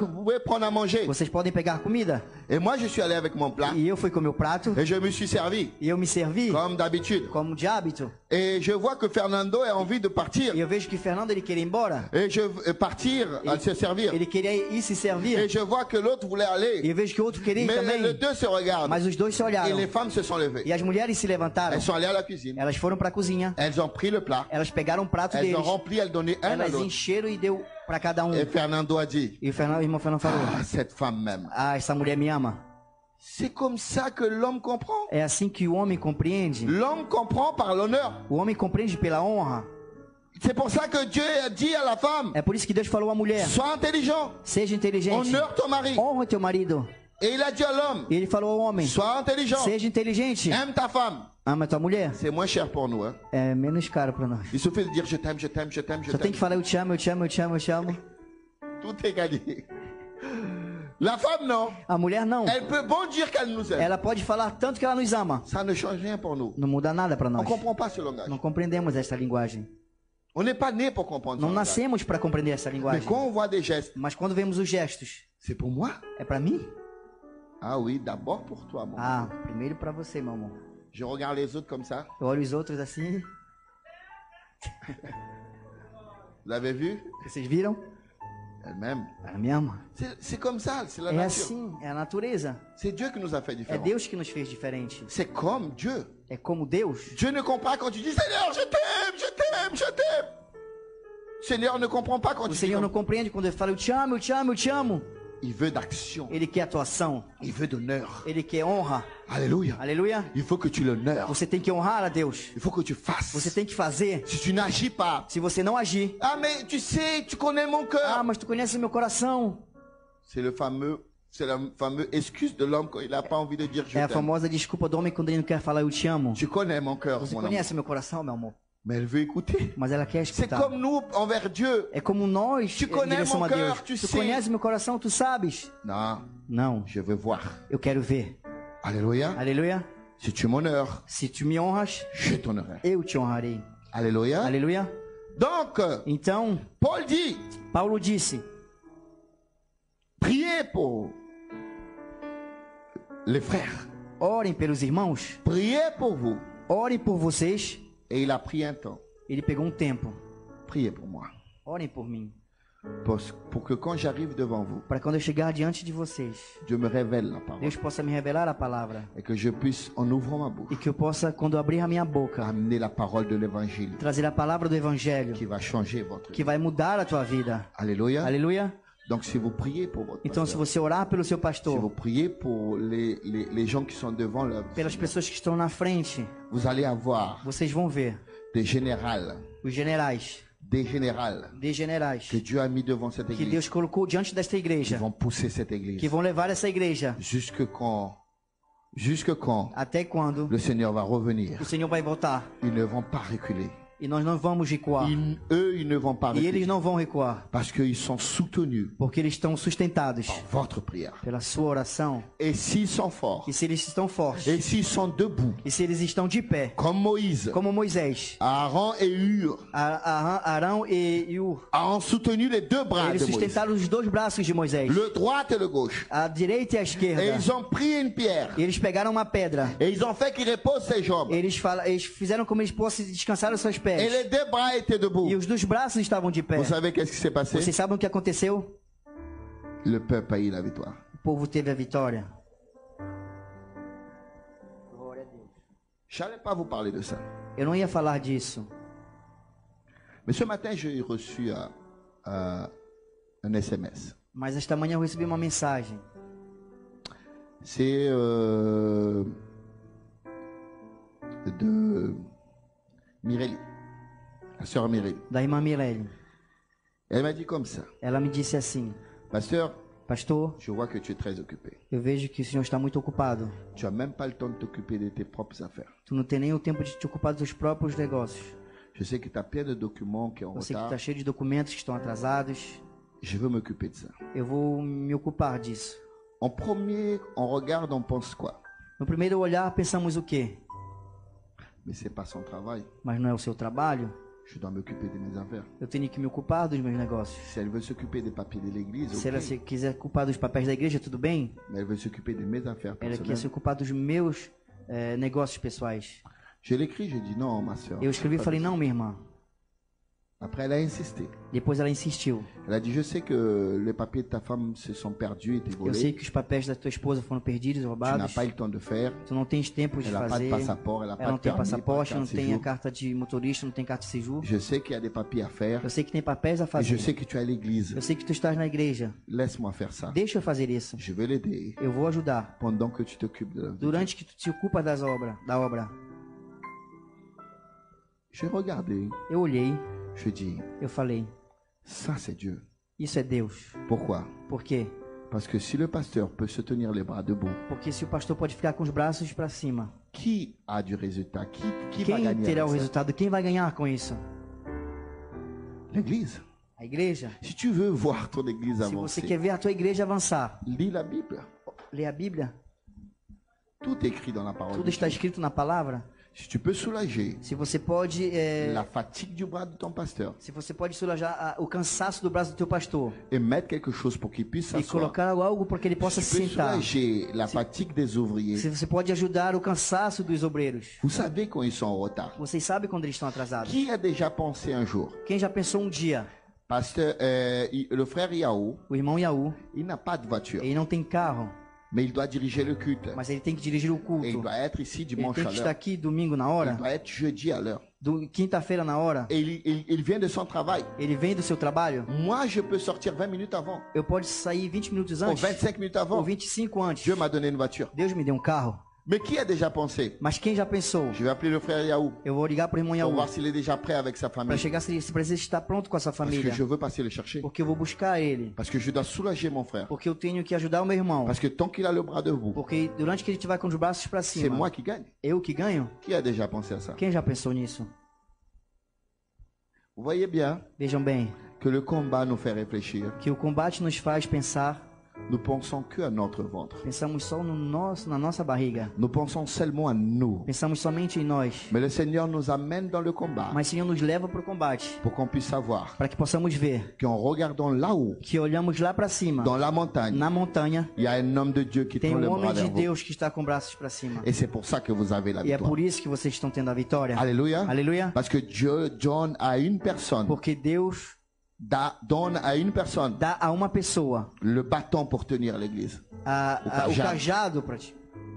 Vous pouvez prendre à manger. Vocês podem pegar comida? Et moi, je suis allé avec mon plat E eu fui com meu prato. et je me suis servi, E eu me servi comme d'habitude. como de hábito. Et je vois que Fernando a envie de partir. E eu vejo que Fernando ele queria ir embora. Et je partir à se servir. Ele queria ir se servir. Et je vois que l'autre voulait E aller. eu vejo que o outro queria ir Mais les também. deux se regardent. Mas os dois se Et olharam. les femmes se sont levées. E as mulheres se levantaram. Elles sont allées à la cuisine. Elas foram para a cozinha. Elles ont pris le plat. Elas pegaram o prato Elles deles. ont rempli, elles donnaient un à Elas l'autre. encheram e deu para cada um. Et Fernando a dit, E o irmão Fernando falou: ah, cette femme m'aime. Ah, essa mulher me ama. C'est comme ça que l'homme comprend. É assim que o homem compreende. L'homme comprend par l'honneur. O homem compreende pela honra. C'est pour ça que Dieu a dit à la femme, É por isso que Deus falou à mulher: sois intelligent, seja inteligente. honore ton mari. Honra teu marido. Et il a dit à l'homme, E ele falou ao homem: sois intelligent, seja inteligente. aime ta femme. Ama tua mulher. C'est moins cher pour nous. Hein. É menos caro para nós. Il suffit de dire je t'aime, je t'aime, je t'aime, je Só tem t'aime. que falar eu te amo, eu te amo, eu te amo, eu te amo. Tout est gagné. La femme, non. A mulher não. Elle peut bon dire qu'elle nous aime. Ela pode falar tanto que ela nos ama. Ça ne change rien pour nous. Não muda nada para On ne nós. comprend pas ce langage. Não compreendemos essa linguagem. On n'est pas né pour comprendre Não ce langage. nascemos para compreender essa Mais linguagem. quand on voit des gestes, Mas quando vemos os gestos, c'est pour moi. é para mim? Ah oui, d'abord pour toi, mon. Ah, primeiro para você, meu amor. Je regarde les autres comme ça. Eu olho os outros assim. Vous avez vu? Vocês viram? Elle m'aime. Ela me ama. C'est comme ça, c'est la É nature. assim, é a natureza. C'est Dieu qui nous a fait É différents. Deus que nos fez diferente. C'est comme Dieu. É como Deus. Dieu ne comprend pas quand tu dis Seigneur, je t'aime, je t'aime, je t'aime. Seigneur ne comprend pas quand O tu Senhor não dis. compreende quando ele fala eu te amo, eu te amo, eu te amo. Il veut d'action. Ele quer atuação. Il veut d'honneur. Ele quer honra. Alléluia. Aleluia. Il faut que tu l'honores. Você tem que honrar a Deus. Il faut que tu fasses. Você tem que fazer. Si tu n'agis pas. Se você não agir. Ah mais tu sais, tu connais mon cœur. Ah, mas tu conhece meu coração. C'est la fameuse excuse de l'homme quand il n'a pas envie de dire je É a t'aime. famosa desculpa do homem quando ele não quer falar eu te amo. Tu connais mon cœur, Você mon amour. conhece meu coração, meu amor. Mais elle veut écouter. Mas ela quer C'est escutar. comme nous envers Dieu. É como nós Tu em connais direção mon a Deus. cœur, tu Tu sais. conhece meu coração, tu sabes. Non, Não, je veux voir. eu quero ver. Alléluia. Aleluia. Si tu m'honores, Se tu me honras, je t'honorerai. eu te honrarei. Alléluia. Aleluia. Donc, Então, Paul dit, Paulo disse: priez pour les frères. orem pelos irmãos, Priez pour vous. orem por vocês. Et il a pris un temps. Ele pegou um tempo. Priez pour moi. Orem por mim. Pour que quand j'arrive devant vous, Para quando eu chegar diante de vocês, Dieu me révèle la parole. Deus possa me revelar a palavra. Et que je puisse, en ouvrant ma E bouche, que eu possa, quando eu abrir a minha boca, amener la parole de l'évangile trazer a palavra do Evangelho, qui va changer votre que vie. vai mudar a tua vida. Alléluia. Aleluia. Donc si vous priez pour votre Então, se pasteur, você orar pelo seu si vous pastor, priez pour les gens qui sont devant le pelas pessoas que estão na frente, vous allez avoir vocês vão ver des générales, os generais, des générales de generais, que Dieu a mis devant cette que église, Deus colocou diante desta qui igreja, vont pousser cette église que vão levar essa igreja jusque quand até quando le Seigneur va revenir. o Senhor vai voltar. Ils ne vont pas reculer. E nós não vamos recuar. Ils ne vont pas E eles reculer. não vão recuar, Parce qu'ils sont soutenus porque eles estão sustentados par votre prière. pela sua oração. Et s'ils sont forts, E se eles estão fortes, et s'ils sont debout, e se eles estão de pé, comme Moïse, como Moisés, Aaron et Hur Arão e Ur, ont soutenu les deux bras eles de Moïse, sustentaram os dois braços de Moisés, le droit et le gauche. a direita e a esquerda. Et ils ont pris une pierre. E eles pegaram uma pedra. Et ils ont fait qu'il repose ses jambes. Eles fizeram como eles possam descansar os seus Et pés. les deux bras étaient debout. E os dois braços estavam de pé. Vous savez qu'est-ce qui s'est passé? Vocês sabem o que aconteceu? Le peuple a eu la victoire. O povo teve a vitória. Je n'allais pas vous parler de ça. Eu não ia falar disso. Mais ce matin, j'ai reçu un SMS. Mas esta manhã eu recebi uma mensagem. C'est de Mireille, la sœur Mireille. Da irmã Mirelle. Elle m'a dit comme ça. Ela me disse assim: Pasteur, Pastor, je vois que tu es très occupé. eu vejo que o senhor está muito ocupado. Tu n'as même pas le temps de t'occuper de tes propres affaires. Tu não tem nem o tempo de te ocupar dos seus próprios negócios. Je sais que tu as plein de documents qui sont en Eu sei que retard. está cheio de documentos que estão atrasados. Je veux m'occuper de ça. Eu vou me ocupar disso. En premier, on regarde, on pense quoi? No primeiro olhar, pensamos o quê? Mais c'est pas son travail. Mas não é o seu trabalho? Je dois m'occuper de mes affaires. Eu tenho que me ocupar dos meus negócios. Si elle veut s'occuper des papiers de l'église, Se ela ok. se quiser ocupar dos papéis da igreja, tudo bem? Mais elle veut s'occuper de mes affaires Ela quer personnelles. se ocupar dos meus negócios pessoais. Je l'écris, je dis non, ma soeur. Eu escrevi e falei, não, minha irmã. Après, elle a insisté. Depois ela insistiu. Elle a dit, je sais que les papiers de ta femme se sont perdus et Eu sei volés. que os papéis da tua esposa foram perdidos, Tu n'as roubados. pas eu le temps de faire. Tu não tens tempo de Elle n'a pas de fazer. passeport, elle n'a Ela pas não de tem permis, pas de passaporte, não carte de tem a séjour. carta de motorista, não tem carta de séjour. Je sais qu'il y a des papiers à faire. Eu sei que tem papéis a Et je fazer. sais que tu es à l'église. Eu sei que tu estás na igreja. Laisse-moi faire ça. Deixa eu fazer isso. Je vais l'aider Eu vou ajudar. pendant que tu t'occupes de la vie. Durante que tu te ocupa da obra. J'ai regardé. Eu olhei, Je dis, eu falei, ça c'est Dieu. isso é Deus. Pourquoi? Por quê? Parce que si le pasteur peut se tenir les bras debout, Porque se o pastor pode ficar com os braços para cima, qui a du résultat? Qui va quem gagner terá o avec ça? resultado? Quem vai ganhar com isso? L'église. A igreja. Si tu veux voir ton église Se você avancer, quer ver a tua igreja avançar, lis la Bible. lê a Bíblia. Tout est écrit dans la parole Tudo de está Dieu. escrito na palavra. Si tu peux soulager Se você pode, la fatigue du bras de ton pasteur se você pode soulajar o cansaço do braço do teu pastor et mettre quelque chose pour qu'il puisse e s'asseoir, colocar algo para que ele possa si se tu peux sentar. soulager la fatigue des ouvriers, Se você pode ajudar o cansaço dos obreiros. vous savez quand ils sont en retard. Vocês sabem quando eles estão atrasados. Qui a déjà pensé un jour, Quem já pensou um dia, pasteur, le frère Yahou, o irmão Yaú, il n'a pas de voiture, ele não tem carro, mais il doit diriger le culte. mas ele tem que dirigir o Et il culto. doit être ici Ele dimanche tem à que estar l'heure. aqui domingo na Il hora, doit être jeudi à l'heure. quinta-feira na hora. Et il vient de son travail. Ele vem do seu trabalho. Moi, je peux sortir 20 minutes avant, Eu posso sair 20 minutos ou antes 25 minutes ou avant. 25 antes. Dieu m'a donné une voiture. Deus me deu um carro. Mais qui a déjà pensé? Mas quem já pensou? Je vais appeler le frère Yahou Eu vou ligar para o irmão pour Yaú voir s'il est déjà prêt avec sa para famille. chegar se precisa estar pronto com a sua Parce que família. je veux passer le chercher. Porque eu vou buscar ele. Parce que je dois soulager mon frère. Porque eu tenho que ajudar o meu irmão. Parce que tant qu'il a le bras debout, Porque durante que ele estiver com os braços para c'est cima, moi qui gagne. eu que ganho? Qui a déjà pensé à ça? Quem já pensou nisso? Vous voyez bien Vejam bem, que le combat nous fait réfléchir. que o combate nos faz pensar, Nous pensons que à notre ventre. pensamos só no na nossa barriga. Nous pensons seulement à nous. Pensamos somente em nós. Mais le Seigneur nous amène dans le combat Mas o Senhor nos leva para o combate, pour qu'on puisse savoir para que possamos ver qu'en regardant là-haut, que olhamos lá para cima, dans la montagne, na montanha, il y a un homme de Dieu qui tem tend le bras homem de vers vous. Deus que está com braços para cima. Et c'est pour ça que vous avez la E é victoire. por isso que vocês estão tendo a vitória. Alléluia. Aleluia. Parce que Dieu donne à une personne, Porque Deus donne à une personne dá a uma pessoa le bâton pour tenir l'église. o cajado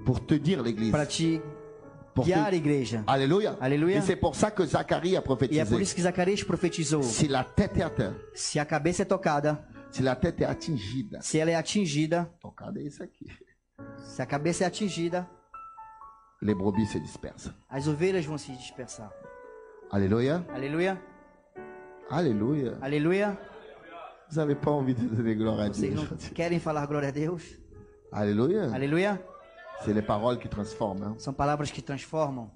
Pour tenir l'église. para te Pour guiar a te- igreja. Alléluia. Alléluia. Et c'est pour ça que Zacharie a E é prophétisé. por isso que Zacarias profetizou: Si la tête est atteinte, se a cabeça é tocada, si la tête est atingida, se ela é atingida, regardez isso aqui. se a cabeça é atingida, Les brebis se dispersent. as ovelhas vão se dispersar. Alléluia. Aleluia. Alléluia. Aleluia. Vous n'avez pas envie de donner gloire à Vocês Dieu não aujourd'hui. querem falar glória a Deus? Alléluia. Aleluia. C'est les paroles qui transforment. Hein. São palavras que transformam.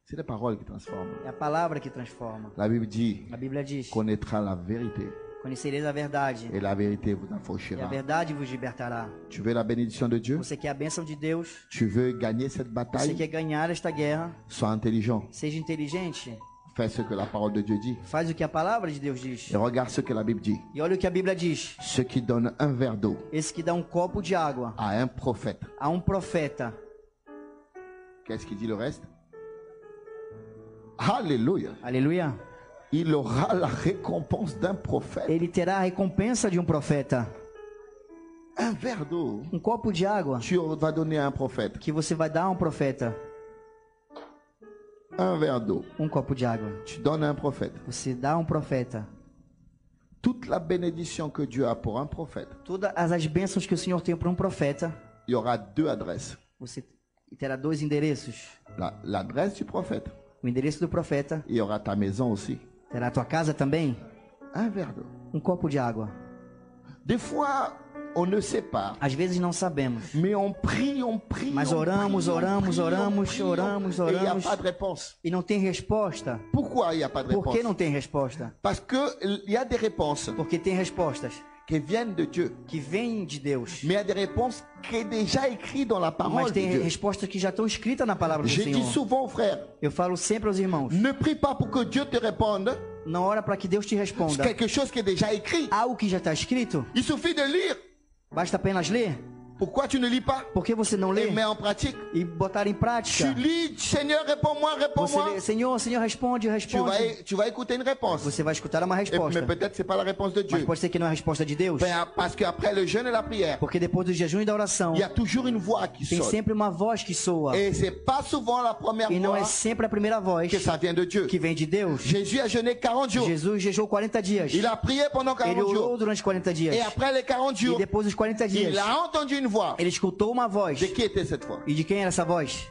C'est les paroles qui transforment. É a palavra que transforma. La Bible dit, A Bíblia diz: connaîtra la vérité conhecereis a verdade, et la vérité vous e a affranchira. verdade vos libertará. Tu veux la bénédiction de Dieu? Você quer a bênção de Deus? Tu veux gagner cette Você bataille? quer ganhar esta guerra? Sois intelligent. Seja inteligente. Fais ce que la parole de Dieu dit. Faz o que a palavra de Deus diz. Et regarde ce que la Bible dit. E olha o que a Bíblia diz: Ceux qui donnent un verre d'eau esse que dá um copo de água à un prophète. a um profeta, Qu'est-ce qu'il dit le reste? Alléluia. aleluia, Il aura la récompense d'un prophète. ele terá a recompensa de um profeta. Un verre d'eau. Um copo de água Tu vas donner à un prophète. que você vai dar a um profeta. Un verre d'eau. Um copo de água. Tu donnes à un prophète. Você dá a um profeta. Toute la bénédiction que Dieu a pour un prophète, Todas as bênçãos que o Senhor tem para um profeta, il y aura deux adresses. você terá dois endereços. L'adresse du prophète. O endereço do profeta, Il y aura ta maison aussi. terá a tua casa também. Un verre d'eau. Um copo de água. Des fois, on ne sait pas. Às vezes não sabemos. Mais on prie, on prie. Mas on oramos, prie, on oramos, prie, on oramos, prie, oramos, et il n'y a oramos. pas de réponse. E não tem resposta. Pourquoi il n'y a pas de Por réponse? que não tem resposta? Parce qu'il y a des réponses Porque tem respostas qui viennent de Dieu. que vêm de Deus. Mais il y a des réponses qui est déjà écrites dans la Mas parole de tem Dieu. respostas que já estão escritas na palavra do Je dis Senhor. souvent aux frères, Eu falo sempre aos irmãos, ne prie pas pour que Dieu te réponde. não ora para que Deus te C'est responda. quelque chose qui est déjà écrit. Algo que já está escrito, Il suffit de lire. basta apenas ler. Pourquoi tu ne lis pas Por que você não lê et mets en pratique? e botar em Tu prática? lis, Seigneur, réponds-moi, Você réponds-moi. lê, Senhor, Senhor, responde, responde. Tu vas écouter une réponse. Você vai escutar uma Mais resposta. peut-être c'est pas la réponse de Mas Dieu. pode ser que não é a resposta de Deus. Parce qu'après le jeûne et la prière, Porque depois do jejum e da oração, il y a toujours une voix qui tem sonne. sempre uma voz que soa. Et c'est pas souvent la première E não é voix sempre a primeira voz que ça vient de Dieu. que vem de Deus. Jésus a jeûné 40 jours. Jesus jejuou 40 dias. Il a prié pendant 40 Ele orou jours. durante 40 dias. Et après les 40 E jours, depois dos 40 dias, il a entendu une voix. ele escutou uma voz. De qui était cette voix? E de quem era essa voz?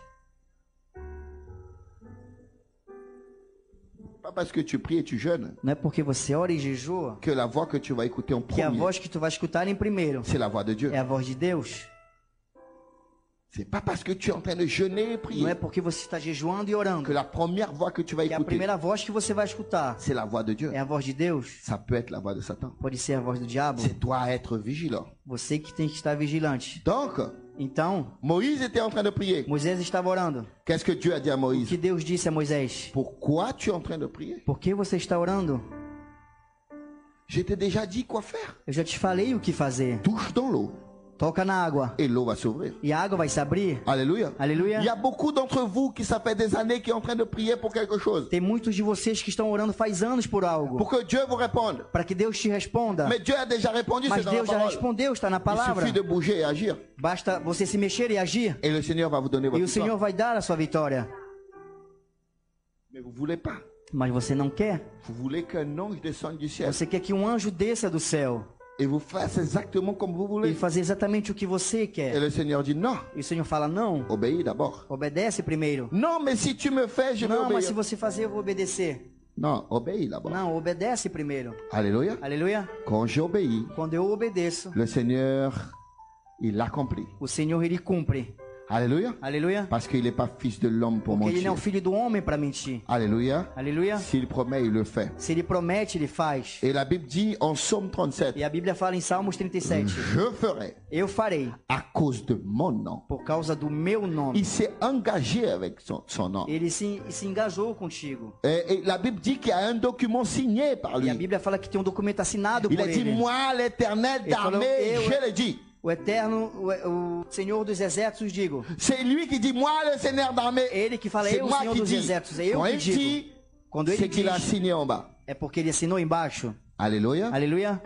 Pas parce que tu pries et tu jeûnes Não é porque você ora e jejua que la voix que tu vas écouter en que a premier, voz que tu vai escutar em primeiro c'est la voix de Dieu. é a voz de Deus. C'est pas parce que tu es en train de jeûner et Não é prier porque você está jejuando e orando que la première voix que tu vas que a écouter, primeira voz que você vai escutar c'est la voix de Dieu. é a voz de Deus. Ça peut être la voix de Satan. Pode ser a voz do diabo. C'est toi être vigilant. Você que tem que estar vigilante. Donc, Então, Moïse était en train de prier. Moisés estava orando. Qu'est-ce que Dieu a dit à O Moïse? que Deus disse a Moisés? Pourquoi tu es en train de prier? Por que você está orando? Je t'ai déjà dit quoi faire. Eu já te falei o que fazer. Touche dans l'eau Toca na água et l'eau va s'ouvrir. e a água vai se abrir. Alléluia. Aleluia. Il y a beaucoup d'entre vous qui ça fait des années qui est en train de prier pour quelque chose. Tem muitos de vocês que estão orando faz anos por algo. Pour que Dieu vous réponde. Para que Deus te responda. Mais Dieu a déjà répondu, c'est Mas dans la Deus já parole. respondeu, está na Il palavra. suffit de bouger et agir. Basta você se mexer e agir. Et le Seigneur va vous donner E votre o Senhor victoire. vai dar a sua vitória. Mais vous voulez pas. Mas você não quer. Vous voulez qu'un ange descende du ciel Você quer que um anjo desça do céu et vous fasse exactement comme vous e voulez. fazer exatamente o que você Et quer. le Seigneur dit non, E o Senhor fala, não, obéis d'abord. obedece primeiro. Non, mais si tu me fais, je vais Não, mas obéir. se você fazer, eu vou obedecer. Non, obéis d'abord. Não, obedece primeiro. Alléluia. Aleluia. Quand j'obéis, Quando eu obedeço, le Seigneur, il l'accomplit. o Senhor ele cumpre. Alléluia. Aleluia. Parce qu'il n'est pas fils de l'homme pour Porque ele mentir. não é o filho do homem para mentir. Alléluia. Aleluia. S'il promet, il le fait. Se ele promete, ele faz. Et la Bible dit en Psaume 37, E a Bíblia fala em Salmos 37, je ferai eu farei à cause de mon nom. por causa do meu nome. Il s'est engagé avec son nom. Ele se engajou contigo. Et la Bible dit qu'il y a un document signé par E a lui. Bíblia fala que tem um documento assinado Il por a dit, ele. moi, l'éternel Il falou, d'armée, eu- je le dis. O Eterno, o Senhor dos Exércitos, digo. C'est lui qui dit, moi, le Seigneur d'armée. Ele que fala, C'est eu, o moi Senhor qui dos dis. Exércitos. É eu Quand que il digo. dit, Quando ele c'est qu'il a diz, signé en bas. é porque ele assinou embaixo. Alléluia. Aleluia.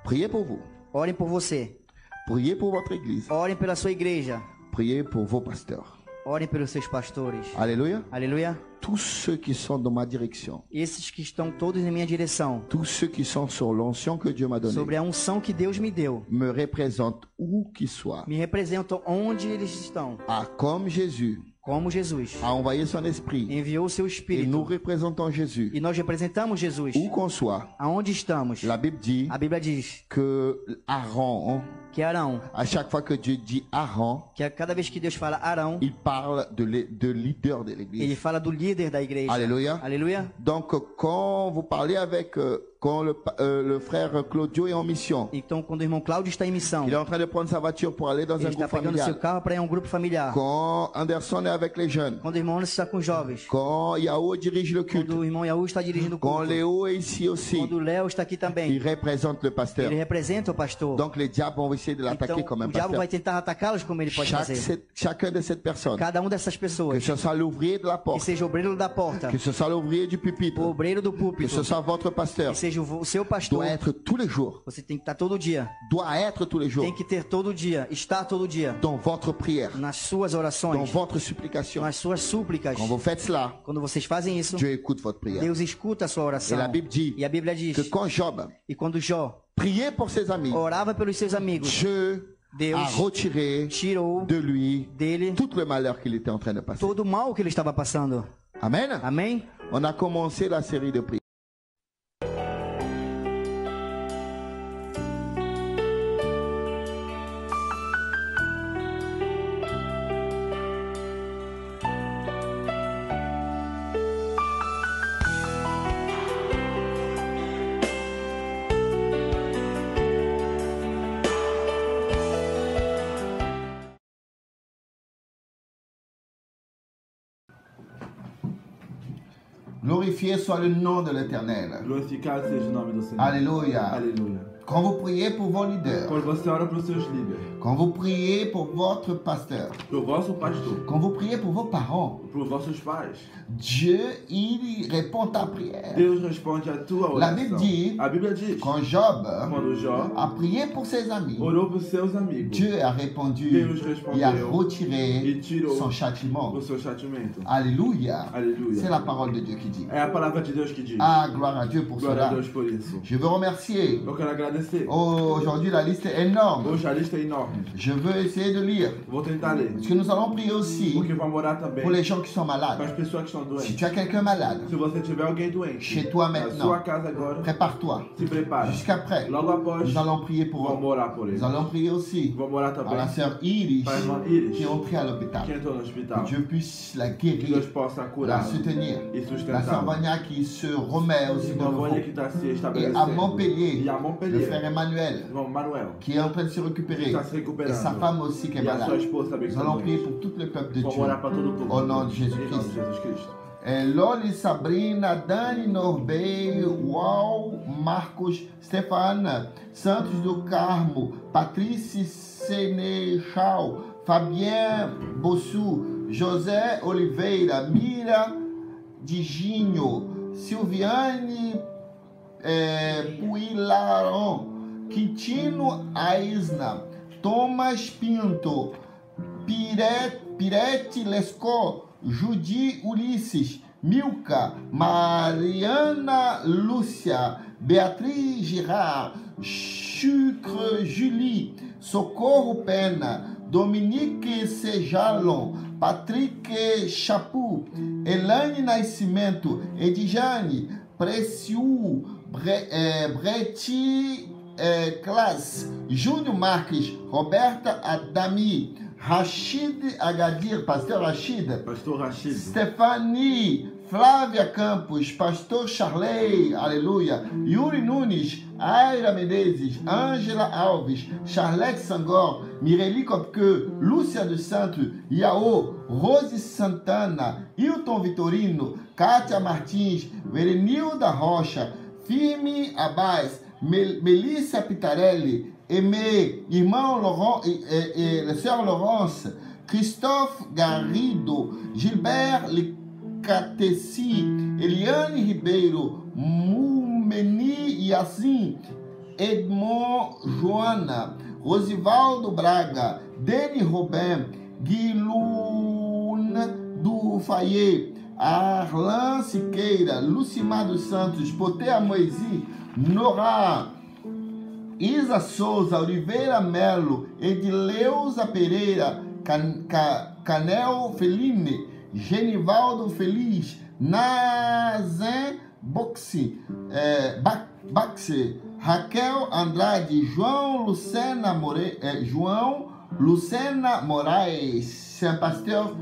Priez pour vous. Orem por você. Priez pour votre église. Orem pela sua igreja. Priez pour vos pasteurs. Orem pelos seus pastores. Alléluia. Aleluia. Tous ceux qui sont dans ma direction. Esses que estão todos em minha direção. Tous ceux qui sont sur l'onction que Dieu m'a donnée. Sobre a unção que Deus me deu. Me représentent où qu'ils soient. Me representam onde eles estão. Ah, comme Jésus Como Jesus. a envoyé son esprit. Enviou o seu Et nous Espírito. représentons Jésus. E nós representamos Jesus. Où qu'on soit. Aonde estamos? La Bible dit A Bíblia diz que Aaron, que Arão, à chaque fois que Dieu dit Aaron, que a cada vez que Deus fala Arão, il parle de leader de ele l'église. fala do líder da igreja. Alléluia. Aleluia. Donc, quand vous parlez avec, quand le frère Claudio est en mission, Então, quando o irmão Cláudio está em missão, il est en train de prendre sa voiture pour aller dans ele un está groupe pegando seu familial. carro para ir a um grupo familiar. Quand Anderson est avec les jeunes, Quando o irmão Anderson está com os jovens. quand Yahoo dirige le culte, Quando o irmão Yaú está dirigindo o quand culto. Léo est ici aussi, Quando o Léo está aqui il também. représente le pasteur. Ele representa o pastor. Donc les diables vont essayer de l'attaquer Então, comme un o diabo pasteur. vai tentar atacá-los como ele pode fazer. Chacun de ces personnes, Cada dessas que pessoas. ce soit l'ouvrier de la Que porte, seja o obreiro da porta. que ce soit l'ouvrier du pupitre, O obreiro do que púlpito. ce soit votre pasteur, Que seja o seu pastor. doit être tous les jours, Você tem que estar todo dia. doit être tous les jours Tem que ter todo dia. Estar todo dia. dans votre prière, Nas suas dans orações. votre supplication. Nas suas súplicas. Quand vous faites cela, Quando vocês fazem isso, Dieu écoute votre prière. Deus escuta a sua Et oração. la Bible dit E a Bíblia diz que quand Job e quando Jó priait pour ses amis, orava pelos seus amigos, Dieu Deus a retiré tirou de lui dele tout le malheur qu'il était en train de passer. todo o mal que ele estava passando. Amen. Amém? On a commencé la série de prières. Glorifié soit le nom de l'Éternel. Glorificado seja o nome do Senhor. Alléluia. Aleluia. Quand vous priez pour vos leaders, Quando você ora para os seus líderes, quand vous priez pour votre pasteur, para o vosso pastor, quand vous priez pour vos parents, para os vossos pais, Dieu, il répond à prière. Deus responde a tua La Bible oração. dit, A Bíblia diz, quand Job quando Jó a prié pour ses amis, orou para os seus amigos, Dieu a répondu Deus et a respondeu retiré e tirou son châtiment. o seu chatimento. Alléluia. Aleluia. C'est la parole de Dieu qui dit. É a palavra de Deus que diz. Ah, gloire à Dieu pour Glória a cela. Deus por isso. Je veux remercier. Eu quero agradecer. Aujourd'hui, la liste est énorme. Hoje a lista é enorme. Je veux essayer de lire. Vou tentar ler. Parce que nous allons prier aussi Porque vamos orar também pour les gens qui sont para as malades. pessoas que estão Si doentes. tu as quelqu'un malade, Se você tiver alguém doente, chez toi na maintenant, sua casa agora, prépare-toi. se prepara. Jusqu'après, Logo após, nous allons prier pour vamos eux. orar por eles. Nous allons prier aussi Vamos orar à também la sœur Iris para a irmã Iris, qui est entrée à l'hôpital. que entrou no Que hospital. Dieu puisse la Que guérir, Deus possa la curar soutenir. e La sœur sustentar. Vania qui se remet aussi de Irmã nouveau. Vânia que está se Et à estabelecendo. Montpellier, E a le Montpellier, frère Emmanuel irmão Manuel, qui est en train de se récupérer. está se Et recuperando. sa femme aussi qui est E a sua malade. esposa também que Nous está allons prier doente. pour tout le peuple de Vamos Dieu. orar para todo o povo. Au nom de Jesus Em nome Christ. de Jesus Cristo. Loli, Sabrina, Dani, Norbey, Uau, Marcos, Stefana, Santos do Carmo, Patrícia Senechal, Fabien Bossu, José Oliveira, Mira Diginho, Silviane Puilaron, Quintino Aisna, Thomas Pinto, Pirete Lescó, Judy Ulisses, Milka, Mariana Lúcia, Beatriz Girard, Chucre Julie, Socorro Pena, Dominique Sejalon, Patrick Chapu, Elane Nascimento, Edjane, Preciu, Breti Class, Júnior Marques, Roberta Adami, Rachid Agadir, Pastor Rachid, Pastor Rachid, Stephanie, Flávia Campos, Pastor Charley, aleluia, Yuri Nunes, Aira Menezes, Ângela Alves, Charlete Sangor, Mireli Copque, Lúcia dos Santos, Iao, Rose Santana, Hilton Vitorino, Kátia Martins, Verenilda Rocha, Firme Abbas, Melissa Pitarelli, Aimé, irmão Laurent, la sœur Laurence, Christophe Garrido, Gilbert Licatessi, Eliane Ribeiro, Mumeni Yassin, Edmond Joana, Rosivaldo Braga, Deni Robin, Guilune do Fayet, Arlan Siqueira, Lucimar dos Santos, Potea Moisi, Nora, Isa Souza, Oliveira Melo, Edileuza Pereira, Canel Feline, Genivaldo Feliz, Nazem Baxi, Raquel Andrade, João Lucena Moraes, c'est un pasteur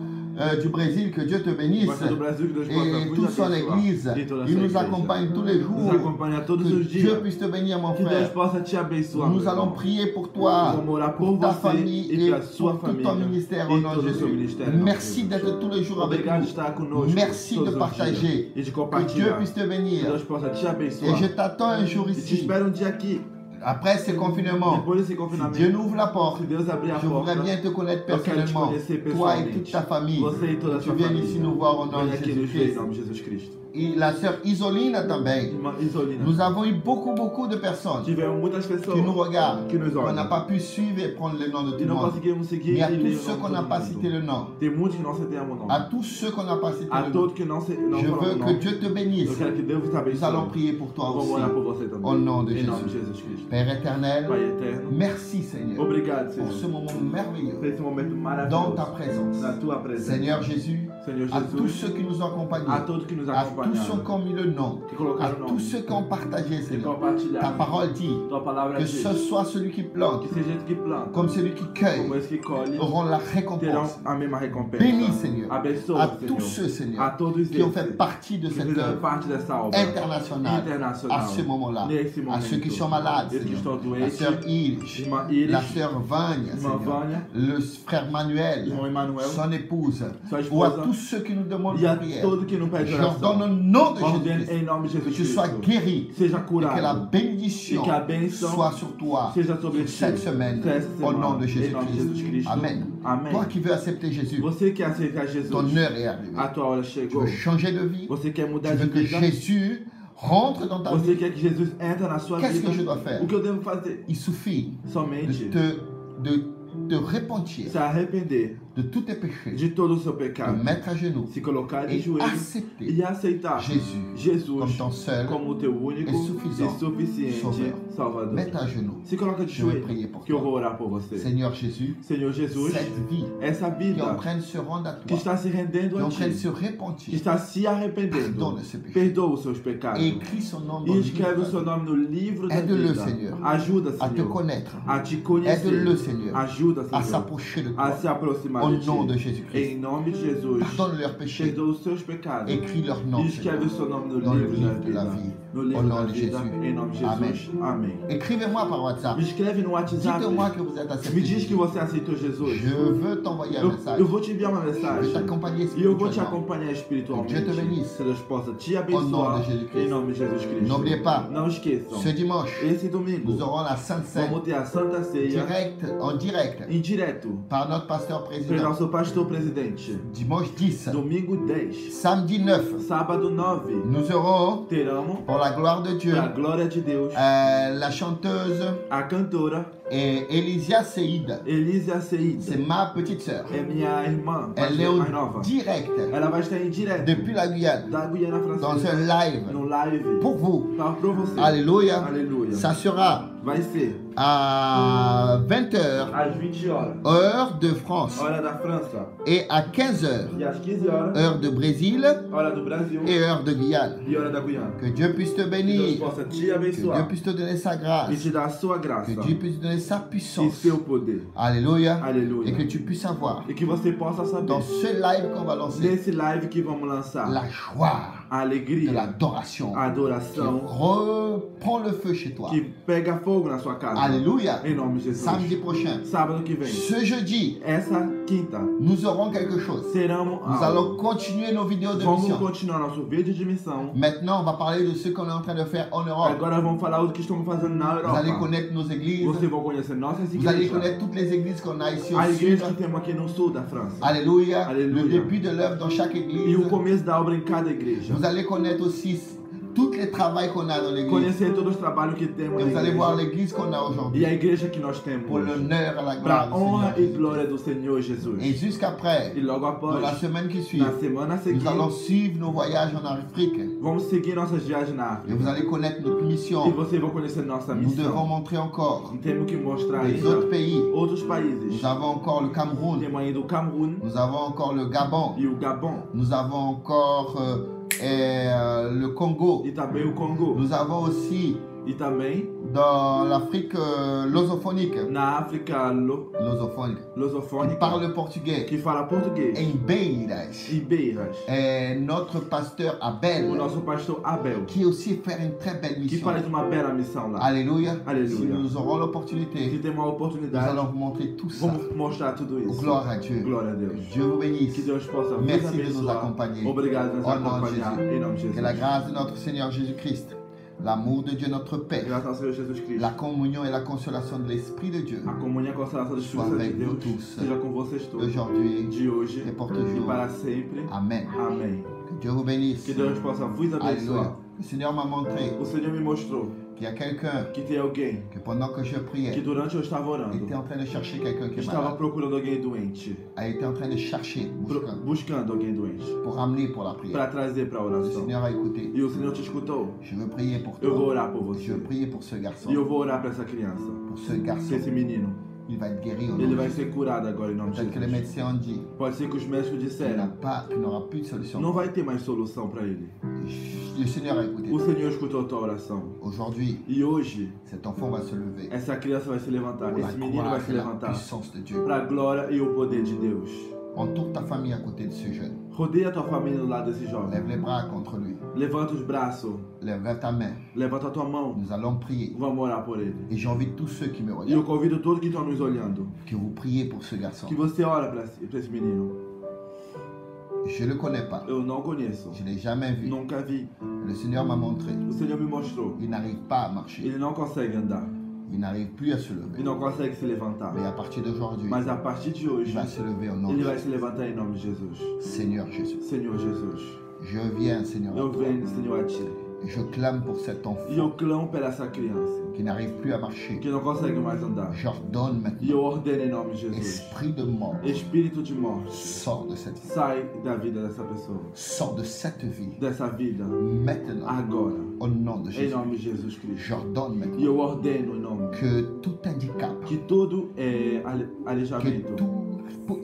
du Brésil, que Dieu te bénisse, Pastor do Brasil, que Deus possa et muito toute son abençoar. église, E toda a il sua nous igreja. accompagne tous les Nos jours, acompanha todos que os Dieu dias. puisse te bénir mon Que Deus frère. possa te abençoar. Nous meu allons irmão. prier pour toi, Vamos orar por pour ta você famille e et para sua pour tout ton família ministère e au nom de todo o seu Jésus. ministério. em nome de Merci Jesus. d'être tous les jours avec Obrigado de nous. estar conosco. Merci todos de os partager. dias. E de Que Dieu compartilhar. puisse te Que bénir. Deus possa te Et abençoar. je t'attends un jour E te ici. espero dia aqui. Après ce confinement, Depois desse si confinamento. Dieu nous ouvre la porte, Se Deus abrir a je voudrais porta. bien te connaître Eu quero te personnellement, conhecer toi et pessoalmente. toute ta famille. Você e toda a Tu sua viens família. ici nous voir au nom Venha de aqui nos ver em Jésus-Christ. nome de Jesus Cristo. Et la sœur Isolina também. Irmã Isolina. Nous avons eu beaucoup de personnes Tivemos muitas pessoas qui nous regardent, que nos qu'on n'a olham. pas pu suivre et prendre le nom de tout E le não monde. conseguimos seguir Mais à e tous ler o ceux nome qu'on de n'a todo pas mundo. cité le nom, Tem muitos que não citamos o nome. à tous ceux qu'on n'a pas cité A le nom, todos que não je falaram veux o que nome. Dieu te bénisse. Eu quero que Deus te Nous abençoe. allons prier pour toi Vamos aussi. orar por você também. Au nom de Em nome de Jésus. Jesus Cristo. Père éternel, Pai eterno, merci Seigneur obrigado, pour ce Senhor, moment merveilleux por esse momento dans ta maravilhoso présence. na tua presença. Seigneur Jésus, Senhor à tous Jesus, ceux qui nous ont accompagnés, a todos que nos à tous ceux acompanharam, qui ont mis le nom, que à colocaram o tous nome, ceux qui ont partagé, que Seigneur. Ta compartilharam. parole dit Tua palavra que diz ce soit celui qui plante que seja gente que planta, comme celui qui cueille como esse que colhe, auront la terão récompense. a mesma recompensa. Bénis, Seigneur, Abençoa, à tous Senhor, ceux, a Seigneur, todos qui ont esses fait partie de que cette fizeram œuvre parte dessa obra internationale à internacional ce moment-là, nesse à momento. ceux qui sont malades, E aqueles que estão La doentes, sœur Ilge, irmã Iris, la sœur Vania, irmã Seigneur, Vânia, le frère Manuel, irmão Emanuel, son épouse, sua ou à esposa, tous ceux qui nous demandent e a de prière. todo que não pede J'ordonne oração. au nom de Ordem Jésus-Christ em nome de que Jesus tu sois Cristo. guéri Seja et que la curado. bénédiction E que a bênção soit sur toi seja sobre sur ti. cette semaine Essa au nom semana, de em nome de Jesus Jésus-Christ. Cristo. Amen. Amém. Toi qui veux accepter Jésus, Você que aceita Jesus, ton heure est arrivée. a tua hora Tu chegou. veux changer de vie, Você quer tu mudar de veux que vida. Jésus rentre dans ta Você vie. quer que Jesus entre na sua Qu'est-ce vida. que je dois faire? O que eu devo fazer? Il suffit Somente de te repentir se arrepender de tous tes péchés, de todo o seu de pecado, mettre à genoux se colocar de et joelhos accepter e aceitar Jésus comme Jesus ton seul como o teu único et suffisant e suficiente Sauveur. Salvador. Mets à genoux. Se coloca de Je veux joelho prier pour que eu toi. vou orar por você. Seigneur Jésus, Senhor Jesus, cette vie essa qui est en vida train de se rendre à que toi, está se rendendo qui est a en train de ti, se que repentir, está se arrependendo, pardonne ce péché. perdoa os seus pecados Et écris son nom dans e le escreve o livre. seu nome no livro da Aide-le, vida. Seigneur, Ajuda, à te Senhor, connaître. a te conhecer. Aide-le, Seigneur, Ajuda, à Senhor, s'approcher de a toi. se aproximar Au de ti. nom de Jésus-Christ. Em nome de Jesus, Pardonne leurs péchés. perdoa os seus pecados. Écris leur nom, E escreve o Seigneur, seu nome no dans le livro livre da de la vida. vie. No Au livro nom da de vida, Jésus. em nome de Jesus. Amém. Écrivez-moi par WhatsApp. Me escreve no WhatsApp. Dites-moi que vous êtes accepté. Me diz que você aceitou Jesus. Je veux t'envoyer un message. Eu vou te enviar uma Je vais mensagem. t'accompagner E eu vou te spirituellement. acompanhar espiritualmente. Que Dieu te bénisse. Que Deus possa te Au nom abençoar. de Jésus-Christ. Em nome de Jesus Cristo. N'oubliez pas, Não esqueçam. ce dimanche, Esse domingo nous aurons la Sainte Seine vamos ter a Santa Ceia en direct em direto par notre pasteur pelo président. nosso pastor presidente. Dimanche 10, Domingo 10. samedi 9, Sábado 9. nous aurons, Teremos, pour la gloire de Dieu, para a glória de Deus, la chanteuse a cantora Elisia Seïd. Elisa Seid. C'est ma petite sœur. É minha irmã, Elle est mais nova. au direct Ela vai estar em direto depuis la Guyane da Guiana dans Francesa un live no live pour vous. para você. Alléluia. Aleluia. Ça sera Vai ser à 20h, às 20 horas, heure de France, hora da França, et à 15h, e às 15 horas, heure de Brésil hora do Brasil et heure de Guyane. e hora da Guiana. Que Dieu puisse te Que Deus bénir, possa te que Dieu abençoar puisse te donner sa e grâce, te dar a sua graça que Dieu puisse te donner sa e puissance. seu poder. Alléluia. Et Aleluia. que tu puisses avoir E que você possa saber, dans ce live qu'on va lancer nesse live que vamos lançar, la joie a de alegria, l'adoration a qui adoração reprend le feu chez toi. que pega fogo na sua casa. Alléluia. Em nome de Jesus. Samedi prochain, Sábado que vem, ce jeudi, essa quinta, nous aurons quelque chose. seremos Nous allons continuer nos vidéos de Vamos mission. continuar nosso vídeo de missão. Maintenant, on va parler de ce qu'on est en train de faire en Europe. Agora vamos falar do que estamos fazendo na Vous allez Europa. connaître nos églises. Vocês vão conhecer nossas Vous allez igrejas. connaître toutes les églises qu'on a ici au A igreja sud. que temos aqui no sul da França. Alléluia. Alléluia. Le début de l'œuvre dans chaque E église. o começo da obra em cada igreja. Vous allez connaître aussi tous les travaux qu'on a dans l'église. Conhecer todos os trabalhos que temos Et na vous allez voir igreja. l'église qu'on a aujourd'hui. E a igreja que nós temos. Pour l'honneur et la Para gloire a honra du e Seigneur. glória do Senhor Jesus. Et jusqu'après, E logo dans la após, semaine qui suit, na semana nous allons seguinte, suivre nos voyages en Afrique. vamos seguir nossas viagens na Et África. vous allez connaître notre E mission. vocês vão conhecer nossa Nous devons missão. montrer encore Temos que mostrar les ainda autres pays. outros países. Nous avons encore le Cameroun. Temos ainda o Cameroun Nous avons encore le Gabon. e o Gabon. Nous avons encore le Congo. E também o Congo. Nous avons aussi E também dans l'Afrique lusophonique, na África qui lusofônica, parle le portugais, que fala português. em Beiras, E Beiras. et notre pasteur O Abel, nosso pastor Abel, qui aussi fait une très belle que mission. faz uma bela missão lá. Alléluia. Alléluia. Si nous aurons Se l'opportunité, tem uma nous oportunidade, allons vous montrer tout ça. vamos mostrar tudo isso. Gloire à Dieu. Glória a Deus. Dieu vous Que bénisse. Deus possa vos Merci de nous abençoar. accompagner. Obrigado por nos Au nom de acompanhar. Jésus. Em nome de Que la Jesus. grâce de notre Seigneur Jésus-Christ, l'amour de Dieu notre Père, Graças ao Senhor Jesus Cristo. la communion et la consolation de l'Esprit de Dieu A comunhão e a consolação do Espírito Sois Santo de avec nous Deus tous. seja com vocês todos. aujourd'hui De hoje et pour e toujours. para sempre. Amen. Amém. Que Dieu vous bénisse. Que Deus possa vos Alléluia. abençoar. Le Seigneur m'a montré O Senhor me mostrou qu'il y a quelqu'un que tem alguém que pendant que je que priais, durante eu estava orando, était en train de chercher quelqu'un qui est estava malade. procurando alguém doente. Elle était en train de chercher, Buscando alguém doente. pour ramener pour la prière. Para trazer para a Le oração. Seigneur a écouté. E o Senhor te escutou. Je veux prier pour Eu vou toi. orar por Je você. veux prier pour ce garçon. E eu vou orar para essa criança. Pour ce Para garçon. esse menino. Il va être guéri au nom Ele de vai Jésus. ser curado agora em nome de Peut-être que les Jesus. médecins ont dit Pode ser que os médicos qu'il disseram, n'aura plus de solution. não vai ter mais solução para ele. Le Seigneur a écouté. O Senhor escutou a tua oração. Aujourd'hui, E hoje, cet enfant va se lever essa criança vai se levantar. pour la Esse menino vai gloire se et la levantar puissance de Dieu. para a glória e o poder de Deus. Entoure ta famille à côté de ce jeune. Rodeia a tua família do lado desse jovem. Lève les bras contre lui. Levanta os braços. Lève ta main. Levanta a tua mão. Nous allons prier. Vamos orar por ele. Et j'invite tous ceux qui me E eu regardent convido todos que estão nos olhando que vous priez pour ce garçon. que você ora para esse menino. Je ne le connais pas. Eu não conheço. Je ne l'ai jamais vu. Nunca vi. Le Seigneur m'a montré. O Senhor me mostrou. Il n'arrive pas à marcher. Ele não consegue andar. Il n'arrive plus à se E lever. não consegue se levantar. Mais à partir d'aujourd'hui, Mas a partir de il hoje, va se lever au nom ele de vai se levantar em nome de Jesus. Seigneur Jésus. Senhor Jesus. Je viens, Seigneur, à Eu toi. venho, Senhor, a Ti. Et je clame pour cet E eu enfant clamo por essa criança qui n'arrive plus à marcher. que não consegue mais andar. J'ordonne E maintenant, eu ordeno em nome de Jesus. esprit de mort, Espírito de morte, sors de cette vie. sai da vida dessa pessoa. Sors de cette vie. Dessa vida. Maintenant, Agora. au nom de Em Jésus. nome de Jesus Cristo. J'ordonne E maintenant eu ordeno em nome que tout handicap, que todo que aleijamento, toute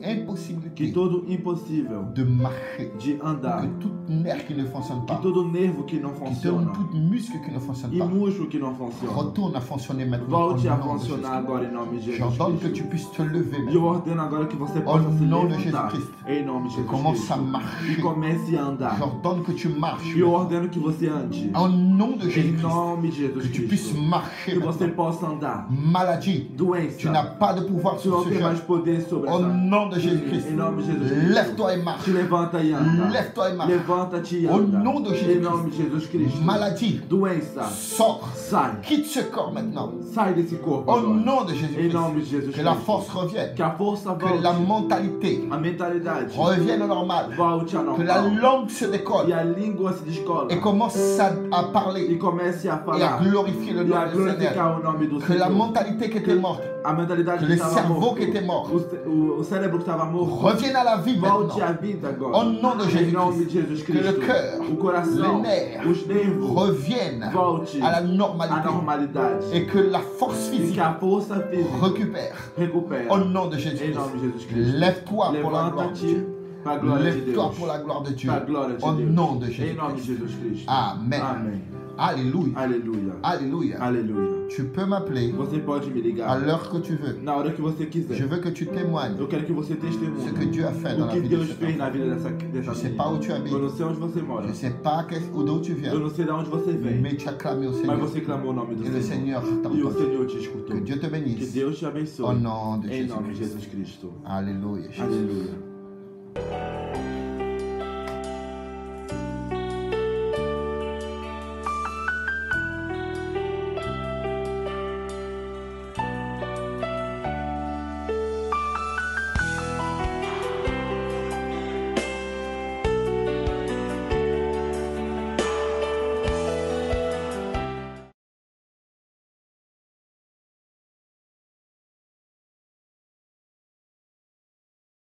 que impossibilité todo impossível de marcher, de andar, que tout nerf qui ne fonctionne que pas, todo nervo que não que tout funciona muscle qui ne fonctionne e pas, músculo que não funciona, retourne à fonctionner maintenant au volte a nom de funcionar Jésus. agora em nome de Jesus J'ordonne que Cristo. tu puisses te lever E eu maintenant ordeno agora que você possa se nom de levantar Jesus Christ. em nome de et Jesus commence à Cristo. E marcher. comece a andar. J'ordonne que tu marches E eu ordeno que você ande au nom de em Jésus-Christ, nome de Jesus que tu puisses Cristo. marcher Que você maintenant. possa andar. Maladie, Doença, tu n'as pas de pouvoir tu sur não ce tem mais jeune. poder sobre Au essa. nom de Jésus-Christ, Em nome de Jesus Cristo. lève-toi et marche. Te levanta e anda. Lève-toi et marche. Levanta-te e Au anda. nom de Em Jésus-Christ. nome de Jesus Cristo. Maladie, Doença, sors. sai. Quitte ce corps maintenant. Sai desse corpo Au agora. nom de Em Jésus-Christ. nome de Jesus Que la Cristo. force revienne. Que a força Que la volte. mentalité A mentalidade revienne au normal. volte a Que la normal. langue se décolle E a língua se descola. et commence à parler E comece a et à falar. glorifier le E nom a du Seigneur. glorificar o nome do Que la Senhor. mentalité qui était morte A mentalidade Que que le estava cerveau morto. qui était mort. O cérebro que estava morto. revienne à la vie Volte à maintenant. vida agora. Au nom de Em nome de Jésus-Christ. Jesus Que le Cristo. cœur, O coração, les nerfs os nervos reviennent volte à la à normalité normalidade. et que la force E physique que a força física récupère recupera. au nom de Em Jésus-Christ. nome de Jesus Cristo. Lève-toi pour la gloire de Levanta-te Dieu. para a glória de Lève-toi Deus. pour la gloire de Dieu. Para a glória de Au Deus. nom de Em nome de Jésus-Christ. Jesus Cristo. Amen. Amém. Alléluia. Aleluia. Alléluia. Aleluia. Tu peux m'appeler Você pode me à ligar l'heure que tu veux. na hora que você Je quiser. veux que tu témoignes Eu quero que você ce que testemunhe Dieu a fait dans o la que vie de Deus cet fez enfant. na vida dessa Je ne sais menina. pas où tu Eu habites. não sei onde você mora. Je ne sais pas d'où tu viens. Eu não sei de onde você vem. Mais tu as clamé au Mas Seigneur. você clamou o nome do Et le Senhor. Seigneur t'a E o entendu. Senhor te escutou. Que Dieu te Que bénisse. Deus te Au abençoe. nom de Em nome de Jésus-Christ. Jesus Cristo. Alléluia. Jésus. Aleluia.